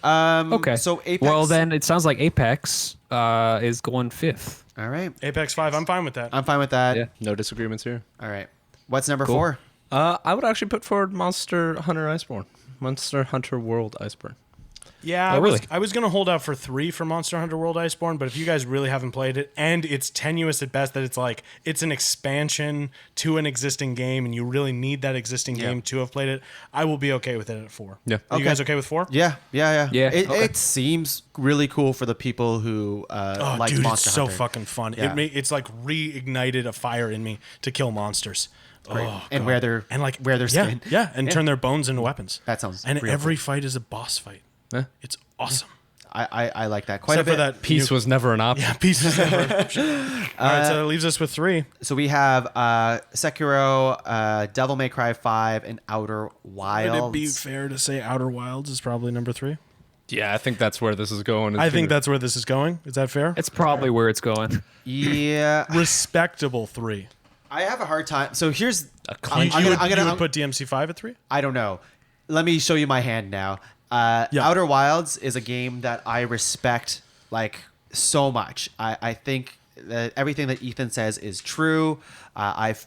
Okay. So Apex. Well, then it sounds like Apex is going 5th. All right. Apex 5, I'm fine with that. I'm fine with that. Yeah, no disagreements here. All right. What's number 4? I would actually put forward Monster Hunter Iceborne. Monster Hunter World Iceborne. Yeah, Oh, really? I was going to hold out for 3 for Monster Hunter World Iceborne, but if you guys really haven't played it, and it's tenuous at best that it's like, it's an expansion to an existing game, and you really need that existing game to have played it, I will be okay with it at 4. Yeah. Are you guys okay with 4? Yeah. Yeah, okay. It seems really cool for the people who Oh, like dude, Monster it's so Hunter. fucking fun. Yeah. It's like reignited a fire in me to kill monsters. Oh, And God. wear their skin. Yeah, and turn their bones into weapons. That sounds And real every fight is a boss fight. Yeah. It's awesome. I like that quite Except a for bit. that Peace was never an option. Yeah, peace is never an option. All right, so that leaves us with 3. So we have Sekiro, Devil May Cry 5, and Outer Wilds. Would it be fair to say Outer Wilds is probably number 3? Yeah, I think that's where this is going. I think that's where this is going. Is that fair? It's probably where it's going. Yeah, Respectable 3. I have a hard time. So here's You would put DMC 5 at 3? I don't know. Let me show you my hand now. Outer Wilds is a game that I respect like so much. I think that everything that Ethan says is true. I've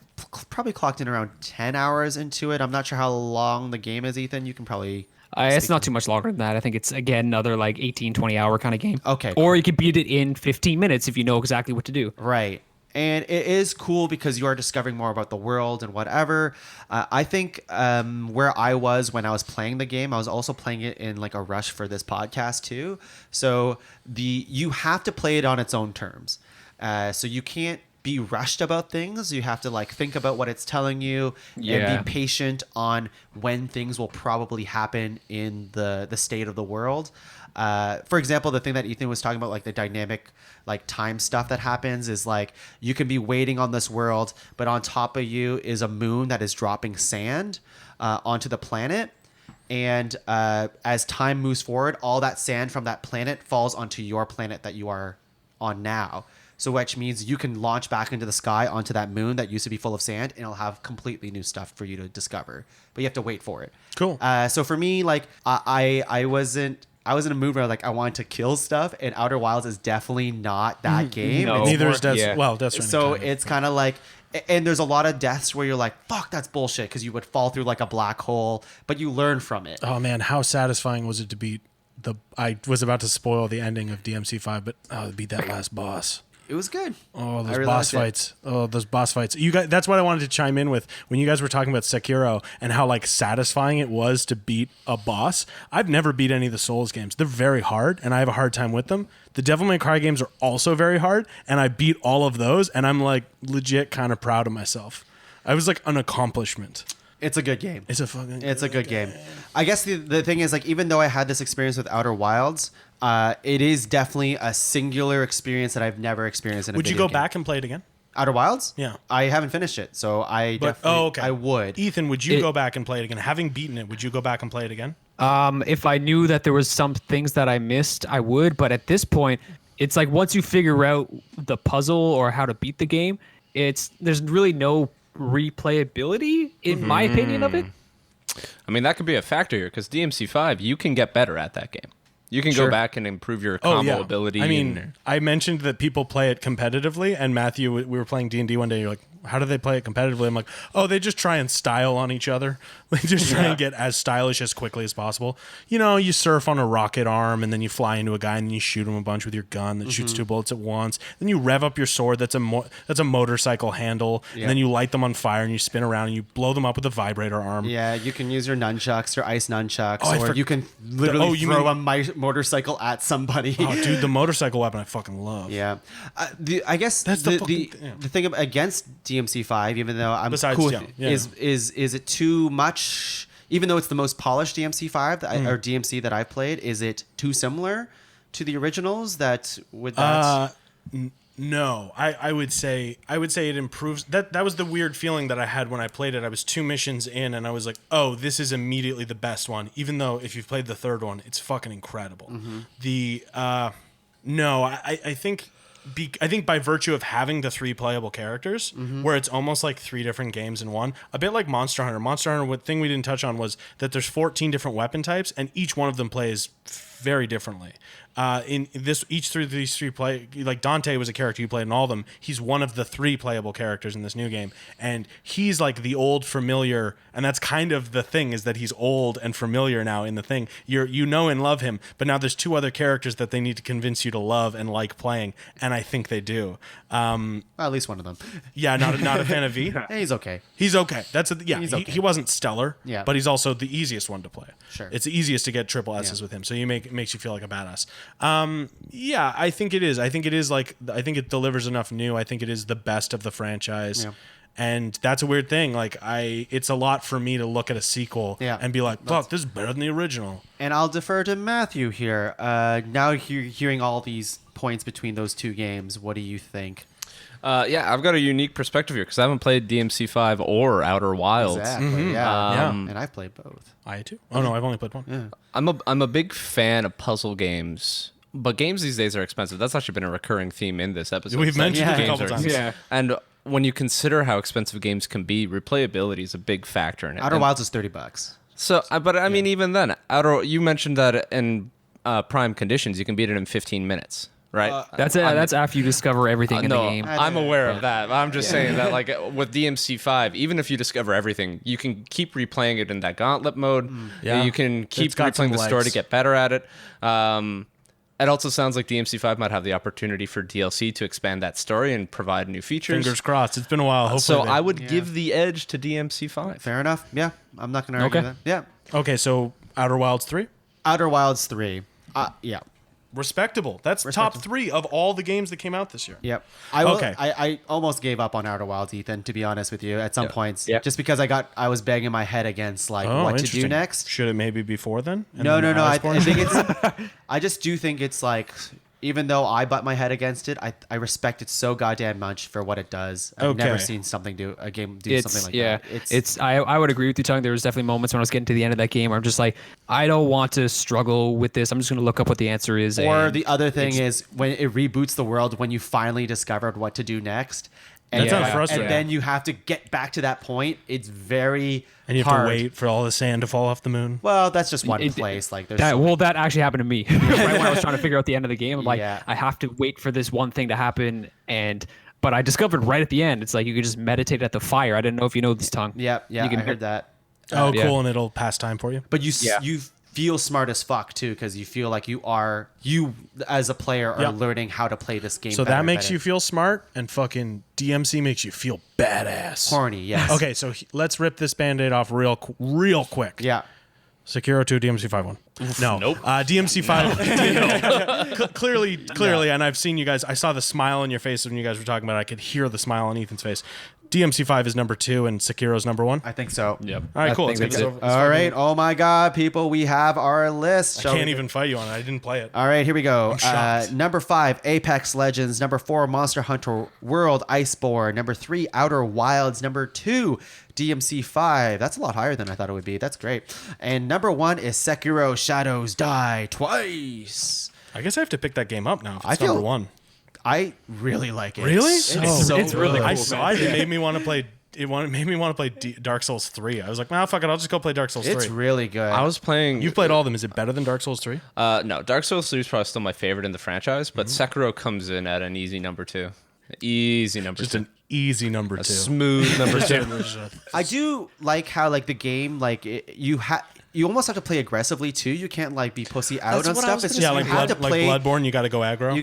probably clocked in around 10 hours into it. I'm not sure how long the game is, Ethan. You can probably... It's not too much longer than that. I think it's, again, another like 18, 20 hour kind of game. Okay, Or you can beat it in 15 minutes if you know exactly what to do. Right. And it is cool because you are discovering more about the world and whatever. I think where I was when I was playing the game, I was also playing it in like a rush for this podcast too. So you have to play it on its own terms. So you can't be rushed about things. You have to like think about what it's telling you and be patient on when things will probably happen in the state of the world. For example, the thing that Ethan was talking about, like the dynamic like time stuff that happens is like you can be waiting on this world, but on top of you is a moon that is dropping sand onto the planet. And as time moves forward, all that sand from that planet falls onto your planet that you are on now. So which means you can launch back into the sky onto that moon that used to be full of sand, and it'll have completely new stuff for you to discover. But you have to wait for it. Cool. So for me, like I wasn't in a mood where like I wanted to kill stuff, and Outer Wilds is definitely not that game. No. It's Neither more- is Death. Well, Death Stranding. so kind of. it's kind of like, and there's a lot of deaths where you're like, fuck, that's bullshit, because you would fall through like a black hole, but you learn from it. Oh man, how satisfying was it to beat I was about to spoil the ending of DMC5, but beat that last boss. It was good. Oh, I those really boss liked it. fights. Oh, those boss fights. You guys, that's what I wanted to chime in with when you guys were talking about Sekiro and how like satisfying it was to beat a boss. I've never beat any of the Souls games. They're very hard and I have a hard time with them. The Devil May Cry games are also very hard and I beat all of those and I'm like legit kind of proud of myself. I was like an accomplishment. It's a good game. It's a good game. I guess the thing is, like, even though I had this experience with Outer Wilds, it is definitely a singular experience that I've never experienced in a Would you video go game. back and play it again? Outer Wilds? Yeah. I haven't finished it, so I would. Ethan, would you go back and play it again? Having beaten it, would you go back and play it again? If I knew that there was some things that I missed, I would. But at this point, it's like once you figure out the puzzle or how to beat the game, there's really no replayability in my opinion of it. I mean, that could be a factor here because DMC5, you can get better at that game. You can go back and improve your combo ability. I mean, I mentioned that people play it competitively, and Matthew, we were playing D&D one day. You're like, how do they play it competitively? I'm like, oh, they just try and style on each other. They just try and get as stylish as quickly as possible. You know, you surf on a rocket arm and then you fly into a guy and then you shoot him a bunch with your gun that shoots 2 bullets at once. Then you rev up your sword that's a motorcycle handle, and then you light them on fire and you spin around and you blow them up with a vibrator arm. Yeah, you can use your nunchucks, your ice nunchucks, Oh, or you can literally you throw mean- a motorcycle at somebody. Oh, dude, the motorcycle weapon I fucking love. Yeah, I guess That's the fucking thing, yeah. the thing against DMC5, even though I'm Besides, cool, yeah, with, yeah. is it too much? Even though it's the most polished DMC5 or DMC that I've played, is it too similar to the originals? That would that. No, I would say it improves. That was the weird feeling that I had when I played it. I was 2 missions in and I was like, oh, this is immediately the best one. Even though if you've played the third one, it's fucking incredible. The no, I think by virtue of having the 3 playable characters, where it's almost like 3 different games in one, a bit like Monster Hunter. Monster Hunter, what thing we didn't touch on was that there's 14 different weapon types, and each one of them plays very differently. In this, each through these 3 play, like Dante was a character you played in all of them. He's one of the 3 playable characters in this new game, and he's like the old familiar, and that's kind of the thing, is that he's old and familiar now in the thing. You know and love him, but now there's 2 other characters that they need to convince you to love and like playing, and I think they do. Well, at least one of them. Yeah, not a fan of V. He's okay. He's okay. He's okay. He wasn't stellar, Yeah. but he's also the easiest one to play. Sure. It's the easiest to get triple S's with him, so it makes you feel like a badass. Yeah, I think it is. I think it delivers enough new. I think it is the best of the franchise. Yeah. And that's a weird thing. Like it's a lot for me to look at a sequel and be like, fuck, this is better than the original. And I'll defer to Matthew here. Now hearing all these points between those 2 games, what do you think? Yeah, I've got a unique perspective here because I haven't played DMC5 or Outer Wilds. Exactly. Yeah. Yeah. And I've played both. I too. Oh no, I've only played one. Yeah. I'm a big fan of puzzle games, but games these days are expensive. That's actually been a recurring theme in this episode. We've mentioned it a Games couple are- times. Yeah. And when you consider how expensive games can be, replayability is a big factor in it. Outer And Wilds is $30. So, but I mean, even then, you mentioned that in prime conditions, you can beat it in 15 minutes, right? That's after you discover everything in the No, game. I'm aware of that. I'm just saying that, like with DMC5, even if you discover everything, you can keep replaying it in that gauntlet mode. Yeah. You can keep It's got some replaying the story to legs. get better at it. It also sounds like DMC5 might have the opportunity for DLC to expand that story and provide new features. Fingers crossed. It's been a while. Hopefully So they- I would give the edge to DMC5. Fair enough. Yeah. I'm not going to argue Okay. that. Yeah. Okay, so Outer Wilds 3? Outer Wilds 3. Yeah. Respectable. That's top 3 of all the games that came out this year. Yep. Okay. I almost gave up on Outer Wilds, Ethan, to be honest with you, at some points. Yeah. Just because I was banging my head against what to do interesting. next. Should it maybe before then? And No. then I Iceborne? think it's. I just do think it's like, even though I butt my head against it, I respect it so goddamn much for what it does. I've never Okay. seen a game do something like that. It's I would agree with you, Tuong. There was definitely moments when I was getting to the end of that game where I'm just like, I don't want to struggle with this. I'm just going to look up what the answer is. Or and the other thing is when it reboots the world, when you finally discovered what to do next. And, That sounds frustrating. And then you have to get back to that point. It's very And you have hard. to wait for all the sand to fall off the moon. Well, that's just one It- place. Like there's that actually happened to me. Right when I was trying to figure out the end of the game, I'm like, Yeah. I have to wait for this one thing to happen. But I discovered right at the end, it's like you could just meditate at the fire. I didn't know if you know this, Tuong. Yeah, You I can heard that. Oh, yeah. cool, and it'll pass time for you. But you Yeah. you feel smart as fuck too, because you feel like you as a player are Yeah. learning how to play this game. So better that and makes better. you feel smart, and fucking DMC makes you feel badass. horny. Yes. Okay, so let's rip this Band-Aid off real quick. Yeah. Sekiro 2, DMC5 1. No. Nope. DMC5. Clearly, and I've seen you guys. I saw the smile on your face when you guys were talking about it. I could hear the smile on Ethan's face. DMC5 is number 2 and Sekiro's number 1. I think so. Yep. All right, I cool. think Let's that's get it. this over- All right. Oh my God, people, we have our list. I Shall can't we- even fight you on it. I didn't play it. All right, here we go. shocked. Number 5, Apex Legends. Number 4, Monster Hunter World Iceborne. Number 3, Outer Wilds. Number 2, DMC5. That's a lot higher than I thought it would be. That's great. And number 1 is Sekiro Shadows Die Twice. I guess I have to pick that game up now. If I it's feel- number 1. I really like it. Really? It's Oh. It's really I cool, saw it. It made me want to play. It made me want to play Dark Souls 3. I was like, nah, fuck it. I'll just go play Dark Souls 3. It's really good. I was playing. You've played all of them. Is it better than Dark Souls 3? No, Dark Souls 3 is probably still my favorite in the franchise, but Sekiro comes in at an easy number 2. Easy number Just 2. an easy number 2. Smooth number 2. I do like how like the game like you almost have to play aggressively too. You can't like be pussy out That's on what I stuff. was It's gonna just Yeah, you have to play. like Bloodborne, you got to go aggro. You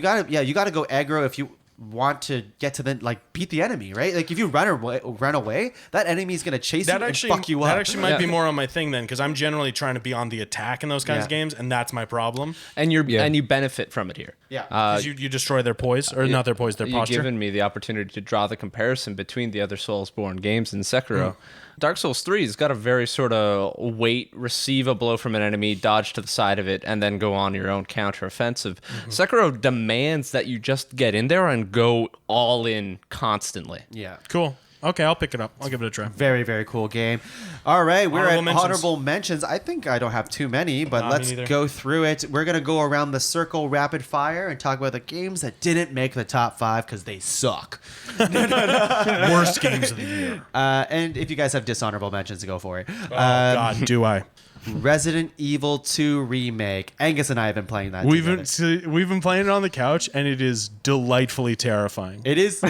gotta go aggro if you want to get to the like beat the enemy, right? Like if you run away, that enemy's gonna chase you and fuck you up. That actually might Yeah. be more on my thing then, because I'm generally trying to be on the attack in those kinds of Yeah. games, and that's my problem. And you benefit from it here. Yeah. 'Cause you destroy their poise, or not their poise, their You've posture. given me the opportunity to draw the comparison between the other Soulsborne games and Sekiro. Dark Souls 3 has got a very sort of wait, receive a blow from an enemy, dodge to the side of it, and then go on your own counter-offensive. Sekiro demands that you just get in there and go all in constantly. Yeah. Cool. Okay, I'll pick it up. I'll give it a try. Very, very cool game. All right, we're Honorable at mentions. honorable mentions. I think I don't have too many, but Nah, me let's neither. go through it. We're going to go around the circle rapid fire and talk about the games that didn't make the top 5 because they suck. Worst games of the year. And if you guys have dishonorable mentions, go for it. Oh, God, do I? Resident Evil 2 Remake. Angus and I have been playing that We've together. been playing it on the couch, and it is delightfully terrifying. It is...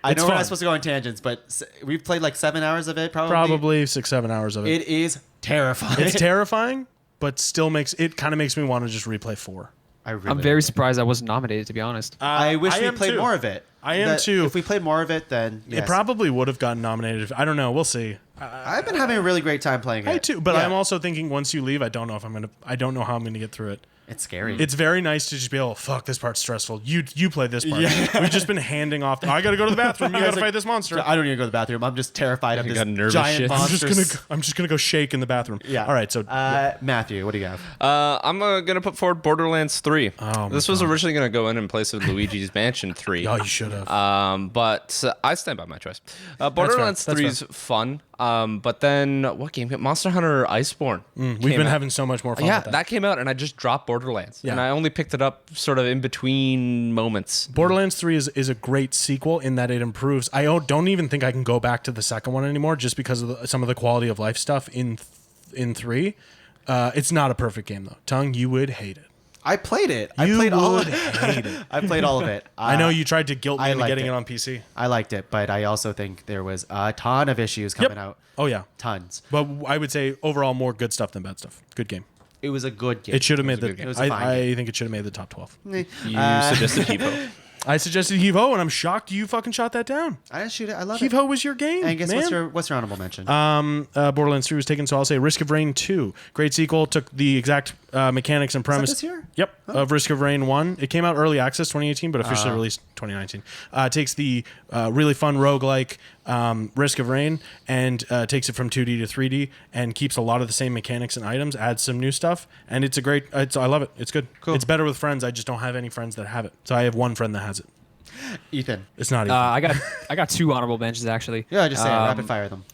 I know we're fun. not supposed to go on tangents, but we've played like 7 hours of it, probably. Probably 6-7 hours of it. It is terrifying. It's terrifying, but still makes me want to just replay 4. I'm very surprised I wasn't nominated, to be honest. I wish we am played too. more of it. I am too. If we played more of it, then yes. It probably would have gotten nominated. I don't know. We'll see. I've been having a really great time playing it. I too, but Yeah. I'm also thinking once you leave, I don't know how I'm gonna get through it. It's scary. It's very nice to just be able, fuck, this part's stressful. You play this part. We've just been handing off. I gotta go to the bathroom. You gotta like, fight this monster. I don't need to go to the bathroom. I'm just terrified of You this got nervous giant shit. monster. I'm just gonna go shake in the bathroom. Yeah. All right. So Matthew, what do you have? I'm going to put forward Borderlands 3. Oh, my this was originally going to go in place of Luigi's Mansion 3. oh, you should have. But I stand by my choice. Borderlands That's 3 is fun. But then what game? Monster Hunter Iceborne. We've been having so much more fun. Yeah, with that came out and I just dropped Borderlands. Yeah. And I only picked it up sort of in between moments. Borderlands 3 is a great sequel in that it improves. I don't even think I can go back to the second one anymore just because of some of the quality of life stuff in 3. It's not a perfect game though. Tongue, you would hate it. I played it. You I played all of would it. hate it. I played all of it. I know you tried to guilt me I into liked getting it. it on PC. I liked it, but I also think there was a ton of issues coming out. Oh yeah. Tons. But I would say overall more good stuff than bad stuff. Good game. It was a good game. It should have made good game. It was a fine I think it should have made the top 12. You suggested Hebo. I suggested Heave Ho, and I'm shocked you fucking shot that down. I didn't shoot it. I love Heave it. Ho was your game, Angus, man. what's your honorable mention? Borderlands 3 was taken, so I'll say Risk of Rain 2. Great sequel, took the exact mechanics and premise. this year? Yep, of Risk of Rain 1. It came out early access 2018, but officially released 2019. Takes the really fun roguelike Risk of Rain and takes it from 2D to 3D and keeps a lot of the same mechanics and items, adds some new stuff, and it's a great. I love it. It's good. Cool. It's better with friends. I just don't have any friends that have it, so I have one friend that has it. Ethan. It's not even. I got 2 honorable mentions actually. Yeah, just say it. Rapid fire them.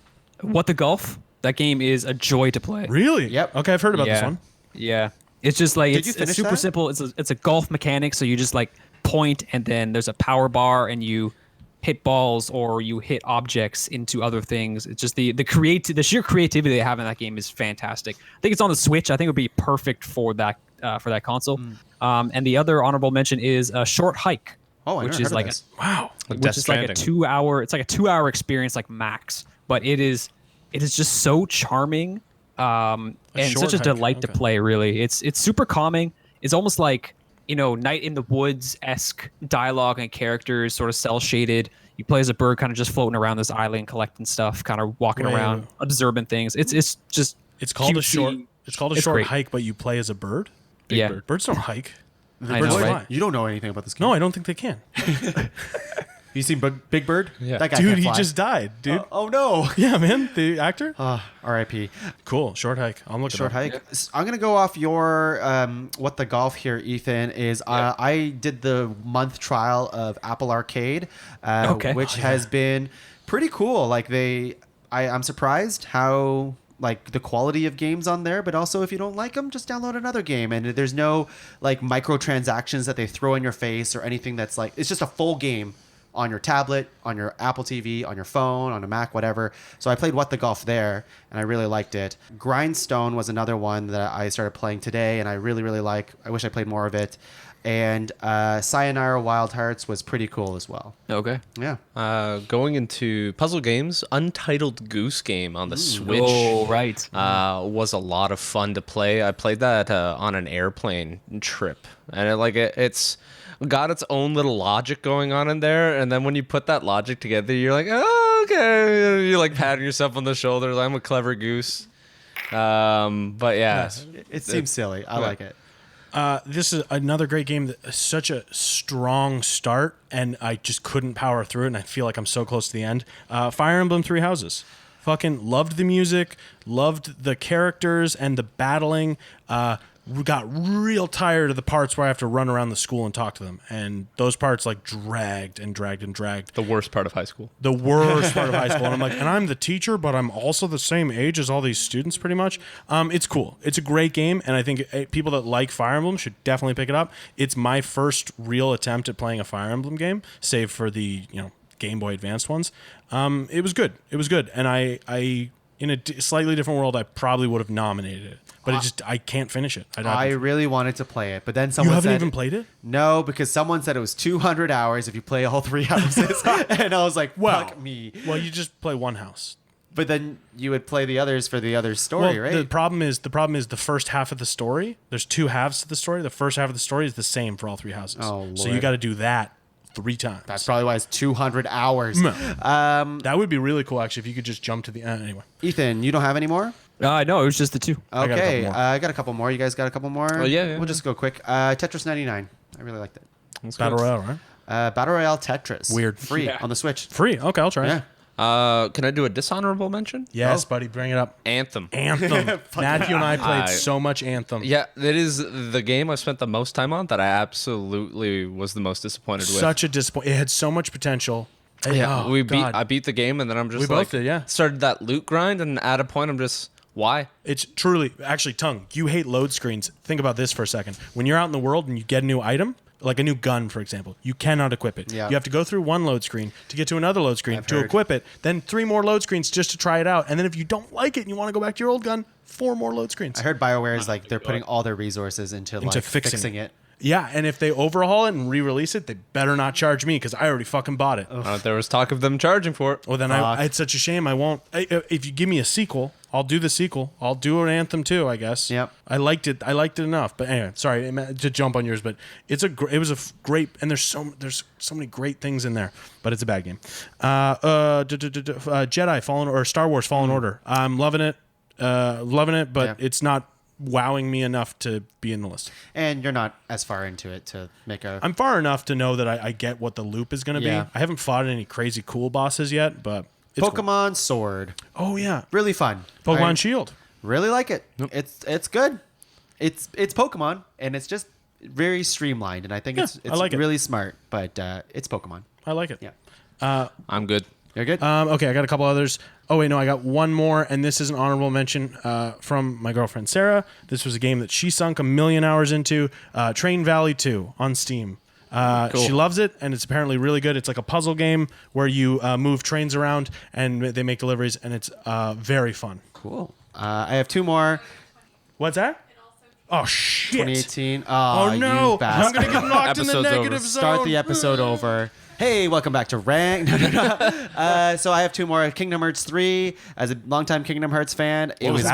What the Golf? That game is a joy to play. Really? Yep. Okay, I've heard about this one. Yeah. It's just like Did you it's finish super that? simple. It's a golf mechanic, so you just like point and then there's a power bar and you hit balls or you hit objects into other things. It's just the sheer creativity they have in that game is fantastic. I think it's on the Switch. I think it would be perfect for that console. And the other honorable mention is a Short Hike. Oh, I which never is heard of like this. Wow. which is like a 2-hour. It's like a 2-hour experience, like max. But it is just so charming, and short such a hike, delight to okay. play. Really, it's super calming. It's almost like Night in the Woods esque dialogue and characters, sort of cell shaded. You play as a bird, kind of just floating around this island, collecting stuff, kind of walking Wait. around, observing things. It's just It's called a cutesy. short. It's called a It's short great. hike, but you play as a bird. Yeah. Bird. Birds don't hike. I birds know, fly. right? You don't know anything about this game. No, I don't think they can. You seen Big Bird? Yeah. That guy Dude, can't he fly. just died, dude. Oh no. Yeah, man, the actor. R.I.P. Cool, short hike. I'm looking Short hike. I'm gonna go off your what the golf here, Ethan. Is I did the month trial of Apple Arcade, Okay. which has been pretty cool. Like I'm surprised how like the quality of games on there, but also if you don't like them, just download another game. And there's no like microtransactions that they throw in your face or anything that's like it's just a full game on your tablet, on your Apple TV, on your phone, on a Mac, whatever. So I played What the Golf there, and I really liked it. Grindstone was another one that I started playing today, and I really, really like. I wish I played more of it. And Sayonara Wild Hearts was pretty cool as well. Okay. Yeah. Going into puzzle games, Untitled Goose Game on the Switch. Oh, right. Was a lot of fun to play. I played that on an airplane trip, and it's got its own little logic going on in there. And then when you put that logic together, you're like, oh, okay. You're like patting yourself on the shoulder. I'm a clever goose. But yeah, It seems silly. I like it. This is another great game that is such a strong start, and I just couldn't power through it, and I feel like I'm so close to the end. Fire Emblem Three Houses. Fucking loved the music, loved the characters and the battling. We got real tired of the parts where I have to run around the school and talk to them, and those parts like dragged and dragged and dragged. the worst part of high school. The worst part of high school. And I'm like, and I'm the teacher, but I'm also the same age as all these students pretty much. It's cool. It's a great game, and I think people that like Fire Emblem should definitely pick it up. It's my first real attempt at playing a Fire Emblem game, save for the Game Boy Advanced ones. It was good. It was good. And I in a slightly different world, I probably would have nominated it. But I can't finish it. I really wanted to play it, but then You someone haven't said... even played it? No, because someone said it was 200 hours if you play all 3 houses. And I was like, fuck me. Well, you just play one house. But then you would play the others for the other story, right? The problem is the first half of the story. There's 2 halves to the story. The first half of the story is the same for all 3 houses. Oh, so Lord. you got to do that 3 times. That's probably why it's 200 hours. That would be really cool, actually, if you could just jump to the end. Anyway. Ethan, you don't have any more? No, it was just the 2. Okay, more. I got a couple more. You guys got a couple more? yeah. We'll just go quick. Tetris 99. I really liked it. Battle Royale, right? Battle Royale Tetris. Weird. Free Yeah. on the Switch. Free. Okay, I'll try it. Yeah. Can I do a dishonorable mention? Yes, buddy, bring it up. Anthem. Anthem. Matthew and I played so much Anthem. Yeah, it is the game I spent the most time on that I absolutely was the most disappointed with. Such a disappointment. It had so much potential. Yeah, Oh, God. I beat the game, and then I'm just We both did, yeah. started that loot grind, and at a point I'm just, why? It's truly, actually, Tongue, you hate load screens. Think about this for a second. When you're out in the world and you get a new item, like a new gun, for example, you cannot equip it. Yeah. You have to go through one load screen to get to another load screen I've to heard. equip it, then 3 more load screens just to try it out. And then if you don't like it and you want to go back to your old gun, 4 more load screens. I heard BioWare is like they're putting all their resources into like fixing it. Yeah, and if they overhaul it and re-release it, they better not charge me because I already fucking bought it. There was talk of them charging for it. Well, then it's such a shame. I won't. If you give me a sequel, I'll do the sequel. I'll do an Anthem too, I guess. Yep. I liked it enough. But anyway, sorry to jump on yours, but it was a great, and there's so many great things in there. But it's a bad game. Jedi Fallen or Star Wars Fallen Order. I'm loving it, but it's not wowing me enough to be in the list. And you're not as far into it to make a... I'm far enough to know that I get what the loop is going to Yeah. be. I haven't fought any crazy cool bosses yet, but it's Pokemon Sword. cool. Oh yeah, Really fun. Pokemon I Shield. really like it. It's good. It's Pokemon, and it's just very streamlined, and I think it's I like it. really smart, but it's Pokemon. I like it. Yeah. I'm good. You're good? Okay, I got a couple others. Oh, wait, no, I got one more, and this is an honorable mention from my girlfriend, Sarah. This was a game that she sunk 1 million hours into, Train Valley 2 on Steam. She loves it, and it's apparently really good. It's like a puzzle game where you move trains around, and they make deliveries, and it's very fun. Cool. I have 2 more. What's that? Oh, shit. 2018. Oh, you no. I'm bastard. going to get knocked in the Episode's negative over. zone. Start the episode over. Hey, welcome back to Rank. So I have 2 more. Kingdom Hearts 3. As a longtime Kingdom Hearts fan, it was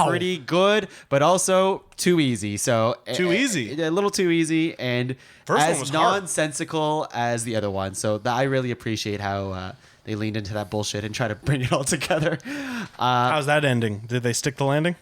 pretty good, but also too easy. So Too easy? A little too easy, and First one as was hard. nonsensical as the other one. So I really appreciate how they leaned into that bullshit and tried to bring it all together. How's that ending? Did they stick the landing?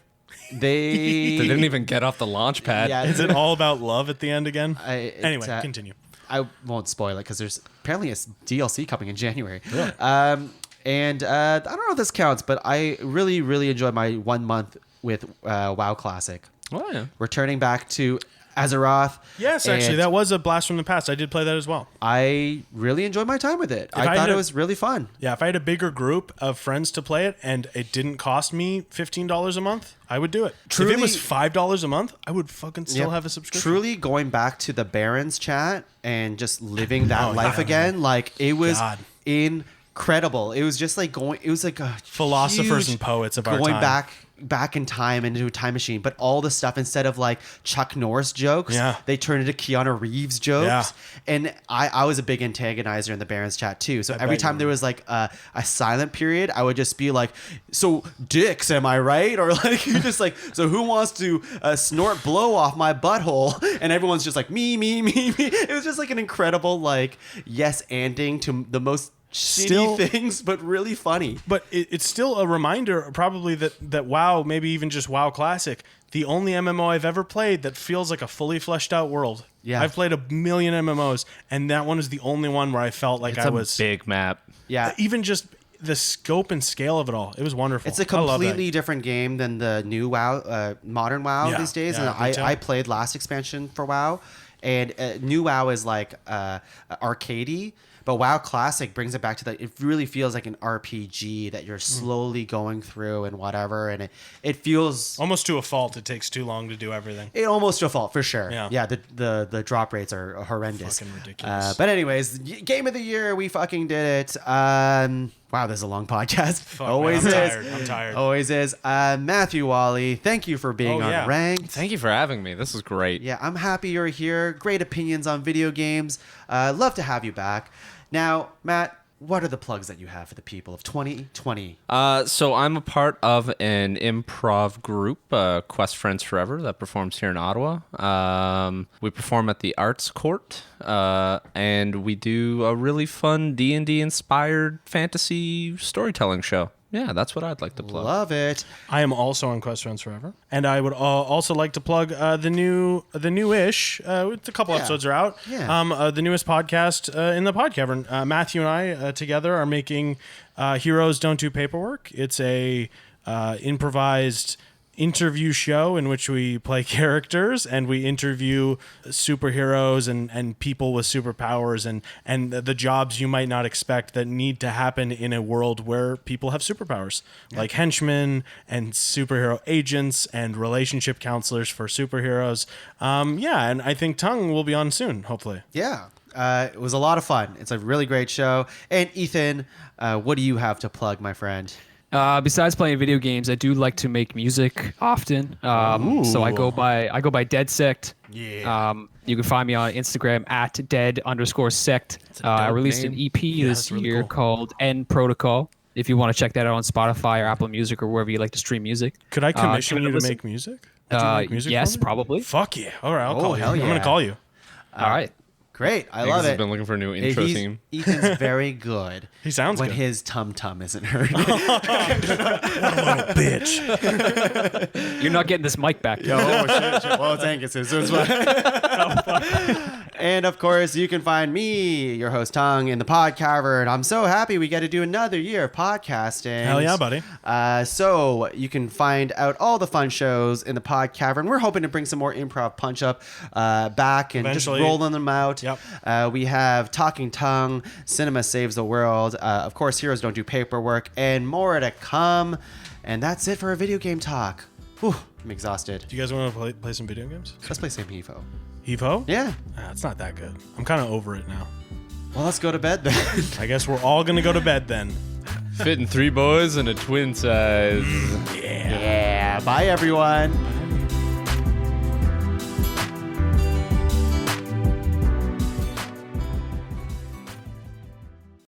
They didn't even get off the launch pad. Yeah, Is it all about love at the end again? Anyway, it's, continue. I won't spoil it because there's apparently a DLC coming in January. Really? And I don't know if this counts, but I really, really enjoyed my 1 month with WoW Classic. Oh, yeah. Returning back to Azeroth. Yes, actually, and that was a blast from the past. I did play that as well. I really enjoyed my time with it. I I had thought a- it was really fun. Yeah, if I had a bigger group of friends to play it and it didn't cost me $15 a month, I would do it. if Truly- it was $5 a month, I would fucking still Yep. have a subscription. Truly going back to the Barons chat and just living that life yeah, again, man. like it was God. incredible. It was just like going. It was like a Philosophers huge and poets of our going time. back back in time into a time machine, but all the stuff, instead of like Chuck Norris jokes, they turned into Keanu Reeves jokes. And I was a big antagonizer in the Barons chat too. So every time there was like a silent period, I would just be like, so dicks, am I right? Or like, you just like, so who wants to snort blow off my butthole? And everyone's just like, me. It was just like an incredible like yes anding to the most shitty things, but really funny. But it's still a reminder, probably, that WoW, maybe even just WoW Classic, the only MMO I've ever played that feels like a fully fleshed out world. Yeah, I've played a million MMOs, and that one is the only one where I felt like I was big map. Yeah, even just the scope and scale of it all, it was wonderful. It's a completely different game than the new WoW, modern WoW these days. And I played last expansion for WoW, and new WoW is like arcadey. But WoW Classic brings it back to that. It really feels like an RPG that you're slowly going through and whatever. And it feels almost to a fault. It takes too long to do everything. Almost to a fault, for sure. Yeah. The drop rates are horrendous. Fucking ridiculous. But anyways, game of the year, we fucking did it. Wow, this is a long podcast. Fuck, Always man, is. I'm tired. Always is. Matthew Whalley, thank you for being on Ranked. Thank you for having me. This is great. Yeah, I'm happy you're here. Great opinions on video games. Love to have you back. Now, Matt, what are the plugs that you have for the people of 2020? So I'm a part of an improv group, Quest Friends Forever, that performs here in Ottawa. We perform at the Arts Court, and we do a really fun D&D inspired fantasy storytelling show. Yeah, that's what I'd like to plug. Love it. I am also on Quest Friends Forever, and I would also like to plug the newish. It's a couple episodes are out. Yeah. The newest podcast in the PodCavern. Matthew and I together are making Heroes Don't Do Paperwork. It's a improvised interview show in which we play characters and we interview superheroes and people with superpowers and the jobs you might not expect that need to happen in a world where people have superpowers, like henchmen and superhero agents and relationship counselors for superheroes. And I think Tuong will be on soon, hopefully. Yeah. It was a lot of fun. It's a really great show. And Ethan, what do you have to plug, my friend? Besides playing video games, I do like to make music often. So I go by Dead Sect. Yeah. You can find me on Instagram at dead_sect. I released an EP this year called End Protocol. If you want to check that out on Spotify or Apple Music or wherever you like to stream music. Could I commission you to make music? Yes, probably. Fuck yeah. All right, I'll call you. Hell yeah. I'm going to call you. All right. Great. I love it. I've been looking for a new intro theme. Ethan's very good. He sounds when good. his tum-tum isn't heard. Little bitch. You're not getting this mic back. Shit. Well, it's Angus's. So it's fine. And of course, you can find me, your host Tuong, in the PodCavern. I'm so happy we get to do another year of podcasting. Hell yeah, buddy. So you can find out all the fun shows in the PodCavern. We're hoping to bring some more improv punch-up back and Eventually. just rolling them out. Yep. We have Talking Tuong, Cinema Saves the World, of course, Heroes Don't Do Paperwork, and more to come. And that's it for a video game talk. Whew, I'm exhausted. Do you guys want to play some video games? Let's play some Evo. Evo? Yeah. It's not that good. I'm kind of over it now. Well, let's go to bed then. I guess we're all going to go to bed then. Fitting 3 boys in a twin size. Yeah. Bye, everyone.